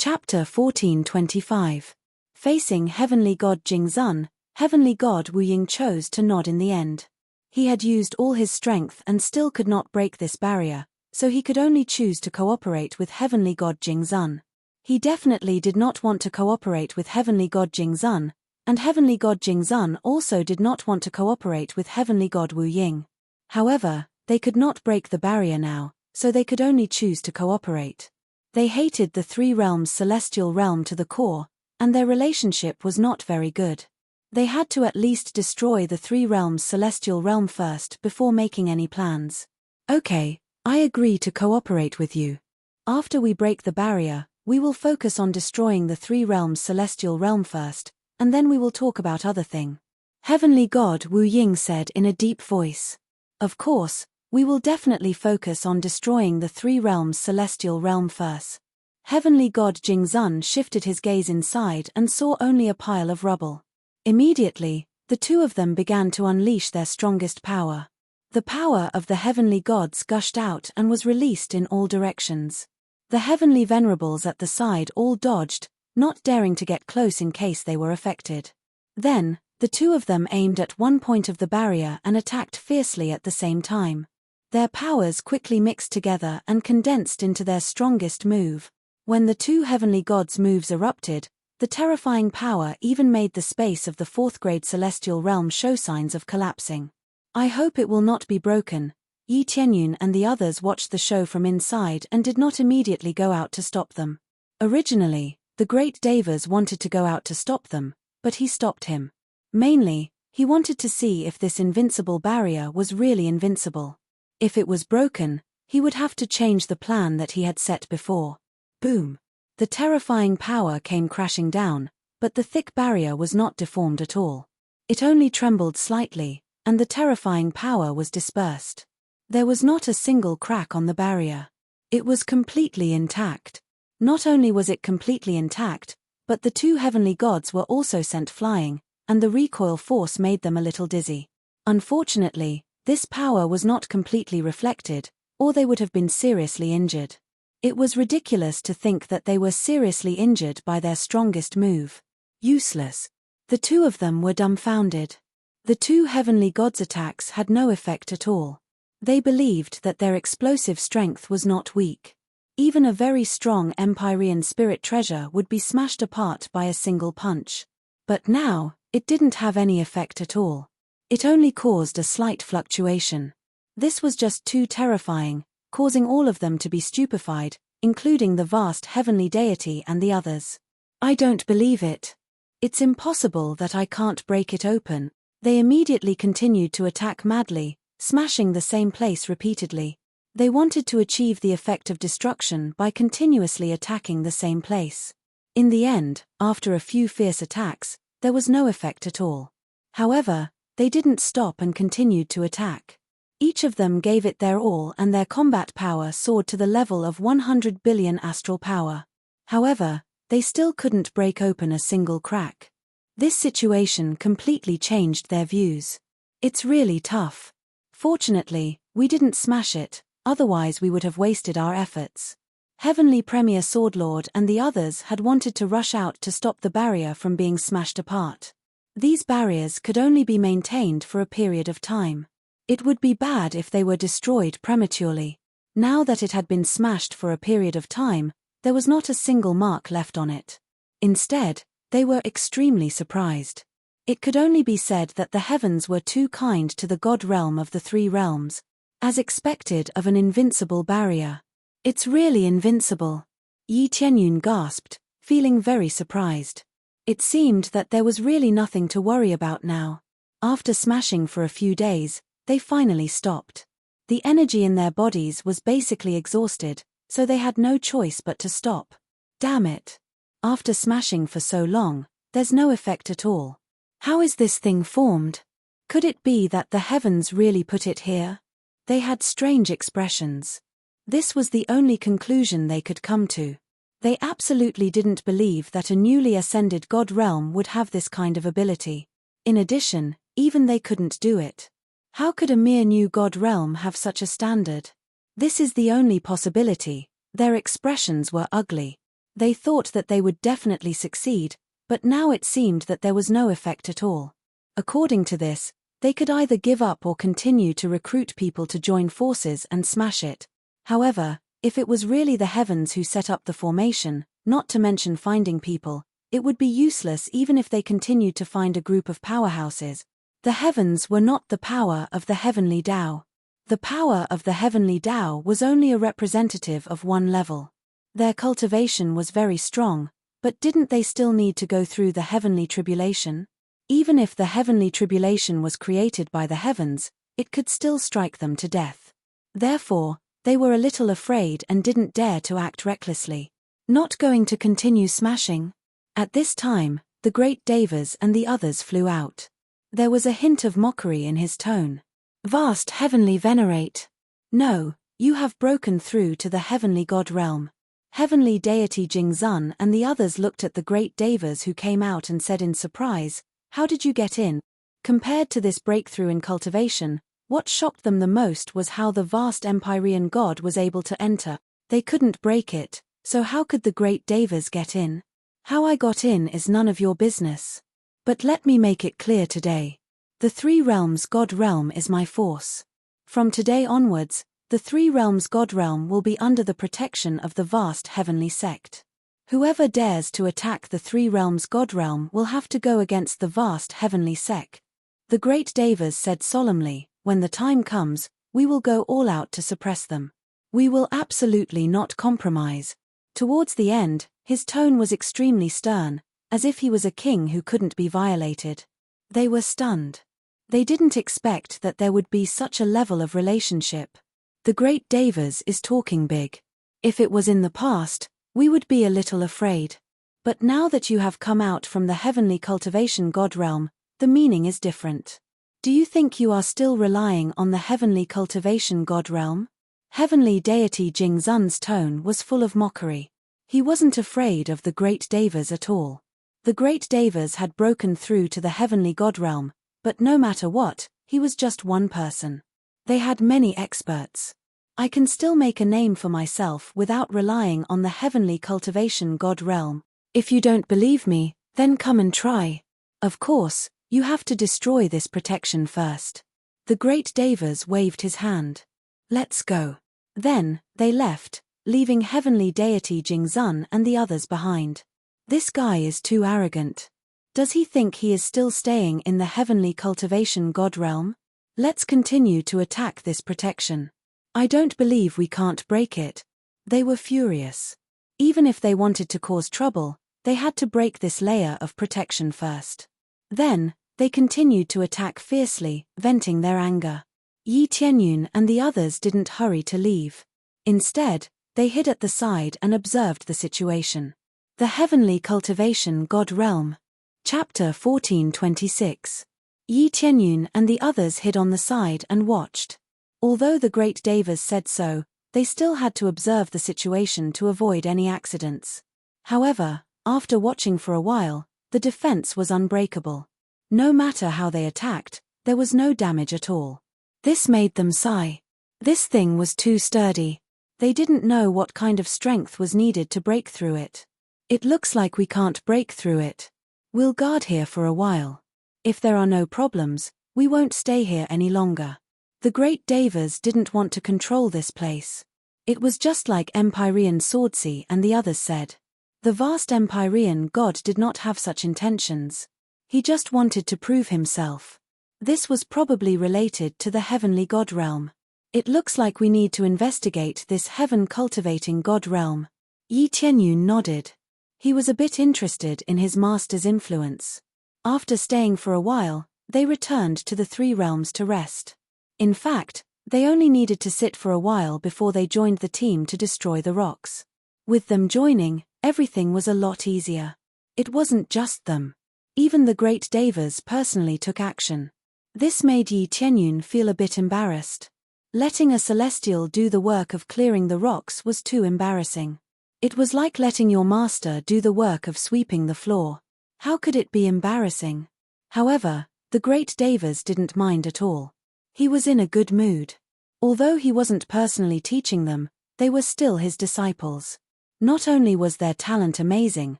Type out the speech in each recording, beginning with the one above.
Chapter 14:25. Facing Heavenly God Jingzun, Heavenly God Wu Ying chose to nod in the end. He had used all his strength and still could not break this barrier, so he could only choose to cooperate with Heavenly God Jingzun. He definitely did not want to cooperate with Heavenly God Jingzun, and Heavenly God Jingzun also did not want to cooperate with Heavenly God Wu Ying. However, they could not break the barrier now, so they could only choose to cooperate. They hated the three realms' celestial realm to the core, and their relationship was not very good. They had to at least destroy the three realms' celestial realm first before making any plans. Okay, I agree to cooperate with you. After we break the barrier, we will focus on destroying the three realms' celestial realm first, and then we will talk about other thing. Heavenly God Wu Ying said in a deep voice. Of course, we will definitely focus on destroying the three realms' celestial realm first. Heavenly God Jingzun shifted his gaze inside and saw only a pile of rubble. Immediately, the two of them began to unleash their strongest power. The power of the heavenly gods gushed out and was released in all directions. The heavenly venerables at the side all dodged, not daring to get close in case they were affected. Then, the two of them aimed at one point of the barrier and attacked fiercely at the same time. Their powers quickly mixed together and condensed into their strongest move. When the two heavenly gods' moves erupted, the terrifying power even made the space of the fourth-grade celestial realm show signs of collapsing. I hope it will not be broken. Yi Tianyun and the others watched the show from inside and did not immediately go out to stop them. Originally, the great Devas wanted to go out to stop them, but he stopped him. Mainly, he wanted to see if this invincible barrier was really invincible. If it was broken, he would have to change the plan that he had set before. Boom! The terrifying power came crashing down, but the thick barrier was not deformed at all. It only trembled slightly, and the terrifying power was dispersed. There was not a single crack on the barrier. It was completely intact. Not only was it completely intact, but the two heavenly gods were also sent flying, and the recoil force made them a little dizzy. Unfortunately, this power was not completely reflected, or they would have been seriously injured. It was ridiculous to think that they were seriously injured by their strongest move. Useless. The two of them were dumbfounded. The two heavenly gods' attacks had no effect at all. They believed that their explosive strength was not weak. Even a very strong Empyrean spirit treasure would be smashed apart by a single punch. But now, it didn't have any effect at all. It only caused a slight fluctuation. This was just too terrifying, causing all of them to be stupefied, including the vast heavenly deity and the others. I don't believe it. It's impossible that I can't break it open. They immediately continued to attack madly, smashing the same place repeatedly. They wanted to achieve the effect of destruction by continuously attacking the same place. In the end, after a few fierce attacks, there was no effect at all. However, they didn't stop and continued to attack. Each of them gave it their all and their combat power soared to the level of 100 billion astral power. However, they still couldn't break open a single crack. This situation completely changed their views. It's really tough. Fortunately, we didn't smash it, otherwise we would have wasted our efforts. Heavenly Premier Swordlord and the others had wanted to rush out to stop the barrier from being smashed apart. These barriers could only be maintained for a period of time. It would be bad if they were destroyed prematurely. Now that it had been smashed for a period of time, there was not a single mark left on it. Instead, they were extremely surprised. It could only be said that the heavens were too kind to the god realm of the three realms, as expected of an invincible barrier. It's really invincible. Yi Tianyun gasped, feeling very surprised. It seemed that there was really nothing to worry about now. After smashing for a few days, they finally stopped. The energy in their bodies was basically exhausted, so they had no choice but to stop. Damn it. After smashing for so long, there's no effect at all. How is this thing formed? Could it be that the heavens really put it here? They had strange expressions. This was the only conclusion they could come to. They absolutely didn't believe that a newly ascended god realm would have this kind of ability. In addition, even they couldn't do it. How could a mere new god realm have such a standard? This is the only possibility. Their expressions were ugly. They thought that they would definitely succeed, but now it seemed that there was no effect at all. According to this, they could either give up or continue to recruit people to join forces and smash it. However, if it was really the heavens who set up the formation, not to mention finding people, it would be useless even if they continued to find a group of powerhouses. The heavens were not the power of the heavenly Tao. The power of the heavenly Tao was only a representative of one level. Their cultivation was very strong, but didn't they still need to go through the heavenly tribulation? Even if the heavenly tribulation was created by the heavens, it could still strike them to death. Therefore, they were a little afraid and didn't dare to act recklessly. Not going to continue smashing? At this time, the great Devas and the others flew out. There was a hint of mockery in his tone. Vast heavenly venerate. No, you have broken through to the heavenly god realm. Heavenly deity Jingzun and the others looked at the great Devas who came out and said in surprise, "How did you get in?" Compared to this breakthrough in cultivation, what shocked them the most was how the vast Empyrean god was able to enter. They couldn't break it, so how could the great Devas get in? How I got in is none of your business. But let me make it clear today. The Three Realms God Realm is my force. From today onwards, the Three Realms God Realm will be under the protection of the vast heavenly sect. Whoever dares to attack the Three Realms God Realm will have to go against the vast heavenly sect. The great Devas said solemnly, when the time comes, we will go all out to suppress them. We will absolutely not compromise. Towards the end, his tone was extremely stern, as if he was a king who couldn't be violated. They were stunned. They didn't expect that there would be such a level of relationship. The great Devas is talking big. If it was in the past, we would be a little afraid. But now that you have come out from the heavenly cultivation god realm, the meaning is different. Do you think you are still relying on the heavenly cultivation god realm? Heavenly deity Jingzun's tone was full of mockery. He wasn't afraid of the great Devas at all. The great Devas had broken through to the heavenly god realm, but no matter what, he was just one person. They had many experts. I can still make a name for myself without relying on the heavenly cultivation god realm. If you don't believe me, then come and try. Of course, you have to destroy this protection first. The great Devas waved his hand. Let's go. Then, they left, leaving heavenly deity Jingzun and the others behind. This guy is too arrogant. Does he think he is still staying in the heavenly cultivation god realm? Let's continue to attack this protection. I don't believe we can't break it. They were furious. Even if they wanted to cause trouble, they had to break this layer of protection first. Then, they continued to attack fiercely, venting their anger. Yi Tianyun and the others didn't hurry to leave. Instead, they hid at the side and observed the situation. The Heavenly Cultivation God Realm. Chapter 1426. Yi Tianyun and the others hid on the side and watched. Although the great Devas said so, they still had to observe the situation to avoid any accidents. However, after watching for a while, the defense was unbreakable. No matter how they attacked, there was no damage at all. This made them sigh. This thing was too sturdy. They didn't know what kind of strength was needed to break through it. It looks like we can't break through it. We'll guard here for a while. If there are no problems, we won't stay here any longer. The great Devas didn't want to control this place. It was just like Empyrean Swordsea and the others said. The vast Empyrean god did not have such intentions. He just wanted to prove himself. This was probably related to the heavenly god realm. It looks like we need to investigate this heaven-cultivating god realm. Yi Tianyun nodded. He was a bit interested in his master's influence. After staying for a while, they returned to the Three Realms to rest. In fact, they only needed to sit for a while before they joined the team to destroy the rocks. With them joining, everything was a lot easier. It wasn't just them. Even the great Devas personally took action. This made Yi Tianyun feel a bit embarrassed. Letting a celestial do the work of clearing the rocks was too embarrassing. It was like letting your master do the work of sweeping the floor. How could it be embarrassing? However, the great Devas didn't mind at all. He was in a good mood. Although he wasn't personally teaching them, they were still his disciples. Not only was their talent amazing,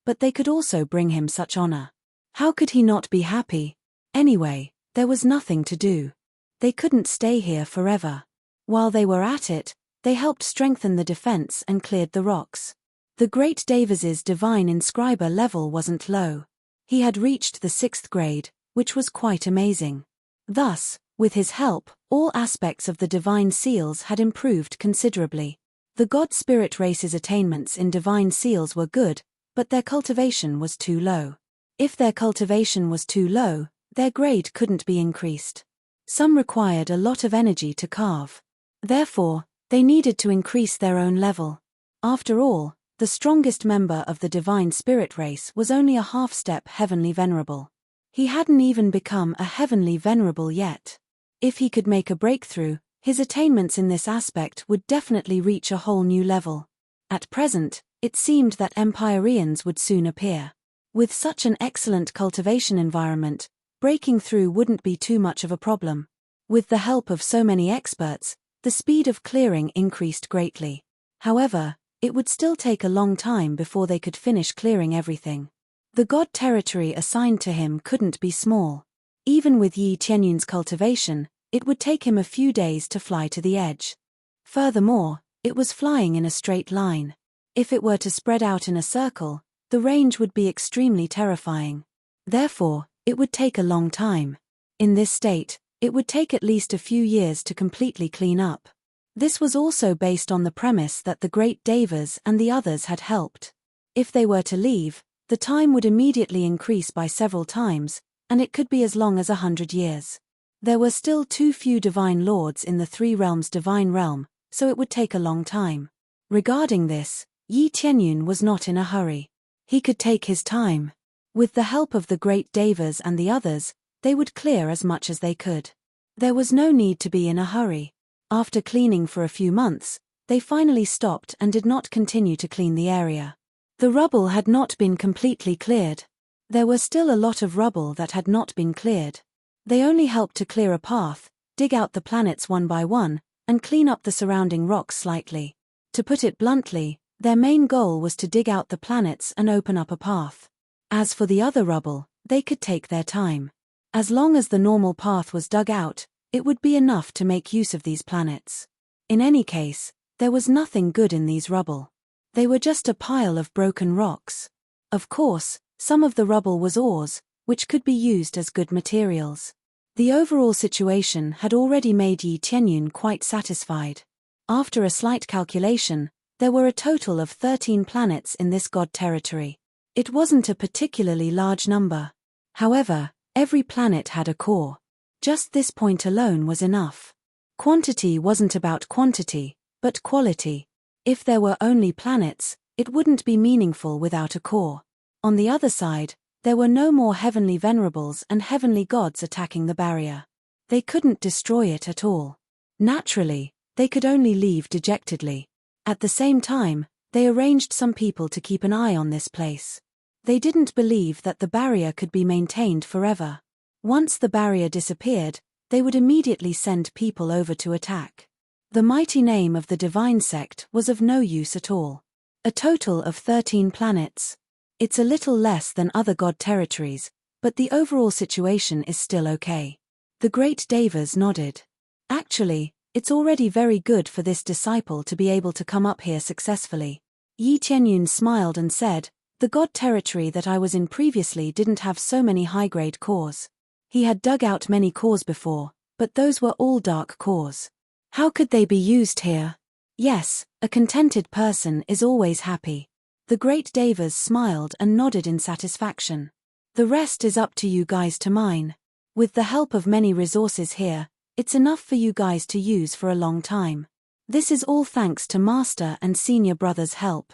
but they could also bring him such honor. How could he not be happy? Anyway, there was nothing to do. They couldn't stay here forever. While they were at it, they helped strengthen the defense and cleared the rocks. The great Davis's divine inscriber level wasn't low. He had reached the 6th grade, which was quite amazing. Thus, with his help, all aspects of the divine seals had improved considerably. The God Spirit race's attainments in divine seals were good, but their cultivation was too low. If their cultivation was too low, their grade couldn't be increased. Some required a lot of energy to carve. Therefore, they needed to increase their own level. After all, the strongest member of the divine spirit race was only a half-step heavenly venerable. He hadn't even become a heavenly venerable yet. If he could make a breakthrough, his attainments in this aspect would definitely reach a whole new level. At present, it seemed that Empyreans would soon appear. With such an excellent cultivation environment, breaking through wouldn't be too much of a problem. With the help of so many experts, the speed of clearing increased greatly. However, it would still take a long time before they could finish clearing everything. The god territory assigned to him couldn't be small. Even with Yi Tianyun's cultivation, it would take him a few days to fly to the edge. Furthermore, it was flying in a straight line. If it were to spread out in a circle, the range would be extremely terrifying. Therefore, it would take a long time. In this state, it would take at least a few years to completely clean up. This was also based on the premise that the great Devas and the others had helped. If they were to leave, the time would immediately increase by several times, and it could be as long as 100 years. There were still too few divine lords in the 3 realms divine realm, so it would take a long time. Regarding this, Yi Tianyun was not in a hurry. He could take his time. With the help of the great Devas and the others, they would clear as much as they could. There was no need to be in a hurry. After cleaning for a few months, they finally stopped and did not continue to clean the area. The rubble had not been completely cleared. There was still a lot of rubble that had not been cleared. They only helped to clear a path, dig out the planets one by one, and clean up the surrounding rocks slightly. To put it bluntly, their main goal was to dig out the planets and open up a path. As for the other rubble, they could take their time. As long as the normal path was dug out, it would be enough to make use of these planets. In any case, there was nothing good in these rubble. They were just a pile of broken rocks. Of course, some of the rubble was ores, which could be used as good materials. The overall situation had already made Yi Tianyun quite satisfied. After a slight calculation, there were a total of 13 planets in this god territory. It wasn't a particularly large number. However, every planet had a core. Just this point alone was enough. Quantity wasn't about quantity, but quality. If there were only planets, it wouldn't be meaningful without a core. On the other side, there were no more heavenly venerables and heavenly gods attacking the barrier. They couldn't destroy it at all. Naturally, they could only leave dejectedly. At the same time, they arranged some people to keep an eye on this place. They didn't believe that the barrier could be maintained forever. Once the barrier disappeared, they would immediately send people over to attack. The mighty name of the divine sect was of no use at all. A total of 13 planets. It's a little less than other god territories, but the overall situation is still okay. The great Devas nodded. Actually, it's already very good for this disciple to be able to come up here successfully. Yi Tianyun smiled and said, the god territory that I was in previously didn't have so many high-grade cores. He had dug out many cores before, but those were all dark cores. How could they be used here? Yes, a contented person is always happy. The great Devas smiled and nodded in satisfaction. The rest is up to you guys to mine. With the help of many resources here, it's enough for you guys to use for a long time. This is all thanks to Master and Senior Brother's help.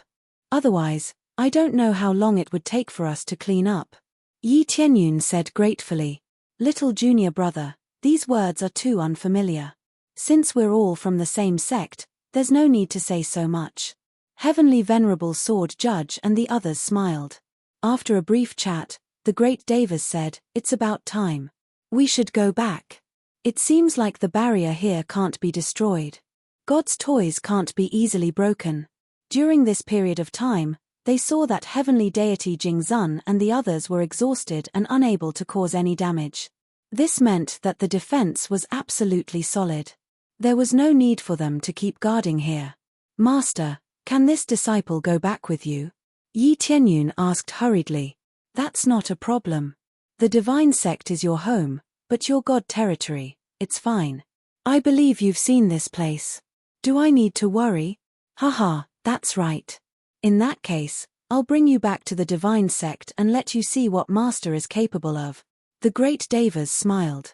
Otherwise, I don't know how long it would take for us to clean up. Yi Tianyun said gratefully. Little Junior Brother, these words are too unfamiliar. Since we're all from the same sect, there's no need to say so much. Heavenly Venerable Sword Judge and the others smiled. After a brief chat, the great Devas said, it's about time. We should go back. It seems like the barrier here can't be destroyed. God's toys can't be easily broken. During this period of time, they saw that heavenly deity Jingzun and the others were exhausted and unable to cause any damage. This meant that the defense was absolutely solid. There was no need for them to keep guarding here. Master, can this disciple go back with you? Yi Tianyun asked hurriedly. That's not a problem. The divine sect is your home, but your god territory, it's fine. I believe you've seen this place. Do I need to worry? Haha, that's right. In that case, I'll bring you back to the divine sect and let you see what Master is capable of. The great Devas smiled.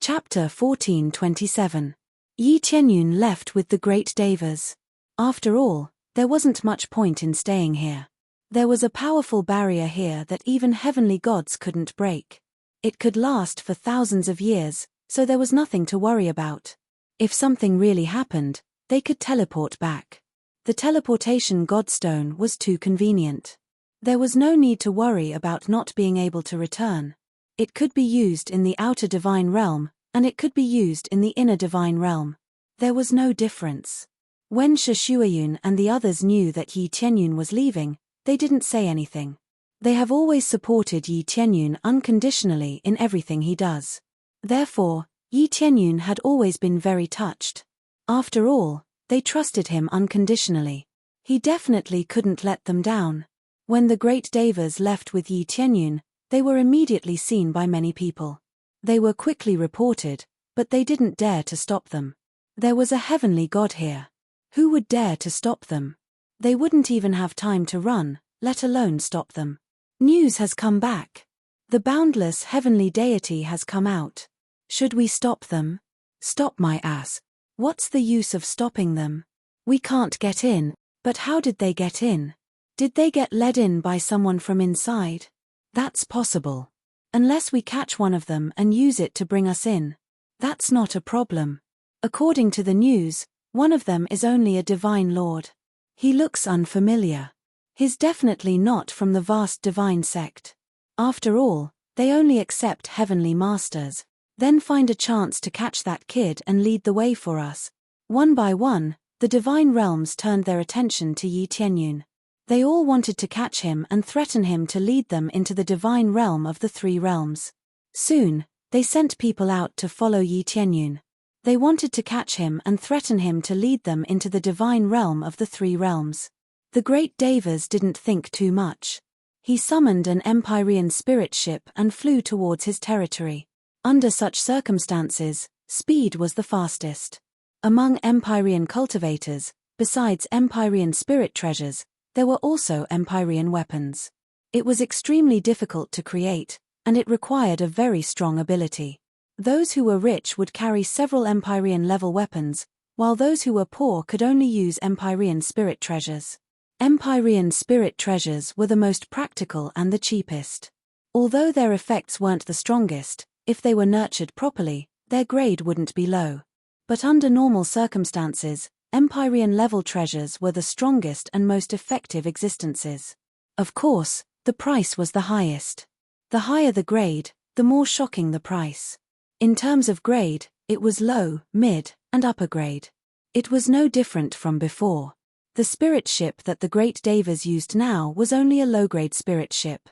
Chapter 14:27. Yi Tianyun left with the great Devas. After all, there wasn't much point in staying here. There was a powerful barrier here that even heavenly gods couldn't break. It could last for thousands of years, so there was nothing to worry about. If something really happened, they could teleport back. The teleportation godstone was too convenient. There was no need to worry about not being able to return. It could be used in the outer divine realm, and it could be used in the inner divine realm. There was no difference. When Shishuayun and the others knew that Yi Tianyun was leaving, they didn't say anything. They have always supported Yi Tianyun unconditionally in everything he does. Therefore, Yi Tianyun had always been very touched. After all, they trusted him unconditionally. He definitely couldn't let them down. When the great Devas left with Yi Tianyun, they were immediately seen by many people. They were quickly reported, but they didn't dare to stop them. There was a heavenly god here. Who would dare to stop them? They wouldn't even have time to run, let alone stop them. News has come back. The boundless heavenly deity has come out. Should we stop them? Stop my ass. What's the use of stopping them? We can't get in, but how did they get in? Did they get led in by someone from inside? That's possible. Unless we catch one of them and use it to bring us in. That's not a problem. According to the news, one of them is only a divine lord. He looks unfamiliar. He's definitely not from the vast divine sect. After all, they only accept heavenly masters. Then find a chance to catch that kid and lead the way for us. One by one, the divine realms turned their attention to Yi Tianyun. They all wanted to catch him and threaten him to lead them into the divine realm of the three realms. Soon, they sent people out to follow Yi Tianyun. They wanted to catch him and threaten him to lead them into the divine realm of the three realms. The great Devas didn't think too much. He summoned an Empyrean spirit ship and flew towards his territory. Under such circumstances, speed was the fastest. Among Empyrean cultivators, besides Empyrean spirit treasures, there were also Empyrean weapons. It was extremely difficult to create, and it required a very strong ability. Those who were rich would carry several Empyrean-level weapons, while those who were poor could only use Empyrean spirit treasures. Empyrean spirit treasures were the most practical and the cheapest. Although their effects weren't the strongest, if they were nurtured properly, their grade wouldn't be low. But under normal circumstances, Empyrean-level treasures were the strongest and most effective existences. Of course, the price was the highest. The higher the grade, the more shocking the price. In terms of grade, it was low, mid, and upper grade. It was no different from before. The spirit ship that the great Devas used now was only a low-grade spirit ship.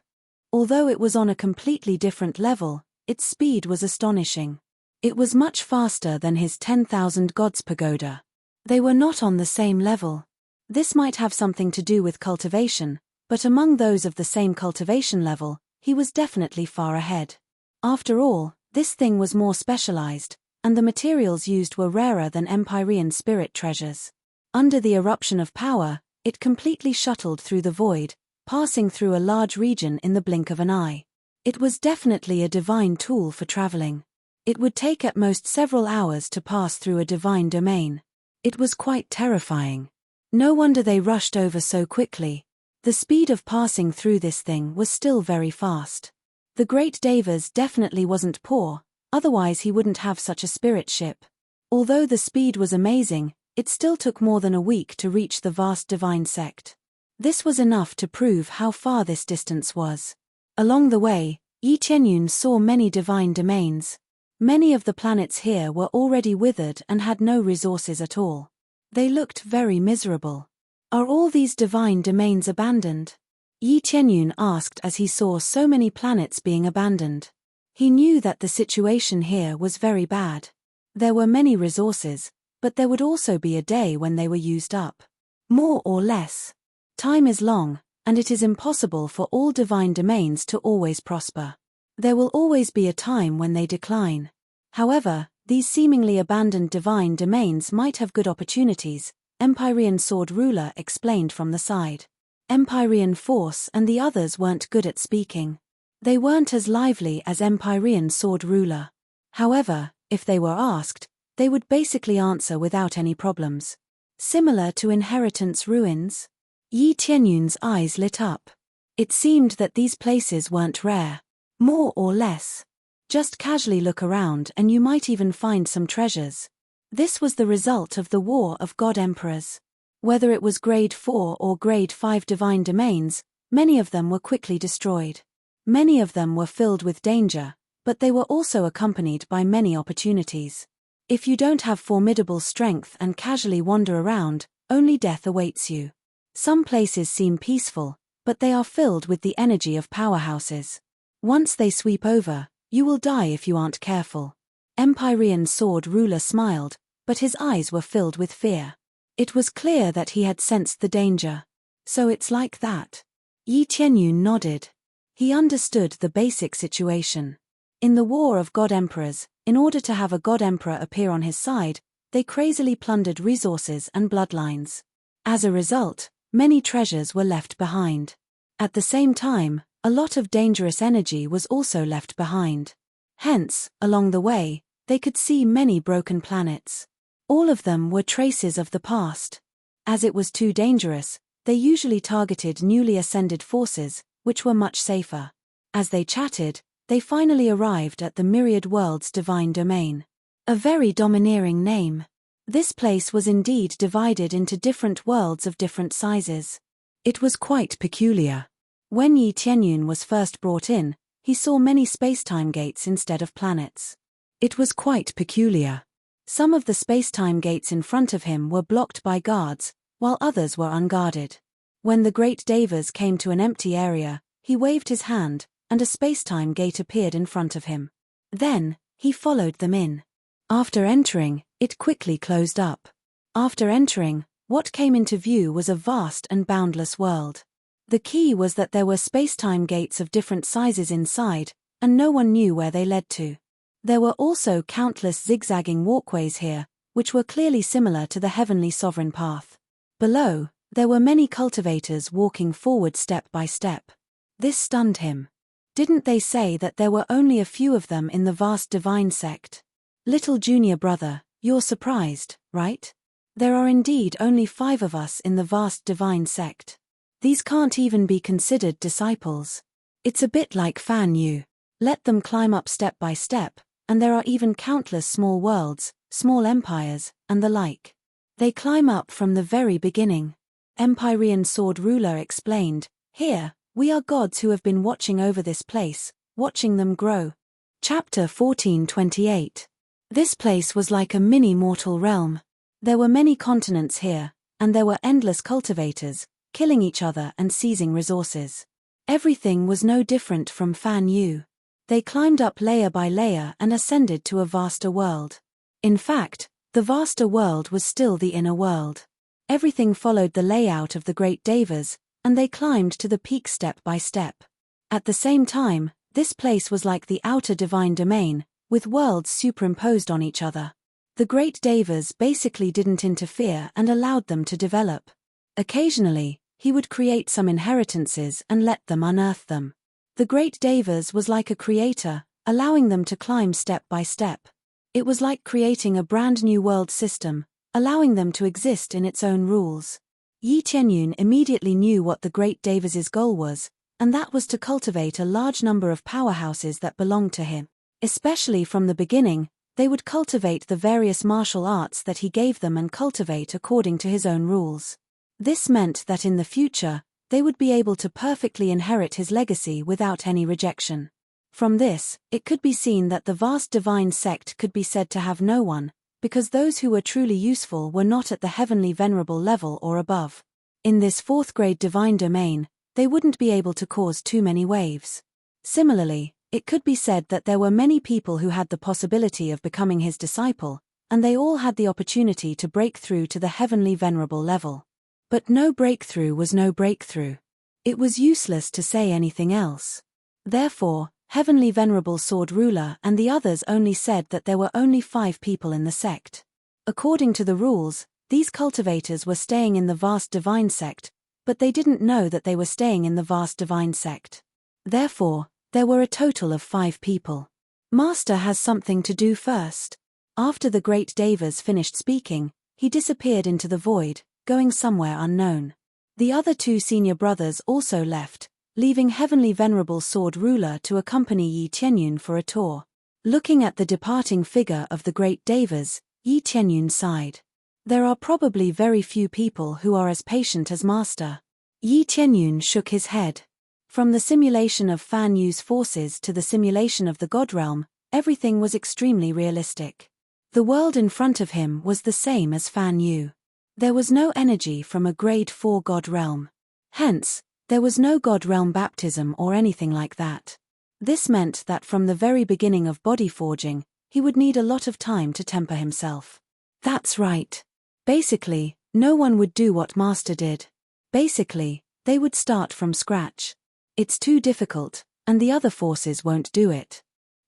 Although it was on a completely different level, its speed was astonishing. It was much faster than his 10,000 gods pagoda. They were not on the same level. This might have something to do with cultivation, but among those of the same cultivation level, he was definitely far ahead. After all, this thing was more specialized, and the materials used were rarer than Empyrean spirit treasures. Under the eruption of power, it completely shuttled through the void, passing through a large region in the blink of an eye. It was definitely a divine tool for traveling. It would take at most several hours to pass through a divine domain. It was quite terrifying. No wonder they rushed over so quickly. The speed of passing through this thing was still very fast. The great Devas definitely wasn't poor, otherwise he wouldn't have such a spirit ship. Although the speed was amazing, it still took more than a week to reach the vast divine sect. This was enough to prove how far this distance was. Along the way, Yi Tianyun saw many divine domains. Many of the planets here were already withered and had no resources at all. They looked very miserable. Are all these divine domains abandoned? Yi Tianyun asked as he saw so many planets being abandoned. He knew that the situation here was very bad. There were many resources, but there would also be a day when they were used up. More or less. Time is long, and it is impossible for all divine domains to always prosper. There will always be a time when they decline. However, these seemingly abandoned divine domains might have good opportunities, Empyrean Sword Ruler explained from the side. Empyrean Force and the others weren't good at speaking. They weren't as lively as Empyrean Sword Ruler. However, if they were asked, they would basically answer without any problems. Similar to Inheritance Ruins? Yi Tianyun's eyes lit up. It seemed that these places weren't rare. More or less. Just casually look around and you might even find some treasures. This was the result of the War of God Emperors. Whether it was Grade 4 or Grade 5 divine domains, many of them were quickly destroyed. Many of them were filled with danger, but they were also accompanied by many opportunities. If you don't have formidable strength and casually wander around, only death awaits you. Some places seem peaceful, but they are filled with the energy of powerhouses. Once they sweep over, you will die if you aren't careful. Empyrean Sword Ruler smiled, but his eyes were filled with fear. It was clear that he had sensed the danger. So it's like that. Yi Tianyun nodded. He understood the basic situation. In the War of God Emperors, in order to have a God Emperor appear on his side, they crazily plundered resources and bloodlines. As a result, many treasures were left behind. At the same time, a lot of dangerous energy was also left behind. Hence, along the way, they could see many broken planets. All of them were traces of the past. As it was too dangerous, they usually targeted newly ascended forces, which were much safer. As they chatted, they finally arrived at the Myriad Worlds divine domain. A very domineering name. This place was indeed divided into different worlds of different sizes. It was quite peculiar. When Yi Tianyun was first brought in, he saw many spacetime gates instead of planets. It was quite peculiar. Some of the spacetime gates in front of him were blocked by guards, while others were unguarded. When the great Devas came to an empty area, he waved his hand, and a spacetime gate appeared in front of him. Then, he followed them in. After entering, it quickly closed up. After entering, what came into view was a vast and boundless world. The key was that there were spacetime gates of different sizes inside, and no one knew where they led to. There were also countless zigzagging walkways here, which were clearly similar to the heavenly sovereign path. Below, there were many cultivators walking forward step by step. This stunned him. Didn't they say that there were only a few of them in the vast divine sect? Little junior brother, you're surprised, right? There are indeed only 5 of us in the vast divine sect. These can't even be considered disciples. It's a bit like Fan Yu. Let them climb up step by step, and there are even countless small worlds, small empires, and the like. They climb up from the very beginning. Empyrean Sword Ruler explained, here, we are gods who have been watching over this place, watching them grow. Chapter 14:28. This place was like a mini-mortal realm. There were many continents here, and there were endless cultivators, killing each other and seizing resources. Everything was no different from Fan Yu. They climbed up layer by layer and ascended to a vaster world. In fact, the vaster world was still the inner world. Everything followed the layout of the great Devas, and they climbed to the peak step by step. At the same time, this place was like the outer divine domain, with worlds superimposed on each other. The great Devas basically didn't interfere and allowed them to develop. Occasionally, he would create some inheritances and let them unearth them. The great Devas was like a creator, allowing them to climb step by step. It was like creating a brand new world system, allowing them to exist in its own rules. Yi Tianyun immediately knew what the great Devas' goal was, and that was to cultivate a large number of powerhouses that belonged to him. Especially from the beginning, they would cultivate the various martial arts that he gave them and cultivate according to his own rules. This meant that in the future, they would be able to perfectly inherit his legacy without any rejection. From this, it could be seen that the vast divine sect could be said to have no one, because those who were truly useful were not at the heavenly venerable level or above. In this fourth-grade divine domain, they wouldn't be able to cause too many waves. Similarly, it could be said that there were many people who had the possibility of becoming his disciple, and they all had the opportunity to break through to the heavenly venerable level. But no breakthrough was no breakthrough. It was useless to say anything else. Therefore, Heavenly Venerable Sword Ruler and the others only said that there were only 5 people in the sect. According to the rules, these cultivators were staying in the vast divine sect, but they didn't know that they were staying in the vast divine sect. Therefore, there were a total of 5 people. Master has something to do first. After the great Devas finished speaking, he disappeared into the void, going somewhere unknown. The other 2 senior brothers also left, leaving Heavenly Venerable Sword Ruler to accompany Yi Tianyun for a tour. Looking at the departing figure of the great Devas, Yi Tianyun sighed. There are probably very few people who are as patient as Master. Yi Tianyun shook his head. From the simulation of Fan Yu's forces to the simulation of the God realm, everything was extremely realistic. The world in front of him was the same as Fan Yu. There was no energy from a grade 4 God realm. Hence, there was no God realm baptism or anything like that. This meant that from the very beginning of body forging, he would need a lot of time to temper himself. That's right. Basically, no one would do what Master did. Basically, they would start from scratch. It's too difficult, and the other forces won't do it.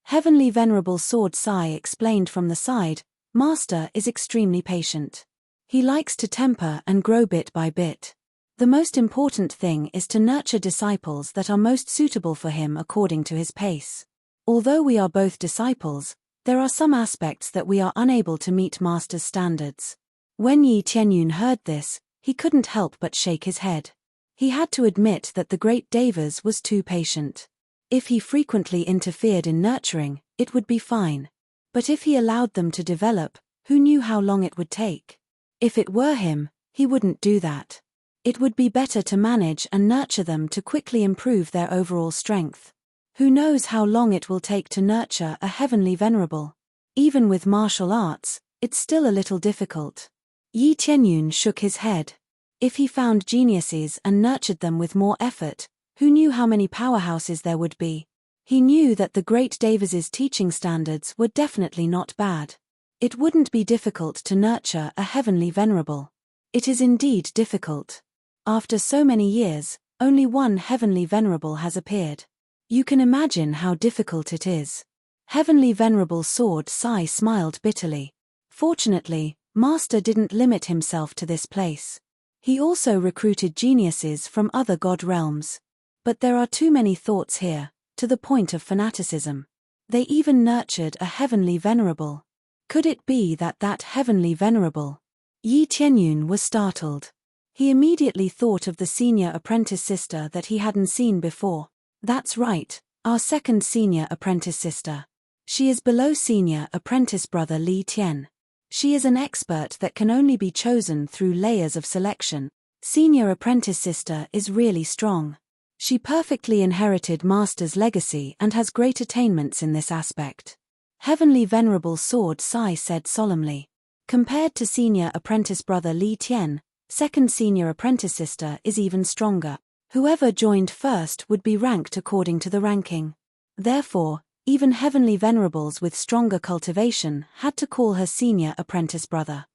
Heavenly Venerable Sword Sai explained from the side, Master is extremely patient. He likes to temper and grow bit by bit. The most important thing is to nurture disciples that are most suitable for him according to his pace. Although we are both disciples, there are some aspects that we are unable to meet Master's standards. When Yi Tianyun heard this, he couldn't help but shake his head. He had to admit that the great Devas was too patient. If he frequently interfered in nurturing, it would be fine. But if he allowed them to develop, who knew how long it would take? If it were him, he wouldn't do that. It would be better to manage and nurture them to quickly improve their overall strength. Who knows how long it will take to nurture a heavenly venerable? Even with martial arts, it's still a little difficult. Yi Tianyun shook his head. If he found geniuses and nurtured them with more effort, who knew how many powerhouses there would be? He knew that the great Devas' teaching standards were definitely not bad. It wouldn't be difficult to nurture a heavenly venerable. It is indeed difficult. After so many years, only one heavenly venerable has appeared. You can imagine how difficult it is. Heavenly Venerable Sword Sai smiled bitterly. Fortunately, Master didn't limit himself to this place. He also recruited geniuses from other god realms. But there are too many thoughts here, to the point of fanaticism. They even nurtured a heavenly venerable. Could it be that heavenly venerable? Yi Tianyun was startled. He immediately thought of the senior apprentice sister that he hadn't seen before. That's right, our second senior apprentice sister. She is below senior apprentice brother Li Tian. She is an expert that can only be chosen through layers of selection. Senior apprentice sister is really strong. She perfectly inherited Master's legacy and has great attainments in this aspect. Heavenly Venerable Sword Sai said solemnly. Compared to senior apprentice brother Li Tian, second senior apprentice sister is even stronger. Whoever joined first would be ranked according to the ranking. Therefore, even heavenly venerables with stronger cultivation had to call her senior apprentice brother.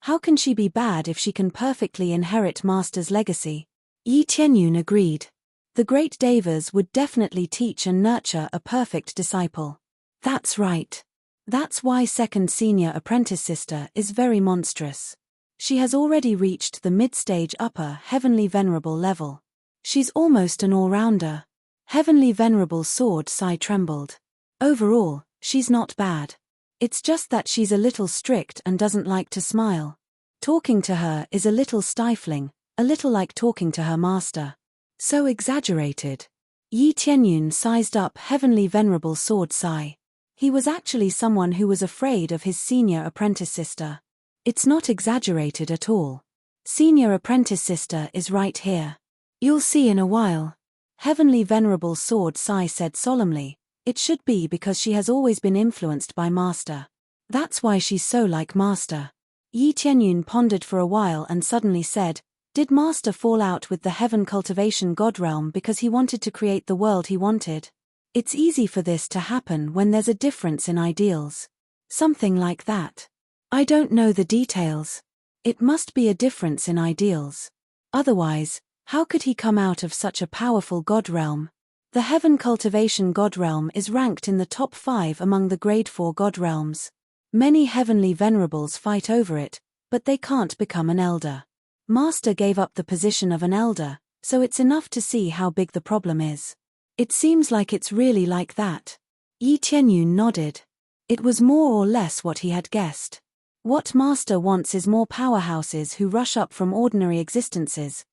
How can she be bad if she can perfectly inherit Master's legacy? Yi Tianyun agreed. The great Devas would definitely teach and nurture a perfect disciple. That's right. That's why second senior apprentice sister is very monstrous. She has already reached the mid-stage upper heavenly venerable level. She's almost an all-rounder. Heavenly Venerable Sword Sai trembled. Overall, she's not bad. It's just that she's a little strict and doesn't like to smile. Talking to her is a little stifling, a little like talking to her master. So exaggerated. Yi Tianyun sized up Heavenly Venerable Sword Sai. He was actually someone who was afraid of his senior apprentice sister. It's not exaggerated at all. Senior apprentice sister is right here. You'll see in a while. Heavenly Venerable Sword Sai said solemnly, it should be because she has always been influenced by Master. That's why she's so like Master. Yi Tianyun pondered for a while and suddenly said, Did Master fall out with the Heaven Cultivation God realm because he wanted to create the world he wanted? It's easy for this to happen when there's a difference in ideals. Something like that. I don't know the details. It must be a difference in ideals. Otherwise, how could he come out of such a powerful God realm? The Heaven Cultivation God realm is ranked in the top 5 among the grade 4 God realms. Many heavenly venerables fight over it, but they can't become an elder. Master gave up the position of an elder, so it's enough to see how big the problem is. It seems like it's really like that. Yi Tianyun nodded. It was more or less what he had guessed. What Master wants is more powerhouses who rush up from ordinary existences.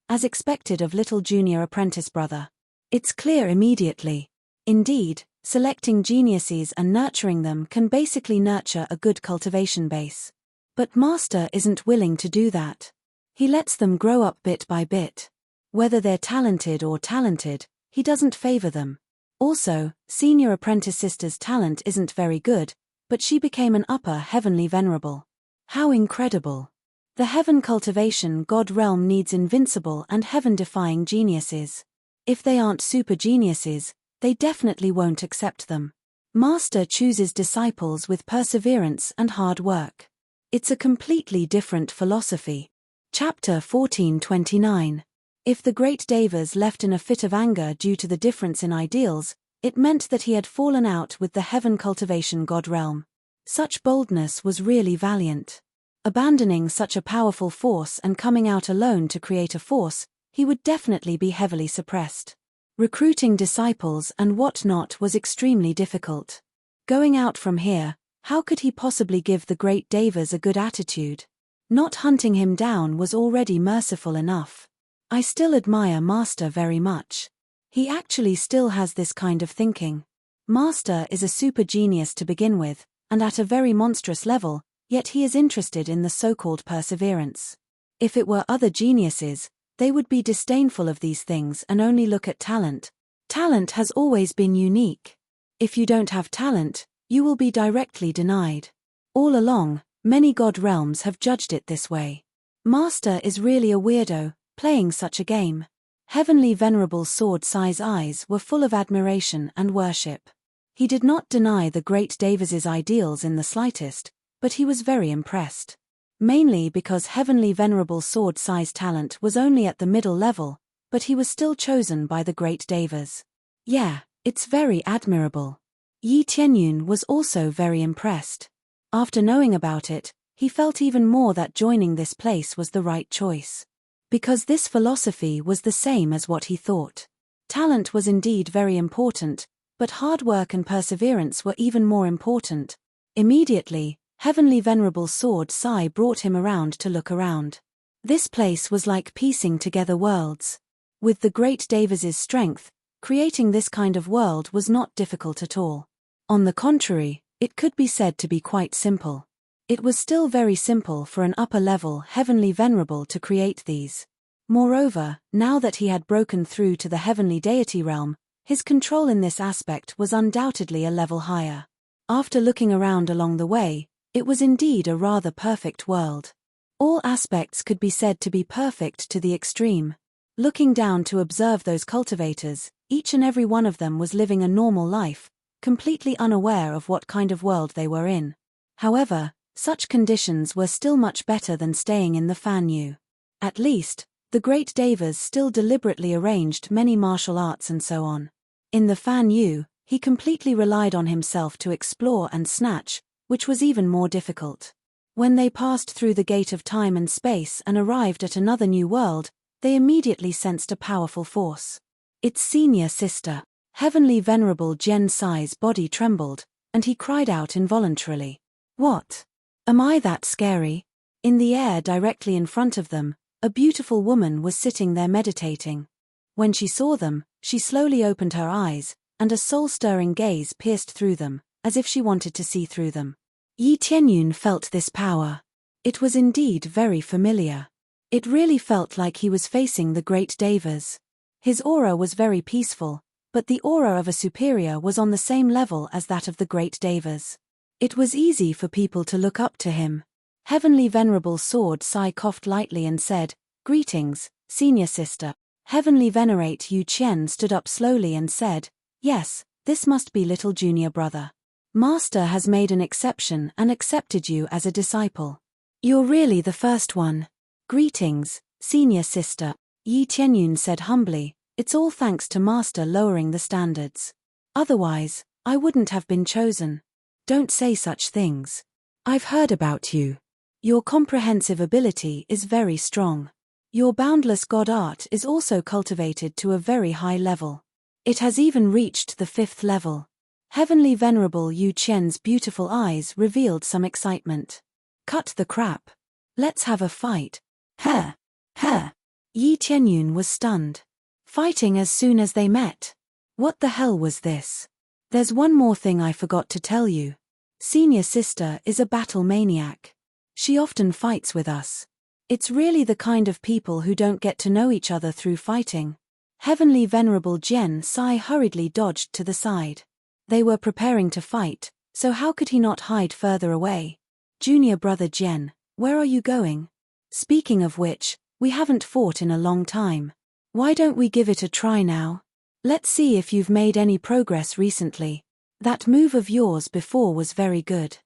As expected of little junior apprentice brother. It's clear immediately. Indeed, selecting geniuses and nurturing them can basically nurture a good cultivation base. But Master isn't willing to do that. He lets them grow up bit by bit. Whether they're talented or talented, he doesn't favor them. Also, senior apprentice sister's talent isn't very good, but she became an upper heavenly venerable. How incredible. The Heaven Cultivation God realm needs invincible and heaven-defying geniuses. If they aren't super geniuses, they definitely won't accept them. Master chooses disciples with perseverance and hard work. It's a completely different philosophy. Chapter 1429. If the great Devas left in a fit of anger due to the difference in ideals, it meant that he had fallen out with the Heaven Cultivation God realm. Such boldness was really valiant. Abandoning such a powerful force and coming out alone to create a force, he would definitely be heavily suppressed. Recruiting disciples and whatnot was extremely difficult. Going out from here, how could he possibly give the great Devas a good attitude? Not hunting him down was already merciful enough. I still admire Master very much. He actually still has this kind of thinking. Master is a super genius to begin with, and at a very monstrous level, yet he is interested in the so-called perseverance. If it were other geniuses, they would be disdainful of these things and only look at talent. Talent has always been unique. If you don't have talent, you will be directly denied. All along, many God realms have judged it this way. Master is really a weirdo, playing such a game. Heavenly Venerable Sword Sai's eyes were full of admiration and worship. He did not deny the great Devas' ideals in the slightest, but he was very impressed. Mainly because Heavenly Venerable Sword Sai's talent was only at the middle level, but he was still chosen by the great Devas. Yeah, it's very admirable. Yi Tianyun was also very impressed. After knowing about it, he felt even more that joining this place was the right choice. Because this philosophy was the same as what he thought. Talent was indeed very important, but hard work and perseverance were even more important. Immediately, Heavenly Venerable Sword Sai brought him around to look around. This place was like piecing together worlds. With the great Devas' strength, creating this kind of world was not difficult at all. On the contrary, it could be said to be quite simple. It was still very simple for an upper-level Heavenly Venerable to create these. Moreover, now that he had broken through to the Heavenly Deity realm, his control in this aspect was undoubtedly a level higher. After looking around along the way, it was indeed a rather perfect world. All aspects could be said to be perfect to the extreme. Looking down to observe those cultivators, each and every one of them was living a normal life, completely unaware of what kind of world they were in. However, such conditions were still much better than staying in the Fan Yu. At least, the great Devas still deliberately arranged many martial arts and so on. In the Fan Yu, he completely relied on himself to explore and snatch, which was even more difficult. When they passed through the gate of time and space and arrived at another new world, they immediately sensed a powerful force. Its senior sister, Heavenly Venerable Jian Sai's body trembled, and he cried out involuntarily. What? Am I that scary? In the air directly in front of them, a beautiful woman was sitting there meditating. When she saw them, she slowly opened her eyes, and a soul-stirring gaze pierced through them, as if she wanted to see through them. Yi Tianyun felt this power. It was indeed very familiar. It really felt like he was facing the great Devas. His aura was very peaceful, but the aura of a superior was on the same level as that of the great Devas. It was easy for people to look up to him. Heavenly Venerable Sword Sai coughed lightly and said, Greetings, senior sister. Heavenly Venerate Yu Qian stood up slowly and said, Yes, this must be little junior brother. Master has made an exception and accepted you as a disciple. You're really the first one. Greetings, senior sister. Yi Tianyun said humbly, It's all thanks to Master lowering the standards. Otherwise, I wouldn't have been chosen. Don't say such things. I've heard about you. Your comprehensive ability is very strong. Your boundless God art is also cultivated to a very high level. It has even reached the 5th level. Heavenly Venerable Yu Qian's beautiful eyes revealed some excitement. Cut the crap. Let's have a fight. Ha! Ha! Yi Tianyun was stunned. Fighting as soon as they met. What the hell was this? There's one more thing I forgot to tell you. Senior sister is a battle maniac. She often fights with us. It's really the kind of people who don't get to know each other through fighting. Heavenly Venerable Jian Sai hurriedly dodged to the side. They were preparing to fight, so how could he not hide further away? Junior brother Jian, where are you going? Speaking of which, we haven't fought in a long time. Why don't we give it a try now? Let's see if you've made any progress recently. That move of yours before was very good.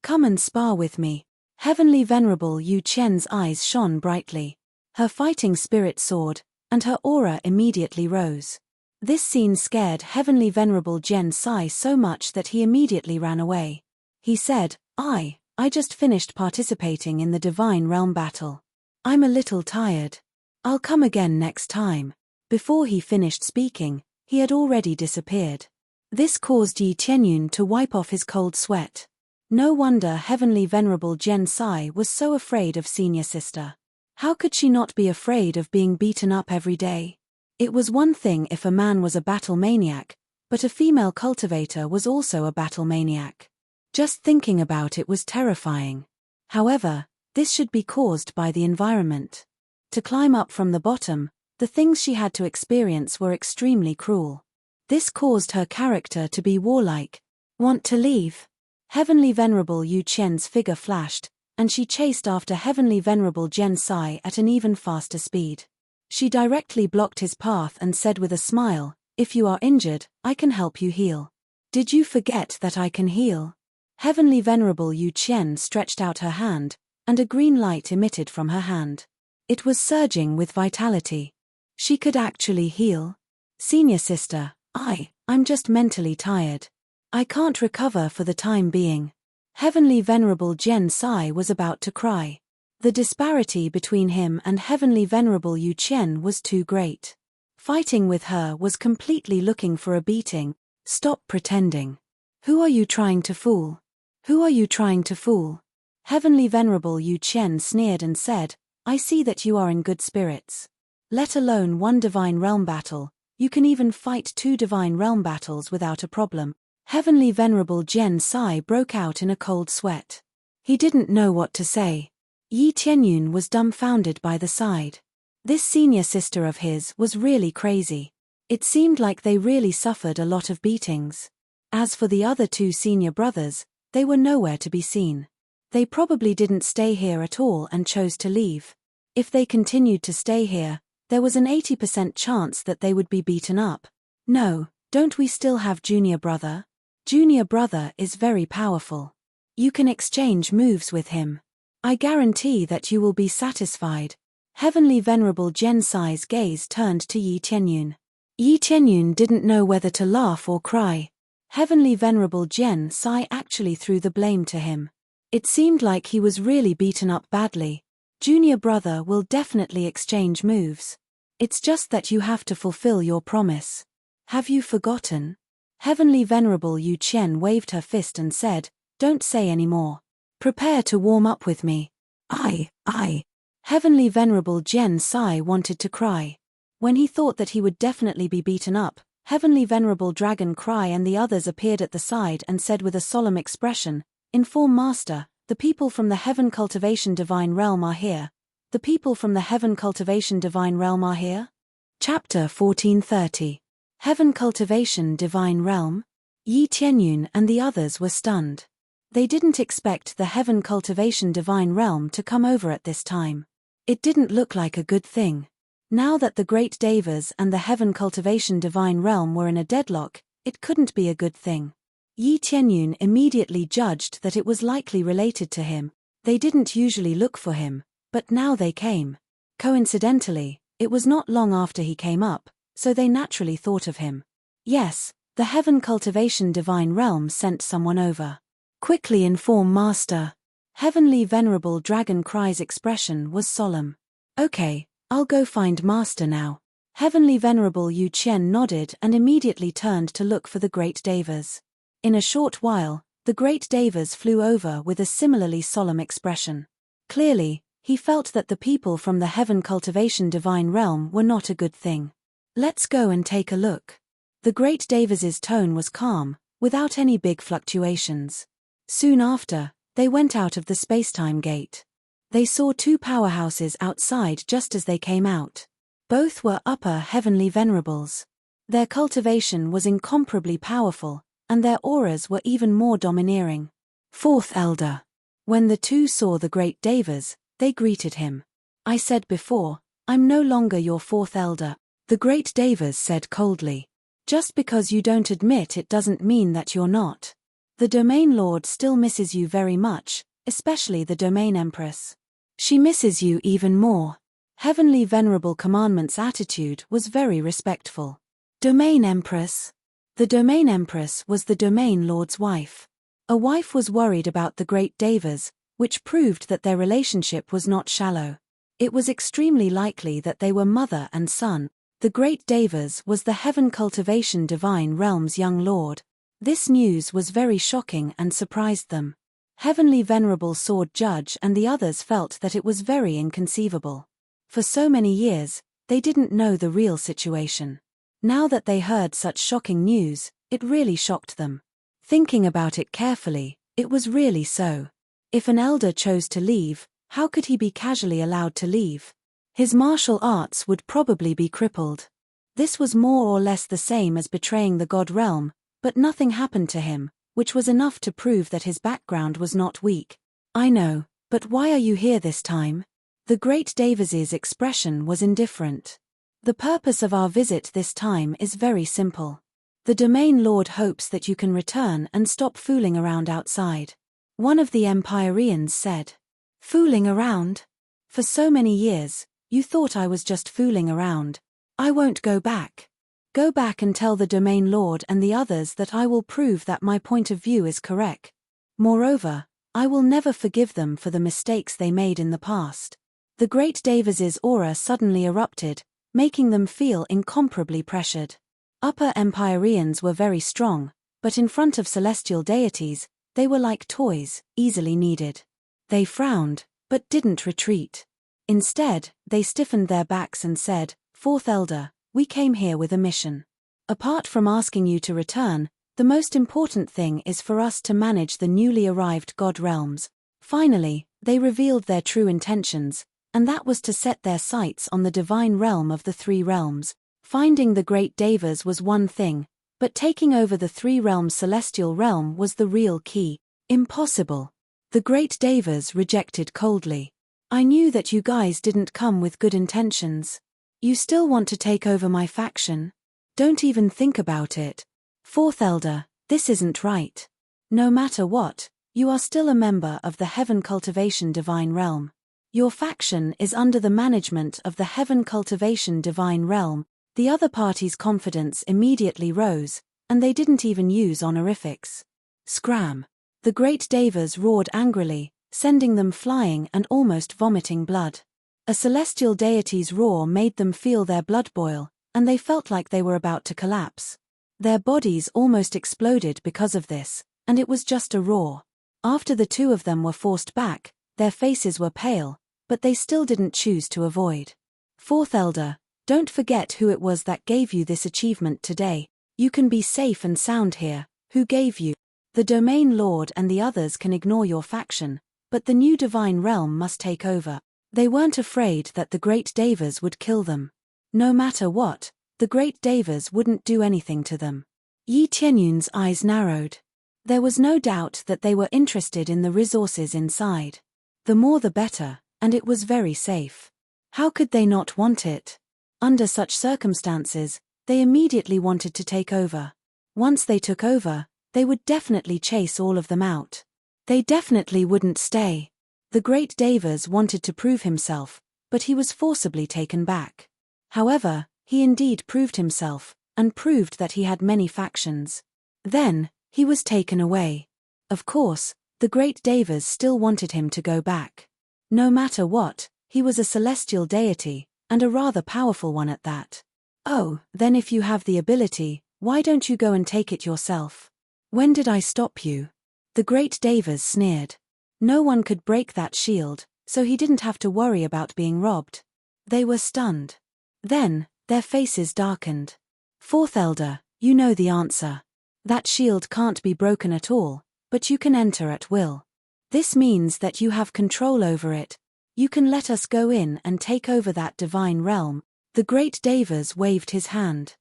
Come and spar with me. Heavenly Venerable Yu Qian's eyes shone brightly. Her fighting spirit soared, and her aura immediately rose. This scene scared Heavenly Venerable Jian Sai so much that he immediately ran away. He said, I just finished participating in the Divine Realm battle. I'm a little tired. I'll come again next time. Before he finished speaking, he had already disappeared. This caused Yi Tianyun to wipe off his cold sweat. No wonder Heavenly Venerable Jian Sai was so afraid of senior sister. How could she not be afraid of being beaten up every day? It was one thing if a man was a battle maniac, but a female cultivator was also a battle maniac. Just thinking about it was terrifying. However, this should be caused by the environment. To climb up from the bottom, the things she had to experience were extremely cruel. This caused her character to be warlike. Want to leave? Heavenly Venerable Yu Qian's figure flashed, and she chased after Heavenly Venerable Jian Sai at an even faster speed. She directly blocked his path and said with a smile, If you are injured, I can help you heal. Did you forget that I can heal? Heavenly Venerable Yu Qian stretched out her hand, and a green light emitted from her hand. It was surging with vitality. She could actually heal. Senior sister, I'm just mentally tired. I can't recover for the time being. Heavenly Venerable Jian Sai was about to cry. The disparity between him and Heavenly Venerable Yu Qian was too great. Fighting with her was completely looking for a beating. Stop pretending. Who are you trying to fool? Who are you trying to fool? Heavenly Venerable Yu Qian sneered and said, I see that you are in good spirits. Let alone one Divine Realm battle, you can even fight 2 Divine Realm battles without a problem. Heavenly Venerable Jian Sai broke out in a cold sweat. He didn't know what to say. Yi Tianyun was dumbfounded by the sight. This senior sister of his was really crazy. It seemed like they really suffered a lot of beatings. As for the other 2 senior brothers, they were nowhere to be seen. They probably didn't stay here at all and chose to leave. If they continued to stay here, there was an 80% chance that they would be beaten up. No, don't we still have junior brother? Junior brother is very powerful. You can exchange moves with him. I guarantee that you will be satisfied. Heavenly Venerable Jian Sai's gaze turned to Yi Tianyun. Yi Tianyun didn't know whether to laugh or cry. Heavenly Venerable Jian Sai actually threw the blame to him. It seemed like he was really beaten up badly. Junior brother will definitely exchange moves. It's just that you have to fulfill your promise. Have you forgotten? Heavenly Venerable Yu Qian waved her fist and said, Don't say any more. Prepare to warm up with me. I. Heavenly Venerable Jian Sai wanted to cry. When he thought that he would definitely be beaten up, Heavenly Venerable Dragon Cry and the others appeared at the side and said with a solemn expression, Inform Master, the people from the Heaven Cultivation Divine Realm are here. The people from the Heaven Cultivation Divine Realm are here? Chapter 1430. Heaven Cultivation Divine Realm? Yi Tianyun and the others were stunned. They didn't expect the Heaven Cultivation Divine Realm to come over at this time. It didn't look like a good thing. Now that the great Devas and the heaven cultivation divine realm were in a deadlock, it couldn't be a good thing. Yi Tianyun immediately judged that it was likely related to him. They didn't usually look for him, but now they came. Coincidentally, it was not long after he came up, so they naturally thought of him. Yes, the heaven cultivation divine realm sent someone over. Quickly inform Master. Heavenly Venerable Dragon Cry's expression was solemn. Okay, I'll go find Master now. Heavenly Venerable Yu Qian nodded and immediately turned to look for the great Devas. In a short while, the great Devas flew over with a similarly solemn expression. Clearly, he felt that the people from the heaven cultivation divine realm were not a good thing. Let's go and take a look. The great Devas' tone was calm, without any big fluctuations. Soon after, they went out of the spacetime gate. They saw two powerhouses outside just as they came out. Both were upper heavenly venerables. Their cultivation was incomparably powerful, and their auras were even more domineering. Fourth Elder. When the two saw the great Devas, they greeted him. I said before, I'm no longer your fourth elder, the great Devas said coldly. Just because you don't admit it doesn't mean that you're not. The Domain Lord still misses you very much, especially the Domain Empress. She misses you even more. Heavenly Venerable Commandment's attitude was very respectful. Domain Empress. The Domain Empress was the Domain Lord's wife. A wife was worried about the great Devas, which proved that their relationship was not shallow. It was extremely likely that they were mother and son. The great Devas was the heaven cultivation divine realm's young lord. This news was very shocking and surprised them. Heavenly Venerable Sword Judge and the others felt that it was very inconceivable. For so many years, they didn't know the real situation. Now that they heard such shocking news, it really shocked them. Thinking about it carefully, it was really so. If an elder chose to leave, how could he be casually allowed to leave? His martial arts would probably be crippled. This was more or less the same as betraying the God realm, but nothing happened to him, which was enough to prove that his background was not weak. I know, but why are you here this time? The great Devas' expression was indifferent. The purpose of our visit this time is very simple. The Domain Lord hopes that you can return and stop fooling around outside. One of the Empyreans said. Fooling around? For so many years, you thought I was just fooling around. I won't go back. Go back and tell the Domain Lord and the others that I will prove that my point of view is correct. Moreover, I will never forgive them for the mistakes they made in the past. The great Devas' aura suddenly erupted, making them feel incomparably pressured. Upper Empyreans were very strong, but in front of celestial deities, they were like toys, easily kneaded. They frowned, but didn't retreat. Instead, they stiffened their backs and said, Fourth Elder, we came here with a mission. Apart from asking you to return, the most important thing is for us to manage the newly arrived God realms. Finally, they revealed their true intentions, and that was to set their sights on the divine realm of the three realms. Finding the great Devas was one thing, but taking over the three realms celestial realm was the real key. Impossible. The great Devas rejected coldly. I knew that you guys didn't come with good intentions. You still want to take over my faction? Don't even think about it. Fourth Elder, this isn't right. No matter what, you are still a member of the Heaven Cultivation Divine Realm. Your faction is under the management of the Heaven Cultivation Divine Realm. The other party's confidence immediately rose, and they didn't even use honorifics. Scram! The great Devas roared angrily, sending them flying and almost vomiting blood. A celestial deity's roar made them feel their blood boil, and they felt like they were about to collapse. Their bodies almost exploded because of this, and it was just a roar. After the two of them were forced back, their faces were pale, but they still didn't choose to avoid. Fourth Elder, don't forget who it was that gave you this achievement today. You can be safe and sound here. Who gave you? The Domain Lord and the others can ignore your faction, but the new divine realm must take over. They weren't afraid that the great Devas would kill them. No matter what, the great Devas wouldn't do anything to them. Yi Tianyun's eyes narrowed. There was no doubt that they were interested in the resources inside. The more the better, and it was very safe. How could they not want it? Under such circumstances, they immediately wanted to take over. Once they took over, they would definitely chase all of them out. They definitely wouldn't stay. The great Devas wanted to prove himself, but he was forcibly taken back. However, he indeed proved himself, and proved that he had many factions. Then, he was taken away. Of course, the great Devas still wanted him to go back. No matter what, he was a celestial deity, and a rather powerful one at that. Oh, then if you have the ability, why don't you go and take it yourself? When did I stop you? The great Devas sneered. No one could break that shield, so he didn't have to worry about being robbed. They were stunned. Then, their faces darkened. Fourth Elder, you know the answer. That shield can't be broken at all, but you can enter at will. This means that you have control over it. You can let us go in and take over that divine realm. The great Devas waved his hand.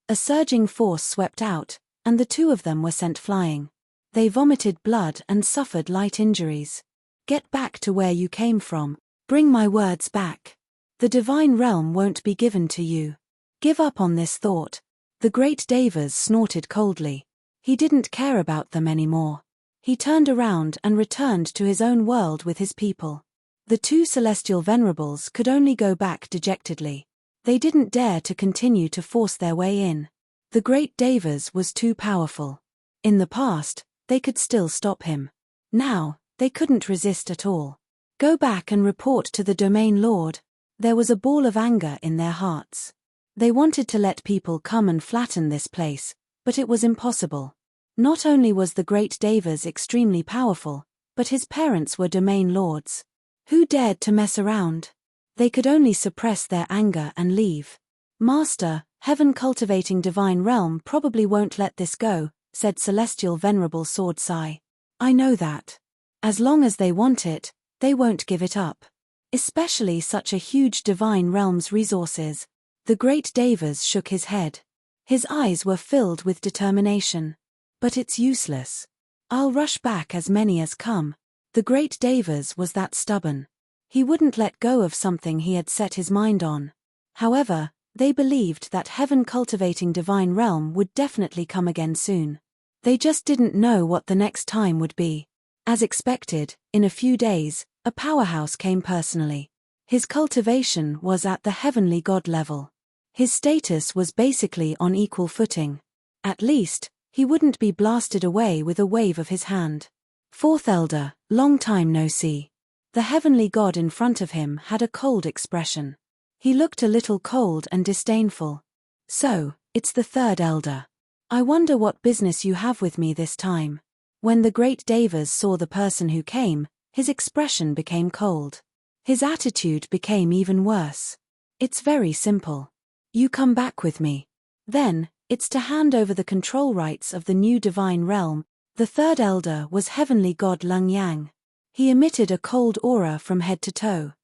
A surging force swept out, and the two of them were sent flying. They vomited blood and suffered light injuries. Get back to where you came from. Bring my words back. The divine realm won't be given to you. Give up on this thought. The great Devas snorted coldly. He didn't care about them anymore. He turned around and returned to his own world with his people. The two celestial venerables could only go back dejectedly. They didn't dare to continue to force their way in. The great Devas was too powerful. In the past, they could still stop him. Now, they couldn't resist at all. Go back and report to the domain lord. There was a ball of anger in their hearts. They wanted to let people come and flatten this place, but it was impossible. Not only was the great Devas extremely powerful, but his parents were domain lords. Who dared to mess around? They could only suppress their anger and leave. Master, heaven cultivating divine realm probably won't let this go, said Celestial Venerable Sword Sai. I know that. As long as they want it, they won't give it up. Especially such a huge divine realm's resources. The great Devas shook his head. His eyes were filled with determination. But it's useless. I'll rush back as many as come. The great Devas was that stubborn. He wouldn't let go of something he had set his mind on. However, they believed that heaven cultivating divine realm would definitely come again soon. They just didn't know what the next time would be. As expected, in a few days, a powerhouse came personally. His cultivation was at the heavenly god level. His status was basically on equal footing. At least, he wouldn't be blasted away with a wave of his hand. Fourth Elder, long time no see. The heavenly god in front of him had a cold expression. He looked a little cold and disdainful. So, it's the third Elder. I wonder what business you have with me this time. When the great Devas saw the person who came, his expression became cold. His attitude became even worse. It's very simple. You come back with me. Then, it's to hand over the control rights of the new divine realm. The third Elder was heavenly god Lung Yang. He emitted a cold aura from head to toe.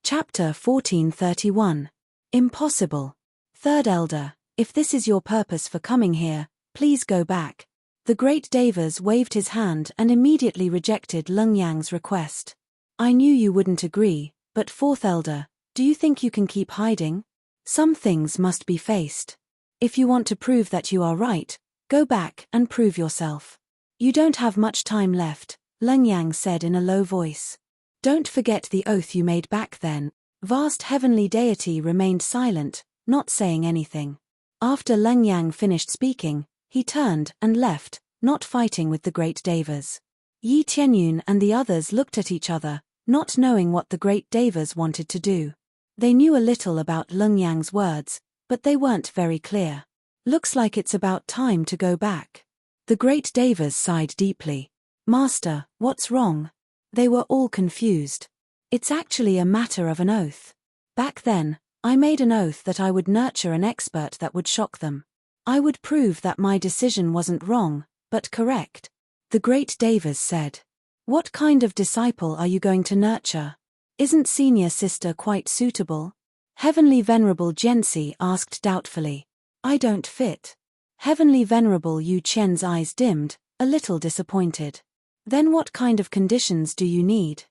Chapter 1431. Impossible. Third Elder, if this is your purpose for coming here, please go back. The great Devas waved his hand and immediately rejected Lung Yang's request. I knew you wouldn't agree, but Fourth Elder, do you think you can keep hiding? Some things must be faced. If you want to prove that you are right, go back and prove yourself. You don't have much time left, Lung Yang said in a low voice. Don't forget the oath you made back then. Vast heavenly deity remained silent, not saying anything. After Lung Yang finished speaking, he turned and left, not fighting with the great Devas. Yi Tianyun and the others looked at each other, not knowing what the great Devas wanted to do. They knew a little about Lung Yang's words, but they weren't very clear. Looks like it's about time to go back. The great Devas sighed deeply. Master, what's wrong? They were all confused. It's actually a matter of an oath. Back then, I made an oath that I would nurture an expert that would shock them. I would prove that my decision wasn't wrong, but correct. The great Devas said. What kind of disciple are you going to nurture? Isn't senior sister quite suitable? Heavenly Venerable Jensi asked doubtfully. I don't fit. Heavenly Venerable Yu Qian's eyes dimmed, a little disappointed. Then what kind of conditions do you need?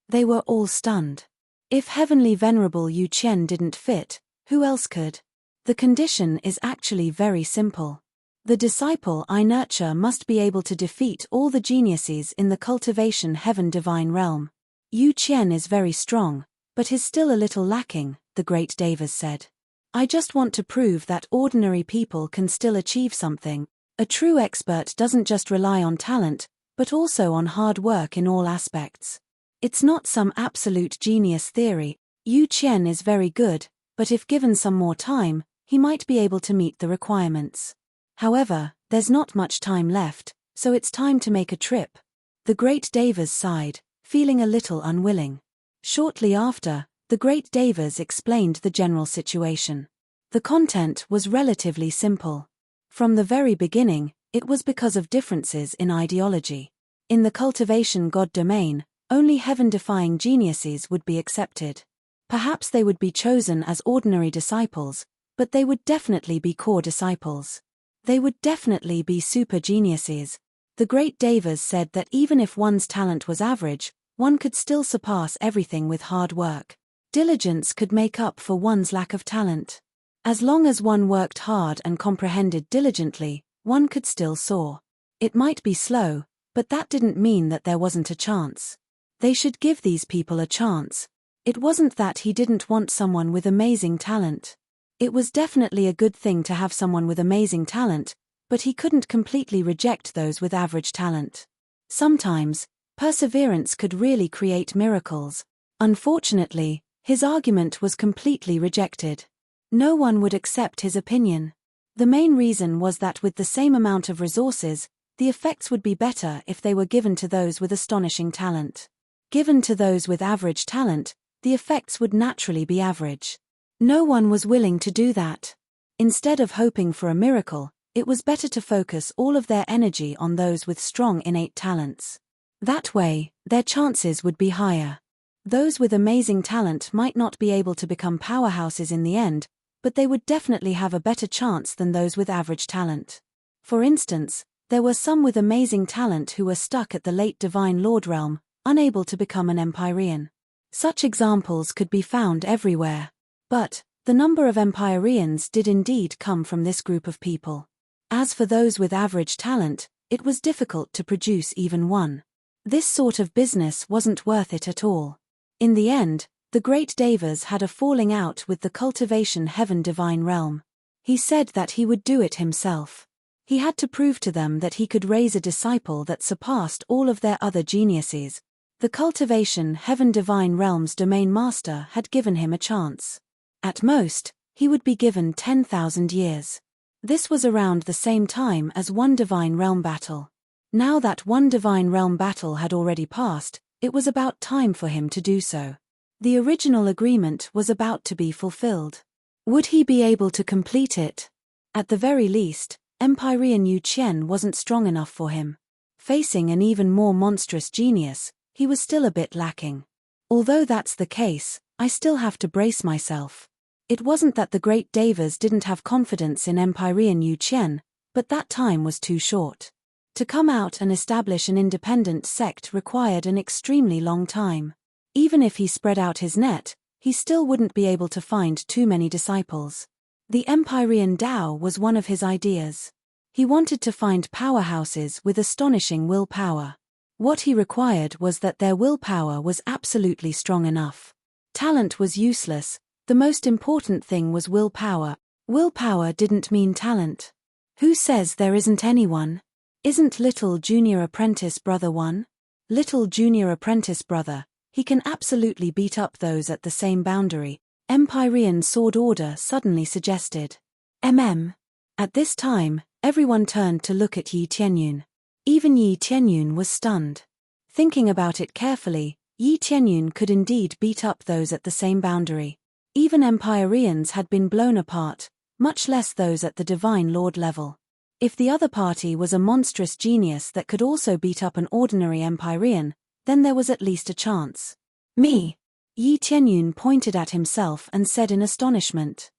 They were all stunned. If Heavenly Venerable Yu Qian didn't fit, who else could? The condition is actually very simple. The disciple I nurture must be able to defeat all the geniuses in the cultivation heaven divine realm. Yu Qian is very strong, but is still a little lacking, the great Devas said. I just want to prove that ordinary people can still achieve something. A true expert doesn't just rely on talent, but also on hard work in all aspects. It's not some absolute genius theory. Yu Qian is very good, but if given some more time, he might be able to meet the requirements. However, there's not much time left, so it's time to make a trip. The great Devas sighed, feeling a little unwilling. Shortly after, the great Devas explained the general situation. The content was relatively simple. From the very beginning, it was because of differences in ideology. In the cultivation God domain, only heaven-defying geniuses would be accepted. Perhaps they would be chosen as ordinary disciples, but they would definitely be core disciples. They would definitely be super geniuses. The great Devas said that even if one's talent was average, one could still surpass everything with hard work. Diligence could make up for one's lack of talent. As long as one worked hard and comprehended diligently, one could still soar. It might be slow, but that didn't mean that there wasn't a chance. They should give these people a chance. It wasn't that he didn't want someone with amazing talent. It was definitely a good thing to have someone with amazing talent, but he couldn't completely reject those with average talent. Sometimes, perseverance could really create miracles. Unfortunately, his argument was completely rejected. No one would accept his opinion. The main reason was that with the same amount of resources, the effects would be better if they were given to those with astonishing talent. Given to those with average talent, the effects would naturally be average. No one was willing to do that. Instead of hoping for a miracle, it was better to focus all of their energy on those with strong innate talents. That way, their chances would be higher. Those with amazing talent might not be able to become powerhouses in the end, but they would definitely have a better chance than those with average talent. For instance, there were some with amazing talent who were stuck at the late Divine Lord realm, unable to become an Empyrean. Such examples could be found everywhere. But, the number of Empyreans did indeed come from this group of people. As for those with average talent, it was difficult to produce even one. This sort of business wasn't worth it at all. In the end, the great Devas had a falling out with the cultivation heaven divine realm. He said that he would do it himself. He had to prove to them that he could raise a disciple that surpassed all of their other geniuses. The cultivation heaven divine realm's domain master had given him a chance. At most, he would be given 10,000 years. This was around the same time as one divine realm battle. Now that one divine realm battle had already passed, it was about time for him to do so. The original agreement was about to be fulfilled. Would he be able to complete it? At the very least, Empyrean Yu Qian wasn't strong enough for him. Facing an even more monstrous genius, he was still a bit lacking. Although that's the case, I still have to brace myself. It wasn't that the great Devas didn't have confidence in Empyrean Yu Qian, but that time was too short. To come out and establish an independent sect required an extremely long time. Even if he spread out his net, he still wouldn't be able to find too many disciples. The Empyrean Tao was one of his ideas. He wanted to find powerhouses with astonishing willpower. What he required was that their willpower was absolutely strong enough. Talent was useless. The most important thing was willpower. Willpower didn't mean talent. Who says there isn't anyone? Isn't little junior apprentice brother one? Little junior apprentice brother, he can absolutely beat up those at the same boundary, Empyrean Sword Order suddenly suggested. At this time, everyone turned to look at Yi Tianyun. Even Yi Tianyun was stunned. Thinking about it carefully, Yi Tianyun could indeed beat up those at the same boundary. Even Empyreans had been blown apart, much less those at the Divine Lord level. If the other party was a monstrous genius that could also beat up an ordinary Empyrean, then there was at least a chance. Me? Yi Tianyun pointed at himself and said in astonishment.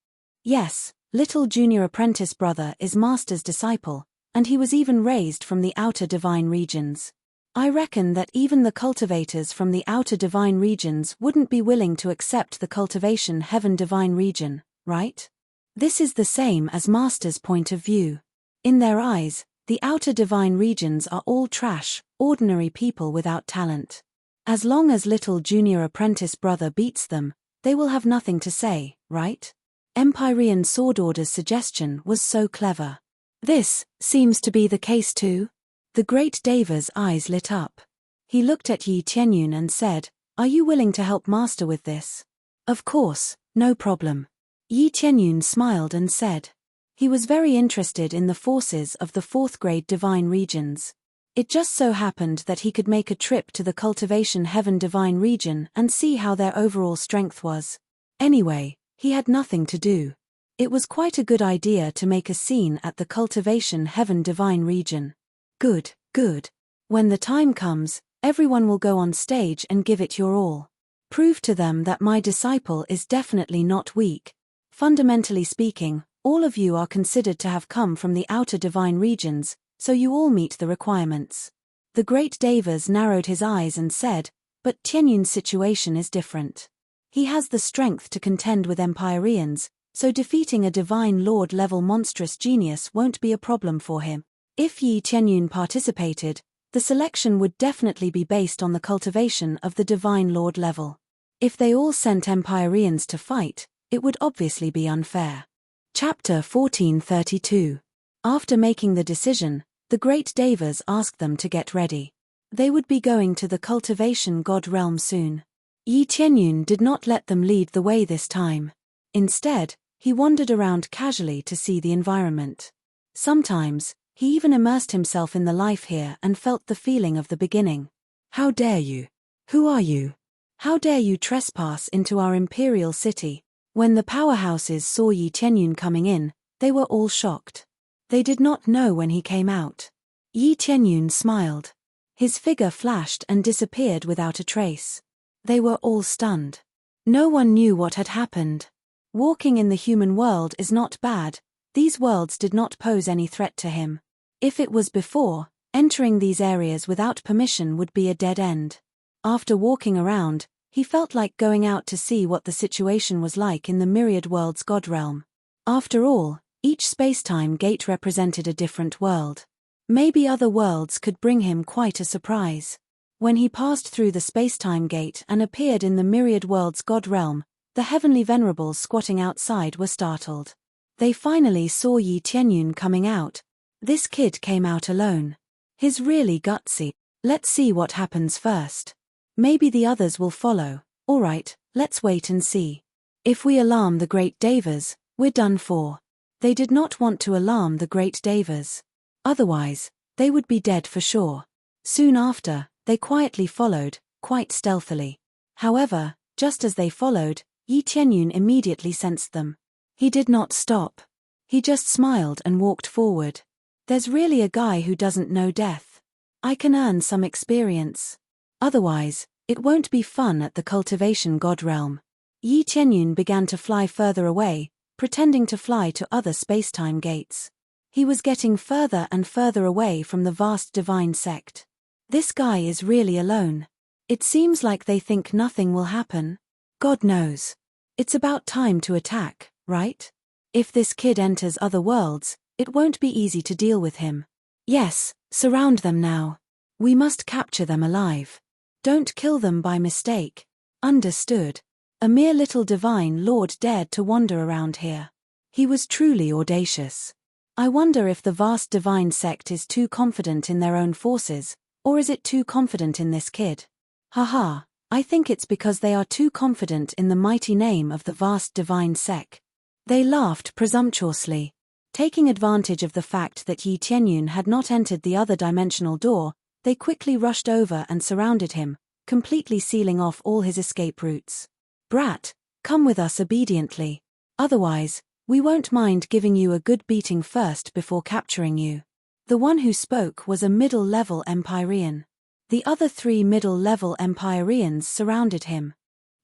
Yes, little junior apprentice brother is master's disciple, and he was even raised from the outer divine regions. I reckon that even the cultivators from the outer divine regions wouldn't be willing to accept the cultivation heaven divine region, right? This is the same as Master's point of view. In their eyes, the outer divine regions are all trash, ordinary people without talent. As long as little junior apprentice brother beats them, they will have nothing to say, right? Empyrean Sword Order's suggestion was so clever. This seems to be the case too. The great Deva's eyes lit up. He looked at Yi Tianyun and said, "Are you willing to help Master with this?" "Of course, no problem." Yi Tianyun smiled and said. He was very interested in the forces of the fourth-grade divine regions. It just so happened that he could make a trip to the cultivation heaven divine region and see how their overall strength was. Anyway, he had nothing to do. It was quite a good idea to make a scene at the cultivation heaven divine region. Good, good. When the time comes, everyone will go on stage and give it your all. Prove to them that my disciple is definitely not weak. Fundamentally speaking, all of you are considered to have come from the outer divine regions, so you all meet the requirements. The great Devas narrowed his eyes and said, "But Tianyun's situation is different. He has the strength to contend with Empyreans, so defeating a divine lord-level monstrous genius won't be a problem for him. If Yi Tianyun participated, the selection would definitely be based on the cultivation of the divine lord level. If they all sent Empyreans to fight, it would obviously be unfair." Chapter 1432. After making the decision, the great Devas asked them to get ready. They would be going to the cultivation god realm soon. Yi Tianyun did not let them lead the way this time. Instead, he wandered around casually to see the environment. Sometimes, he even immersed himself in the life here and felt the feeling of the beginning. "How dare you? Who are you? How dare you trespass into our imperial city?" When the powerhouses saw Yi Tianyun coming in, they were all shocked. They did not know when he came out. Yi Tianyun smiled. His figure flashed and disappeared without a trace. They were all stunned. No one knew what had happened. Walking in the human world is not bad. These worlds did not pose any threat to him. If it was before, entering these areas without permission would be a dead end. After walking around, he felt like going out to see what the situation was like in the myriad worlds god realm. After all, each space-time gate represented a different world. Maybe other worlds could bring him quite a surprise. When he passed through the space-time gate and appeared in the myriad worlds god realm, the heavenly venerables squatting outside were startled. They finally saw Yi Tianyun coming out. This kid came out alone. He's really gutsy. Let's see what happens first. Maybe the others will follow. Alright, let's wait and see. If we alarm the great Devas, we're done for. They did not want to alarm the great Devas. Otherwise, they would be dead for sure. Soon after, they quietly followed, quite stealthily. However, just as they followed, Yi Tianyun immediately sensed them. He did not stop. He just smiled and walked forward. There's really a guy who doesn't know death. I can earn some experience. Otherwise, it won't be fun at the cultivation god realm. Yi Tianyun began to fly further away, pretending to fly to other spacetime gates. He was getting further and further away from the vast divine sect. This guy is really alone. It seems like they think nothing will happen. God knows. It's about time to attack, right? If this kid enters other worlds, it won't be easy to deal with him. Yes, surround them now. We must capture them alive. Don't kill them by mistake. Understood. A mere little divine lord dared to wander around here. He was truly audacious. I wonder if the vast divine sect is too confident in their own forces, or is it too confident in this kid? Haha, I think it's because they are too confident in the mighty name of the vast divine sect. They laughed presumptuously. Taking advantage of the fact that Yi Tianyun had not entered the other dimensional door, they quickly rushed over and surrounded him, completely sealing off all his escape routes. "Brat, come with us obediently. Otherwise, we won't mind giving you a good beating first before capturing you." The one who spoke was a middle-level Empyrean. The other 3 middle-level Empyreans surrounded him.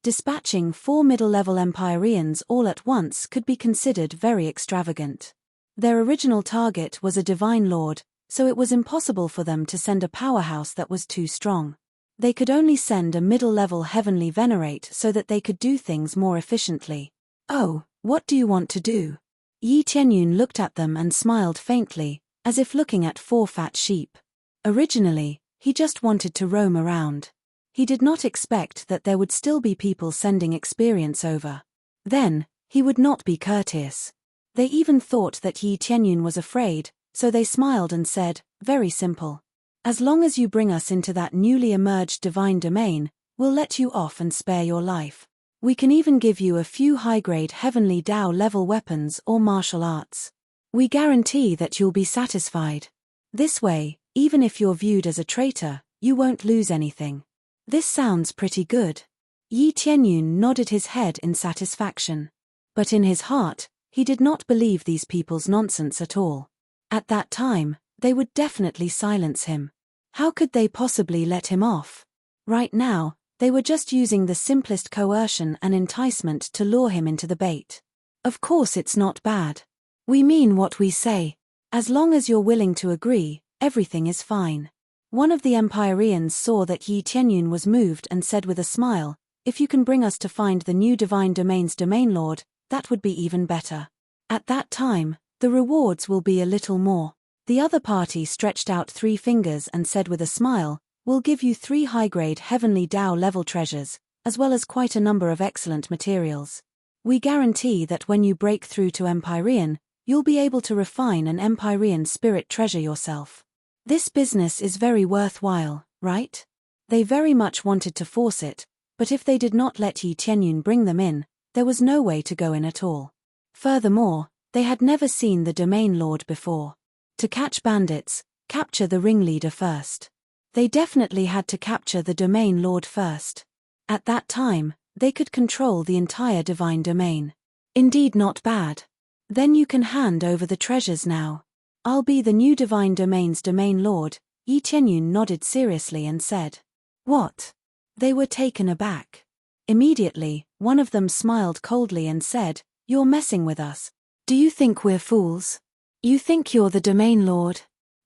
Dispatching 4 middle-level Empyreans all at once could be considered very extravagant. Their original target was a divine lord, so it was impossible for them to send a powerhouse that was too strong. They could only send a middle-level heavenly venerate so that they could do things more efficiently. "Oh, what do you want to do?" Yi Tianyun looked at them and smiled faintly, as if looking at 4 fat sheep. Originally, he just wanted to roam around. He did not expect that there would still be people sending experience over. Then, he would not be courteous. They even thought that Yi Tianyun was afraid, so they smiled and said, "Very simple. As long as you bring us into that newly emerged divine domain, we'll let you off and spare your life. We can even give you a few high-grade heavenly Tao level weapons or martial arts. We guarantee that you'll be satisfied. This way, even if you're viewed as a traitor, you won't lose anything." This sounds pretty good. Yi Tianyun nodded his head in satisfaction. But in his heart, he did not believe these people's nonsense at all. At that time, they would definitely silence him. How could they possibly let him off? Right now, they were just using the simplest coercion and enticement to lure him into the bait. "Of course it's not bad. We mean what we say. As long as you're willing to agree, everything is fine." One of the Empyreans saw that Yi Tianyun was moved and said with a smile, "If you can bring us to find the new divine domain's domain lord, that would be even better. At that time, the rewards will be a little more." The other party stretched out 3 fingers and said with a smile, "We'll give you 3 high-grade heavenly Tao level treasures, as well as quite a number of excellent materials. We guarantee that when you break through to Empyrean, you'll be able to refine an Empyrean spirit treasure yourself. This business is very worthwhile, right?" They very much wanted to force it, but if they did not let Yi Tianyun bring them in, there was no way to go in at all. Furthermore, they had never seen the domain lord before. To catch bandits, capture the ringleader first. They definitely had to capture the domain lord first. At that time, they could control the entire divine domain. Indeed, not bad. Then you can hand over the treasures now. I'll be the new divine domain's domain lord. Yi Tianyun nodded seriously and said. What? They were taken aback. Immediately, one of them smiled coldly and said, "You're messing with us. Do you think we're fools? You think you're the domain lord?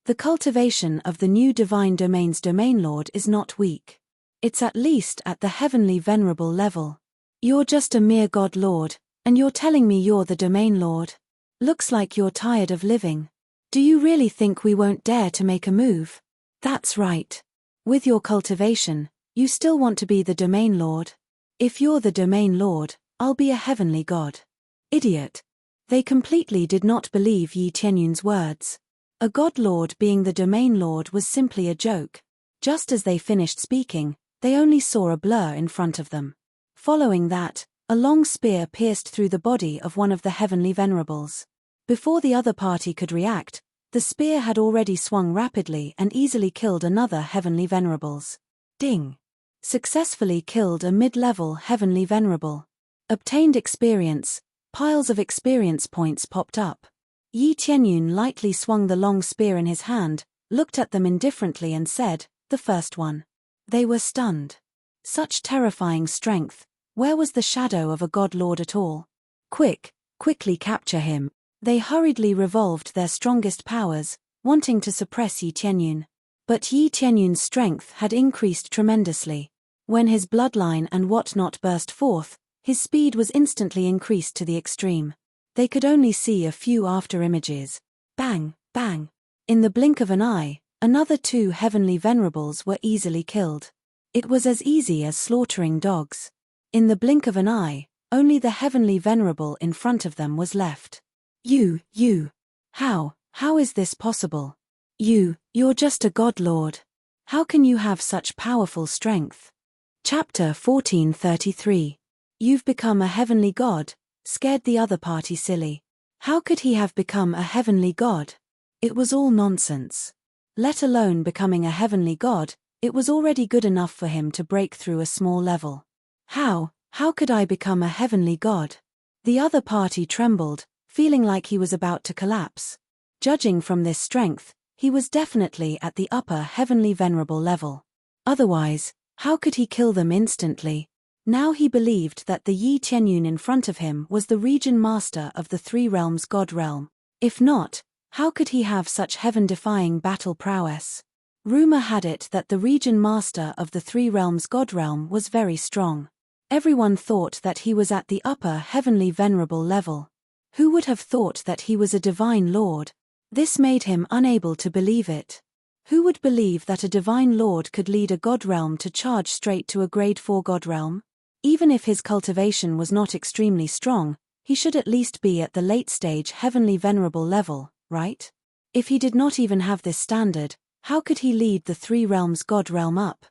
The cultivation of the new divine domain's domain lord is not weak. It's at least at the heavenly venerable level. You're just a mere god lord, and you're telling me you're the domain lord? Looks like you're tired of living. Do you really think we won't dare to make a move? That's right. With your cultivation, you still want to be the domain lord? If you're the domain lord, I'll be a heavenly god." Idiot. They completely did not believe Yi Tianyun's words. A god lord being the domain lord was simply a joke. Just as they finished speaking, they only saw a blur in front of them. Following that, a long spear pierced through the body of one of the heavenly venerables. Before the other party could react, the spear had already swung rapidly and easily killed another heavenly venerables. Ding! Successfully killed a mid-level heavenly venerable. Obtained experience. Piles of experience points popped up. Yi Tianyun lightly swung the long spear in his hand, looked at them indifferently and said, "The first one." They were stunned. Such terrifying strength, where was the shadow of a god lord at all? Quickly capture him. They hurriedly revolved their strongest powers, wanting to suppress Yi Tianyun. But Yi Tianyun's strength had increased tremendously. When his bloodline and whatnot burst forth, his speed was instantly increased to the extreme. They could only see a few after-images. Bang, bang. In the blink of an eye, another 2 heavenly venerables were easily killed. It was as easy as slaughtering dogs. In the blink of an eye, only the heavenly venerable in front of them was left. You. How is this possible? You're just a god lord. How can you have such powerful strength? Chapter 1433. You've become a heavenly god, scared the other party silly. How could he have become a heavenly god? It was all nonsense. Let alone becoming a heavenly god, it was already good enough for him to break through a small level. How could I become a heavenly god? The other party trembled, feeling like he was about to collapse. Judging from this strength, he was definitely at the upper heavenly venerable level. Otherwise, how could he kill them instantly? Now he believed that the Yi Tianyun in front of him was the region master of the 3 realms god realm. If not, How could he have such heaven-defying battle prowess? Rumor had it that the region master of the Three Realms God Realm was very strong. Everyone thought that he was at the upper heavenly venerable level. Who would have thought that he was a divine lord? This made him unable to believe it. Who would believe that a divine lord could lead a god realm to charge straight to a grade 4 god realm? Even if his cultivation was not extremely strong, he should at least be at the late stage heavenly venerable level, right? If he did not even have this standard, how could he lead the Three Realms God Realm up?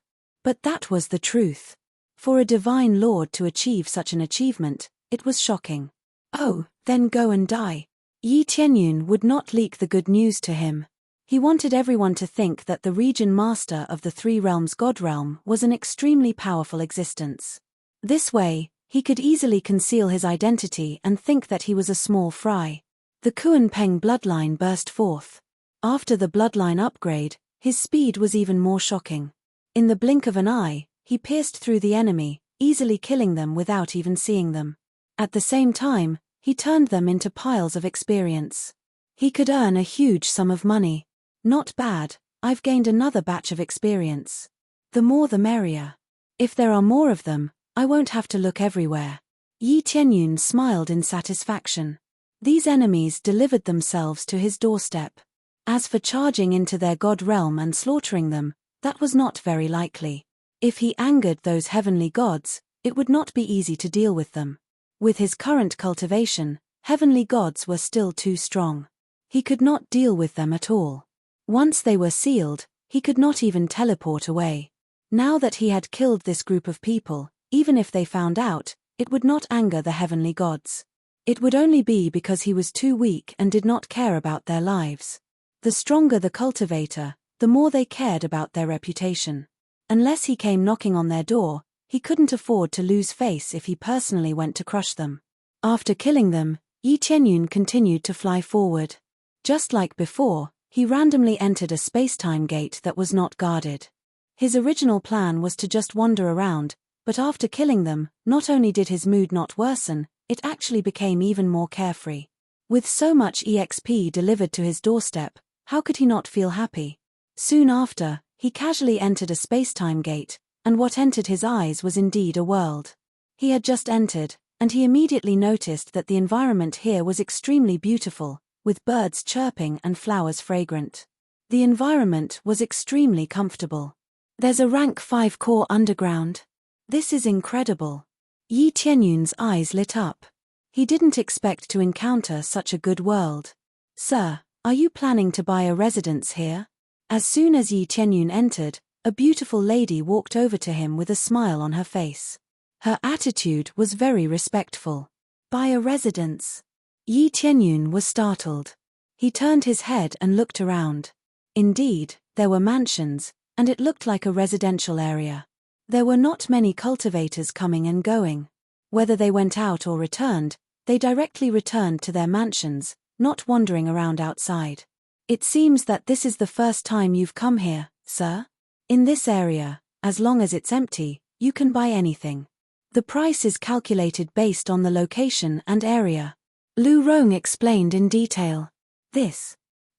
But that was the truth. For a divine lord to achieve such an achievement, it was shocking. Oh, then go and die. Yi Tianyun would not leak the good news to him. He wanted everyone to think that the region master of the Three Realms God Realm was an extremely powerful existence. This way, he could easily conceal his identity and think that he was a small fry. The Kuan Peng bloodline burst forth. After the bloodline upgrade, his speed was even more shocking. In the blink of an eye, he pierced through the enemy, easily killing them without even seeing them. At the same time, he turned them into piles of experience. He could earn a huge sum of money. Not bad, I've gained another batch of experience. The more the merrier. If there are more of them, I won't have to look everywhere. Yi Tianyun smiled in satisfaction. These enemies delivered themselves to his doorstep. As for charging into their god realm and slaughtering them, that was not very likely. If he angered those heavenly gods, it would not be easy to deal with them. With his current cultivation, heavenly gods were still too strong. He could not deal with them at all. Once they were sealed, he could not even teleport away. Now that he had killed this group of people, even if they found out, it would not anger the heavenly gods. It would only be because he was too weak and did not care about their lives. The stronger the cultivator, the more they cared about their reputation. Unless he came knocking on their door, he couldn't afford to lose face if he personally went to crush them. After killing them, Yi Tianyun continued to fly forward. Just like before, he randomly entered a space-time gate that was not guarded. His original plan was to just wander around, but after killing them, not only did his mood not worsen, it actually became even more carefree. With so much EXP delivered to his doorstep, how could he not feel happy? Soon after, he casually entered a space-time gate, and what entered his eyes was indeed a world. He had just entered, and he immediately noticed that the environment here was extremely beautiful, with birds chirping and flowers fragrant. The environment was extremely comfortable. There's a rank 5 core underground. This is incredible. Yi Tianyun's eyes lit up. He didn't expect to encounter such a good world. Sir, are you planning to buy a residence here? As soon as Yi Tianyun entered, a beautiful lady walked over to him with a smile on her face. Her attitude was very respectful. Buy a residence? Yi Tianyun was startled. He turned his head and looked around. Indeed, there were mansions, and it looked like a residential area. There were not many cultivators coming and going. Whether they went out or returned, they directly returned to their mansions, not wandering around outside. It seems that this is the first time you've come here, sir? In this area, as long as it's empty, you can buy anything. The price is calculated based on the location and area. Lu Rong explained in detail.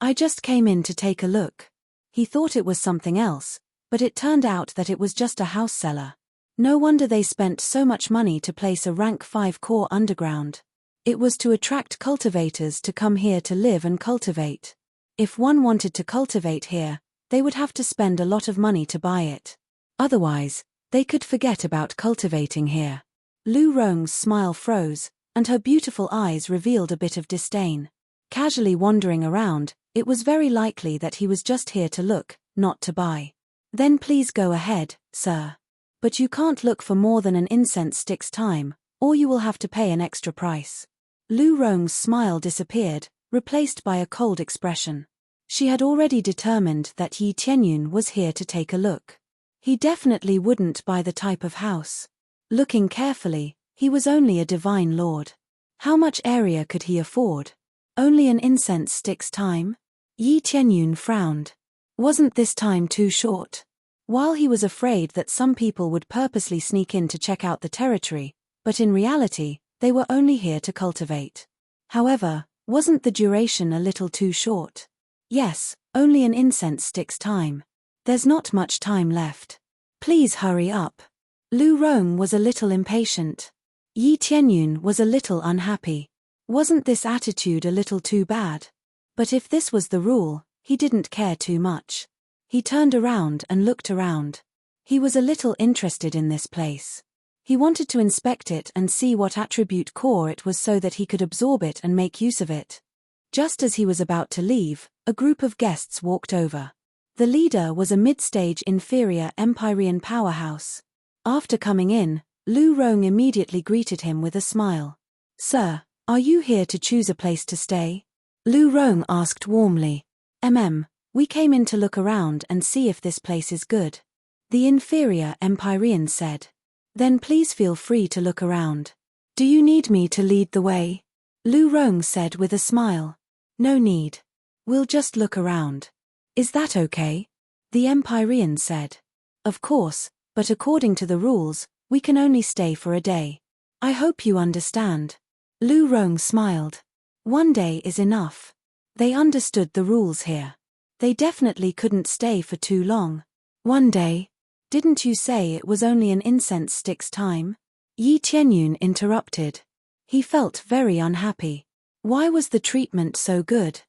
I just came in to take a look. He thought it was something else, but it turned out that it was just a house seller. No wonder they spent so much money to place a rank 5 core underground. It was to attract cultivators to come here to live and cultivate. If one wanted to cultivate here, they would have to spend a lot of money to buy it. Otherwise, they could forget about cultivating here. Lu Rong's smile froze, and her beautiful eyes revealed a bit of disdain. Casually wandering around, it was very likely that he was just here to look, not to buy. Then please go ahead, sir. But you can't look for more than an incense stick's time, or you will have to pay an extra price. Lu Rong's smile disappeared, replaced by a cold expression. She had already determined that Yi Tianyun was here to take a look. He definitely wouldn't buy the type of house. Looking carefully, he was only a divine lord. How much area could he afford? Only an incense stick's time? Yi Tianyun frowned. Wasn't this time too short? While he was afraid that some people would purposely sneak in to check out the territory, but in reality, they were only here to cultivate. However, Wasn't the duration a little too short? Yes, only an incense stick's time. There's not much time left. Please hurry up. Lu Rong was a little impatient. Yi Tianyun was a little unhappy. Wasn't this attitude a little too bad? But if this was the rule, he didn't care too much. He turned around and looked around. He was a little interested in this place. He wanted to inspect it and see what attribute core it was so that he could absorb it and make use of it. Just as he was about to leave, a group of guests walked over. The leader was a mid-stage inferior Empyrean powerhouse. After coming in, Lu Rong immediately greeted him with a smile. "Sir, are you here to choose a place to stay?" Lu Rong asked warmly. We came in to look around and see if this place is good." The inferior Empyrean said. "Then please feel free to look around. Do you need me to lead the way?" Lu Rong said with a smile. "No need. We'll just look around. Is that okay?" The Empyrean said. "Of course, but according to the rules, we can only stay for a day. I hope you understand." Lu Rong smiled. One day is enough. They understood the rules here. They definitely couldn't stay for too long. "One day? Didn't you say it was only an incense stick's time?" Yi Tianyun interrupted. He felt very unhappy. Why was the treatment so good?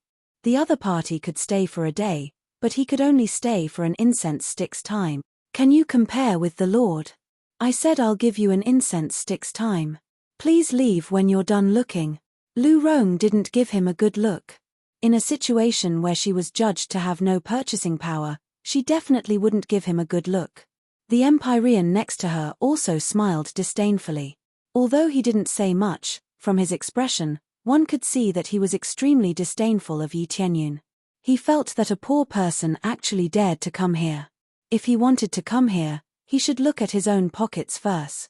The other party could stay for a day, but he could only stay for an incense stick's time. "Can you compare with the Lord? I said I'll give you an incense stick's time. Please leave when you're done looking." Lu Rong didn't give him a good look. In a situation where she was judged to have no purchasing power, she definitely wouldn't give him a good look. The Empyrean next to her also smiled disdainfully. Although he didn't say much, from his expression, one could see that he was extremely disdainful of Yi Tianyun. He felt that a poor person actually dared to come here. If he wanted to come here, he should look at his own pockets first.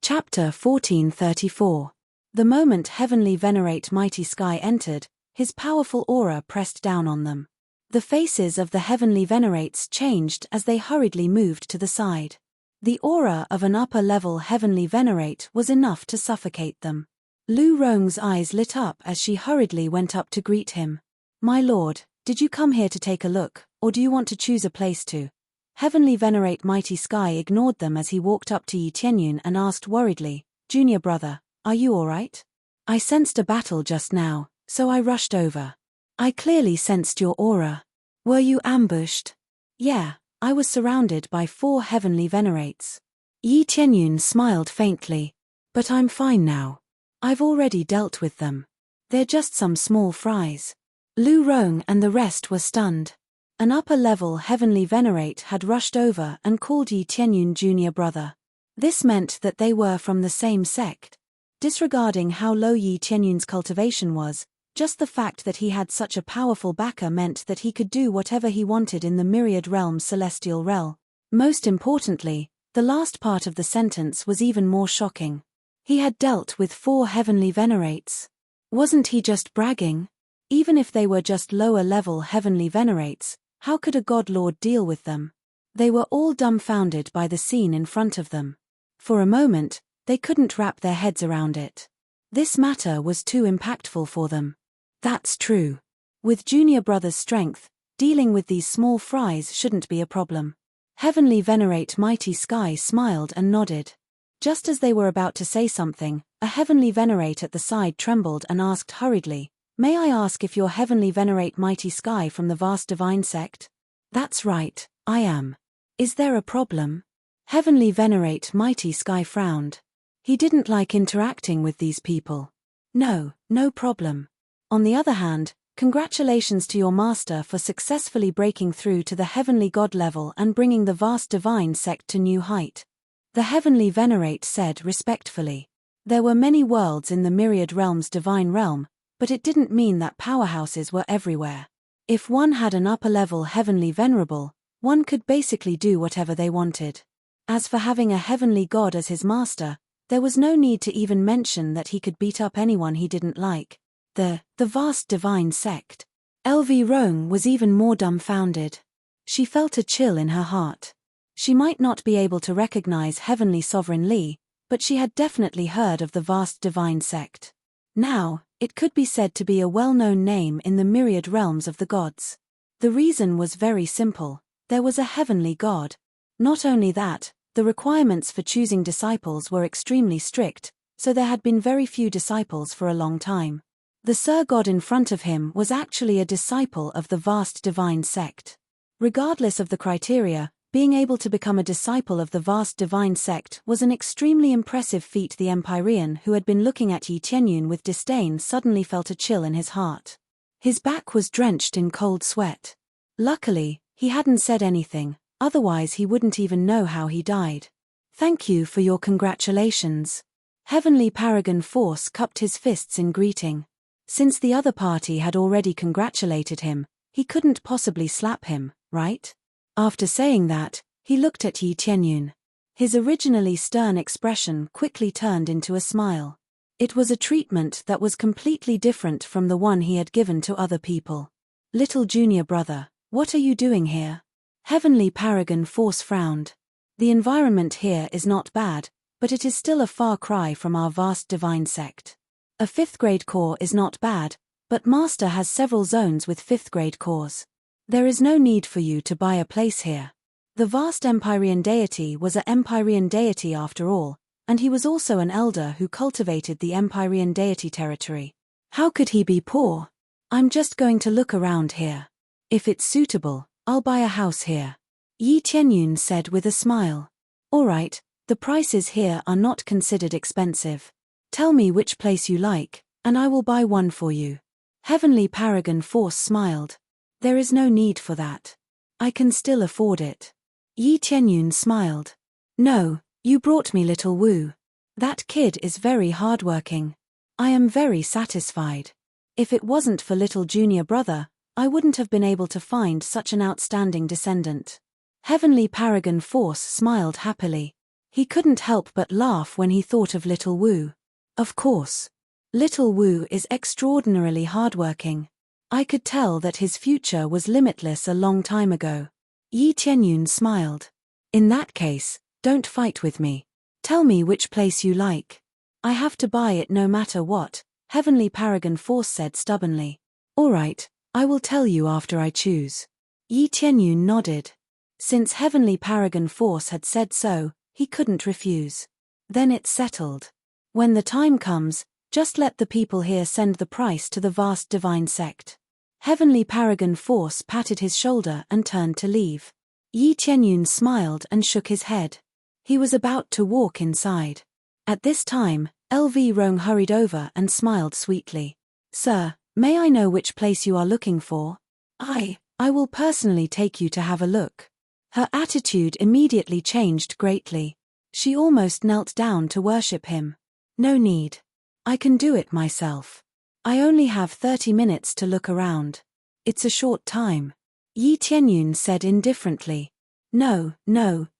Chapter 1434. The moment Heavenly Venerate Mighty Sky entered, his powerful aura pressed down on them. The faces of the Heavenly Venerates changed as they hurriedly moved to the side. The aura of an upper-level Heavenly Venerate was enough to suffocate them. Lu Rong's eyes lit up as she hurriedly went up to greet him. "My lord, did you come here to take a look, or do you want to choose a place to?" Heavenly Venerate Mighty Sky ignored them as he walked up to Yi Tianyun and asked worriedly, "Junior brother, are you alright? I sensed a battle just now, so I rushed over. I clearly sensed your aura. Were you ambushed?" "Yeah, I was surrounded by 4 Heavenly Venerates." Yi Tianyun smiled faintly. "But I'm fine now. I've already dealt with them. They're just some small fries." Lu Rong and the rest were stunned. An upper-level Heavenly Venerate had rushed over and called Yi Tianyun junior brother. This meant that they were from the same sect. Disregarding how low Yi Tianyun's cultivation was, just the fact that he had such a powerful backer meant that he could do whatever he wanted in the myriad realm's celestial realm. Most importantly, the last part of the sentence was even more shocking. He had dealt with 4 Heavenly Venerates. Wasn't he just bragging? Even if they were just lower-level Heavenly Venerates, how could a God Lord deal with them? They were all dumbfounded by the scene in front of them. For a moment, they couldn't wrap their heads around it. This matter was too impactful for them. That's true. With junior brother's strength, dealing with these small fries shouldn't be a problem. Heavenly Venerate Mighty Sky smiled and nodded. Just as they were about to say something, a Heavenly Venerate at the side trembled and asked hurriedly, "May I ask if you're Heavenly Venerate Mighty Sky from the vast divine sect?" "That's right, I am. Is there a problem?" Heavenly Venerate Mighty Sky frowned. He didn't like interacting with these people. "No, no problem. On the other hand, congratulations to your master for successfully breaking through to the Heavenly God level and bringing the vast divine sect to new height," the Heavenly Venerate said respectfully. There were many worlds in the myriad realm's divine realm, but it didn't mean that powerhouses were everywhere. If one had an upper-level Heavenly Venerable, one could basically do whatever they wanted. As for having a Heavenly God as his master, there was no need to even mention that he could beat up anyone he didn't like. The vast divine sect. LV Rome was even more dumbfounded. She felt a chill in her heart. She might not be able to recognize Heavenly Sovereign Li, but she had definitely heard of the vast divine sect. Now, It could be said to be a well-known name in the myriad realms of the gods. The reason was very simple. There was a heavenly God. Not only that, the requirements for choosing disciples were extremely strict, so there had been very few disciples for a long time. The Sir God in front of him was actually a disciple of the vast divine sect. Regardless of the criteria, being able to become a disciple of the vast divine sect was an extremely impressive feat. The Empyrean who had been looking at Yi Tianyun with disdain suddenly felt a chill in his heart. His back was drenched in cold sweat. Luckily, he hadn't said anything, otherwise he wouldn't even know how he died. Thank you for your congratulations. Heavenly Paragon Force cupped his fists in greeting. Since the other party had already congratulated him, he couldn't possibly slap him, right? After saying that, he looked at Yi Tianyun. His originally stern expression quickly turned into a smile. It was a treatment that was completely different from the one he had given to other people. Little junior brother, what are you doing here? Heavenly Paragon Force frowned. The environment here is not bad, but it is still a far cry from our vast divine sect. A 5th grade core is not bad, but Master has several zones with 5th grade cores. There is no need for you to buy a place here. The vast Empyrean deity was an Empyrean deity after all, and he was also an elder who cultivated the Empyrean deity territory. How could he be poor? I'm just going to look around here. If it's suitable, I'll buy a house here. Yi Tianyun said with a smile. Alright, the prices here are not considered expensive. Tell me which place you like, and I will buy one for you. Heavenly Paragon Force smiled. There is no need for that. I can still afford it. Yi Tianyun smiled. No, you brought me little Wu. That kid is very hardworking. I am very satisfied. If it wasn't for little junior brother, I wouldn't have been able to find such an outstanding descendant. Heavenly Paragon Force smiled happily. He couldn't help but laugh when he thought of little Wu. Of course. Little Wu is extraordinarily hardworking. I could tell that his future was limitless a long time ago. Yi Tianyun smiled. In that case, don't fight with me. Tell me which place you like. I have to buy it no matter what, Heavenly Paragon Force said stubbornly. Alright, I will tell you after I choose. Yi Tianyun nodded. Since Heavenly Paragon Force had said so, he couldn't refuse. Then it's settled. When the time comes, just let the people here send the price to the vast divine sect. Heavenly Paragon Force patted his shoulder and turned to leave. Yi Tianyun smiled and shook his head. He was about to walk inside. At this time, LV Rong hurried over and smiled sweetly. Sir, may I know which place you are looking for? I will personally take you to have a look. Her attitude immediately changed greatly. She almost knelt down to worship him. No need. I can do it myself. I only have 30 minutes to look around. It's a short time. Yi Tianyun said indifferently. No,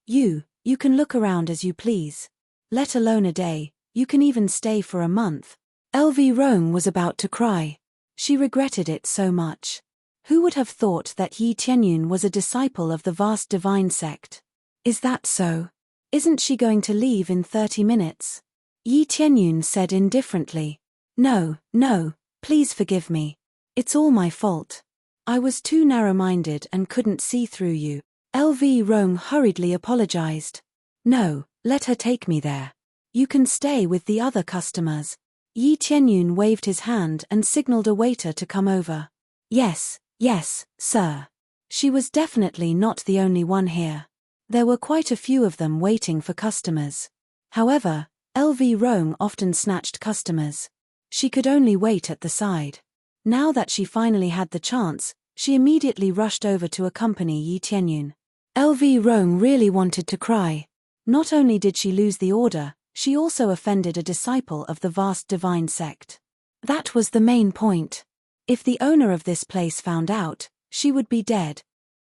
you can look around as you please. Let alone a day, you can even stay for a month. LV Rong was about to cry. She regretted it so much. Who would have thought that Yi Tianyun was a disciple of the vast divine sect? Is that so? Isn't she going to leave in 30 minutes? Yi Tianyun said indifferently. No, please forgive me. It's all my fault. I was too narrow-minded and couldn't see through you. LV Rong hurriedly apologized. No, let her take me there. You can stay with the other customers. Yi Tianyun waved his hand and signaled a waiter to come over. Yes, sir. She was definitely not the only one here. There were quite a few of them waiting for customers. However, LV Rong often snatched customers. She could only wait at the side. Now that she finally had the chance, she immediately rushed over to accompany Yi Tianyun. LV Rong really wanted to cry. Not only did she lose the order, she also offended a disciple of the vast divine sect. That was the main point. If the owner of this place found out, she would be dead.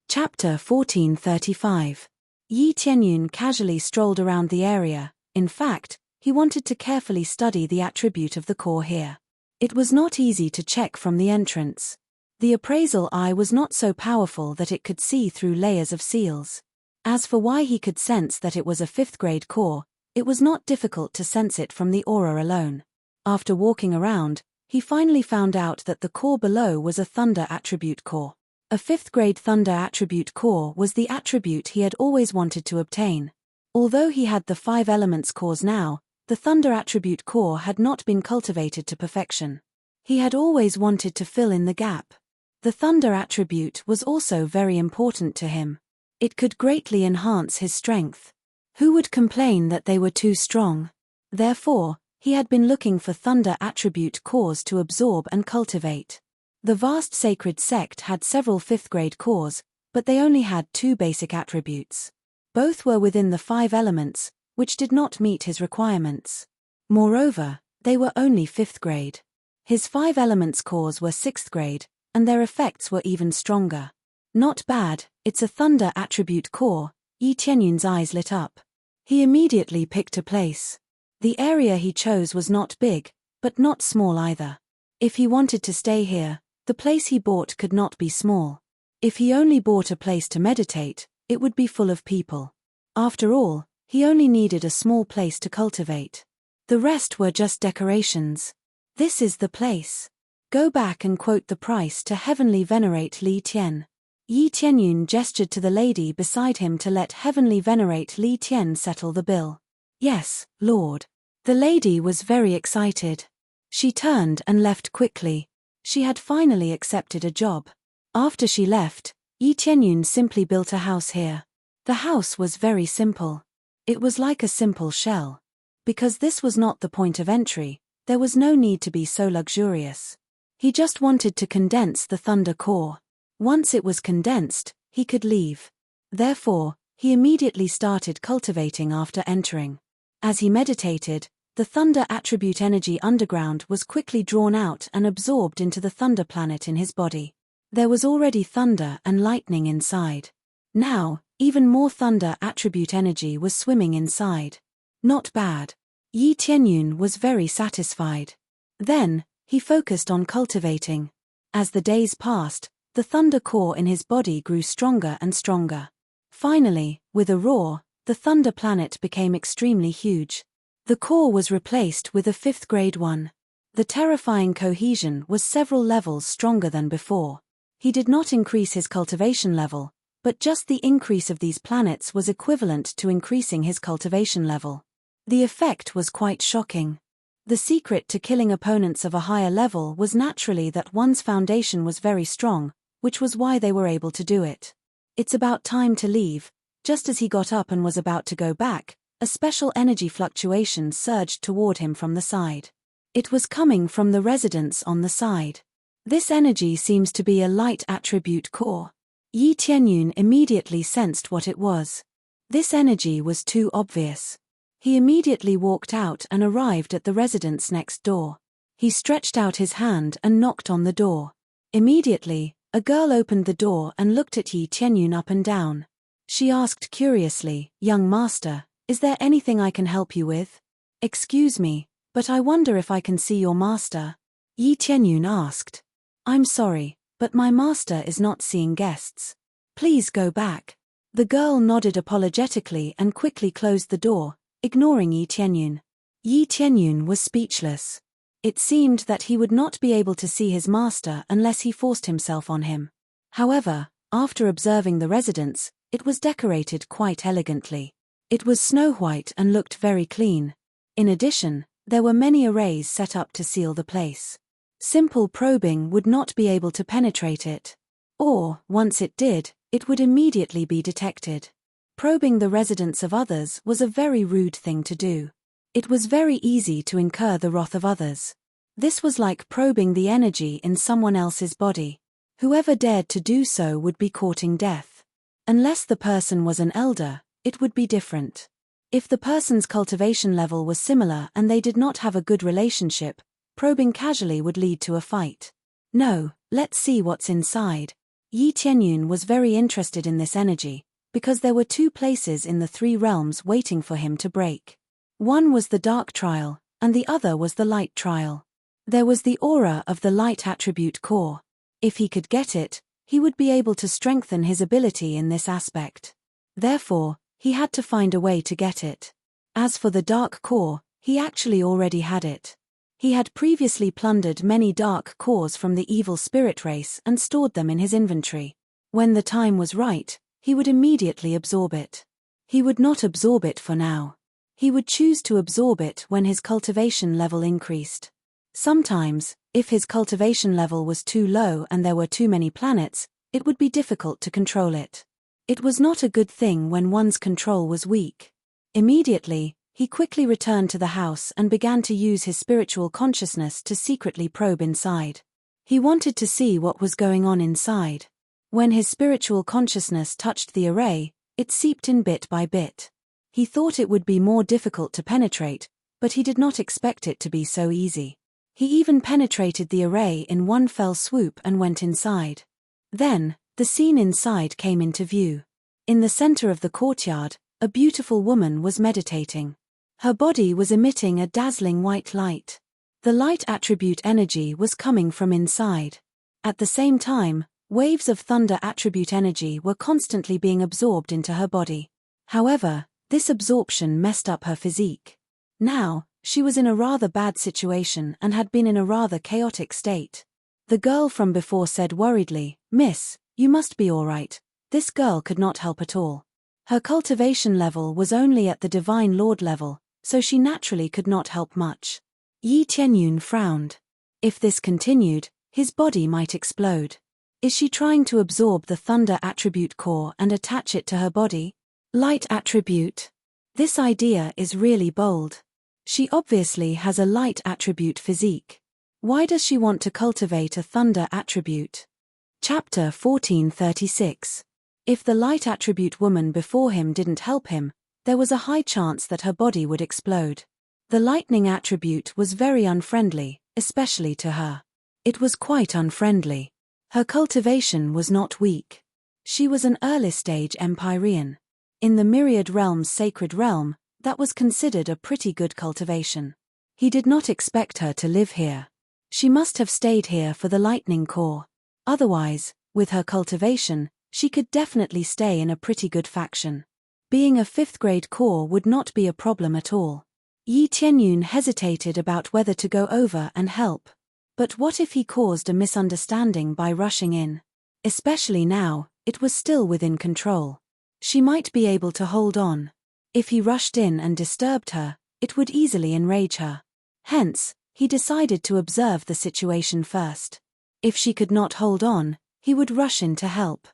Chapter 1435. Yi Tianyun casually strolled around the area. In fact, he wanted to carefully study the attribute of the core here. It was not easy to check from the entrance. The appraisal eye was not so powerful that it could see through layers of seals. As for why he could sense that it was a 5th grade core, it was not difficult to sense it from the aura alone. After walking around, he he finally found out that the core below was a thunder attribute core. A 5th grade thunder attribute core was the attribute he had always wanted to obtain. Although he had the 5 elements cores now, the thunder attribute core had not been cultivated to perfection. He had always wanted to fill in the gap. The thunder attribute was also very important to him. It could greatly enhance his strength. Who would complain that they were too strong? Therefore, he had been looking for thunder attribute cores to absorb and cultivate. The vast sacred sect had several 5th grade cores, but they only had 2 basic attributes. Both were within the 5 elements, which did not meet his requirements. Moreover, they were only 5th grade. His 5 elements cores were 6th grade, and their effects were even stronger. Not bad, it's a thunder attribute core. Yi Tianyun's eyes lit up. He immediately picked a place. The area he chose was not big, but not small either. If he wanted to stay here, the place he bought could not be small. If he only bought a place to meditate, it would be full of people. After all, he only needed a small place to cultivate. The rest were just decorations. This is the place. Go back and quote the price to Heavenly Venerate Li Tian. Yi Tianyun gestured to the lady beside him to let Heavenly Venerate Li Tian settle the bill. Yes, Lord. The lady was very excited. She turned and left quickly. She had finally accepted a job. After she left, Yi Tianyun simply built a house here. The house was very simple. It was like a simple shell. Because this was not the point of entry, there was no need to be so luxurious. He just wanted to condense the thunder core. Once it was condensed, he could leave. Therefore, he immediately started cultivating after entering. As he meditated, the thunder attribute energy underground was quickly drawn out and absorbed into the thunder planet in his body. There was already thunder and lightning inside. Now, even more thunder attribute energy was swimming inside. Not bad. Yi Tianyun was very satisfied. Then, he focused on cultivating. As the days passed, the thunder core in his body grew stronger and stronger. Finally, with a roar, the thunder planet became extremely huge. The core was replaced with a 5th grade one. The terrifying cohesion was several levels stronger than before. He did not increase his cultivation level, but just the increase of these planets was equivalent to increasing his cultivation level. The effect was quite shocking. The secret to killing opponents of a higher level was naturally that one's foundation was very strong, which was why they were able to do it. It's about time to leave. Just as he got up and was about to go back, a special energy fluctuation surged toward him from the side. It was coming from the residence on the side. This energy seems to be a light attribute core. Yi Tianyun immediately sensed what it was. This energy was too obvious. He immediately walked out and arrived at the residence next door. He stretched out his hand and knocked on the door. Immediately, a girl opened the door and looked at Yi Tianyun up and down. She asked curiously, "Young master, is there anything I can help you with?" "Excuse me, but I wonder if I can see your master?" Yi Tianyun asked. "I'm sorry, but my master is not seeing guests. Please go back." The girl nodded apologetically and quickly closed the door, ignoring Yi Tianyun. Yi Tianyun was speechless. It seemed that he would not be able to see his master unless he forced himself on him. However, after observing the residence, it was decorated quite elegantly. It was snow-white and looked very clean. In addition, there were many arrays set up to seal the place. Simple probing would not be able to penetrate it. Or, once it did, it would immediately be detected. Probing the residence of others was a very rude thing to do. It was very easy to incur the wrath of others. This was like probing the energy in someone else's body. Whoever dared to do so would be courting death. Unless the person was an elder, it would be different. If the person's cultivation level was similar and they did not have a good relationship, probing casually would lead to a fight. No, let's see what's inside. Yi Tianyun was very interested in this energy, because there were 2 places in the 3 realms waiting for him to break. One was the dark trial, and the other was the light trial. There was the aura of the light attribute core. If he could get it, he would be able to strengthen his ability in this aspect. Therefore, he had to find a way to get it. As for the dark core, he actually already had it. He had previously plundered many dark cores from the evil spirit race and stored them in his inventory. When the time was right, he would immediately absorb it. He would not absorb it for now. He would choose to absorb it when his cultivation level increased. Sometimes, if his cultivation level was too low and there were too many planets, it would be difficult to control it. It was not a good thing when one's control was weak. Immediately, he quickly returned to the house and began to use his spiritual consciousness to secretly probe inside. He wanted to see what was going on inside. When his spiritual consciousness touched the array, it seeped in bit by bit. He thought it would be more difficult to penetrate, but he did not expect it to be so easy. He even penetrated the array in one fell swoop and went inside. Then, the scene inside came into view. In the center of the courtyard, a beautiful woman was meditating. Her body was emitting a dazzling white light. The light attribute energy was coming from inside. At the same time, waves of thunder attribute energy were constantly being absorbed into her body. However, this absorption messed up her physique. Now, she was in a rather bad situation and had been in a rather chaotic state. The girl from before said worriedly, "Miss, you must be all right." This girl could not help at all. Her cultivation level was only at the Divine Lord level, so she naturally could not help much. Yi Tianyun frowned. If this continued, his body might explode. Is she trying to absorb the thunder attribute core and attach it to her body? Light attribute. This idea is really bold. She obviously has a light attribute physique. Why does she want to cultivate a thunder attribute? Chapter 1436. If the light attribute woman before him didn't help him, there was a high chance that her body would explode. The lightning attribute was very unfriendly, especially to her. It was quite unfriendly. Her cultivation was not weak. She was an early-stage Empyrean. In the Myriad Realm's sacred realm, that was considered a pretty good cultivation. He did not expect her to live here. She must have stayed here for the lightning core. Otherwise, with her cultivation, she could definitely stay in a pretty good faction. Being a 5th grade core would not be a problem at all. Yi Tianyun hesitated about whether to go over and help. But what if he caused a misunderstanding by rushing in? Especially now, it was still within control. She might be able to hold on. If he rushed in and disturbed her, it would easily enrage her. Hence, he decided to observe the situation first. If she could not hold on, he would rush in to help.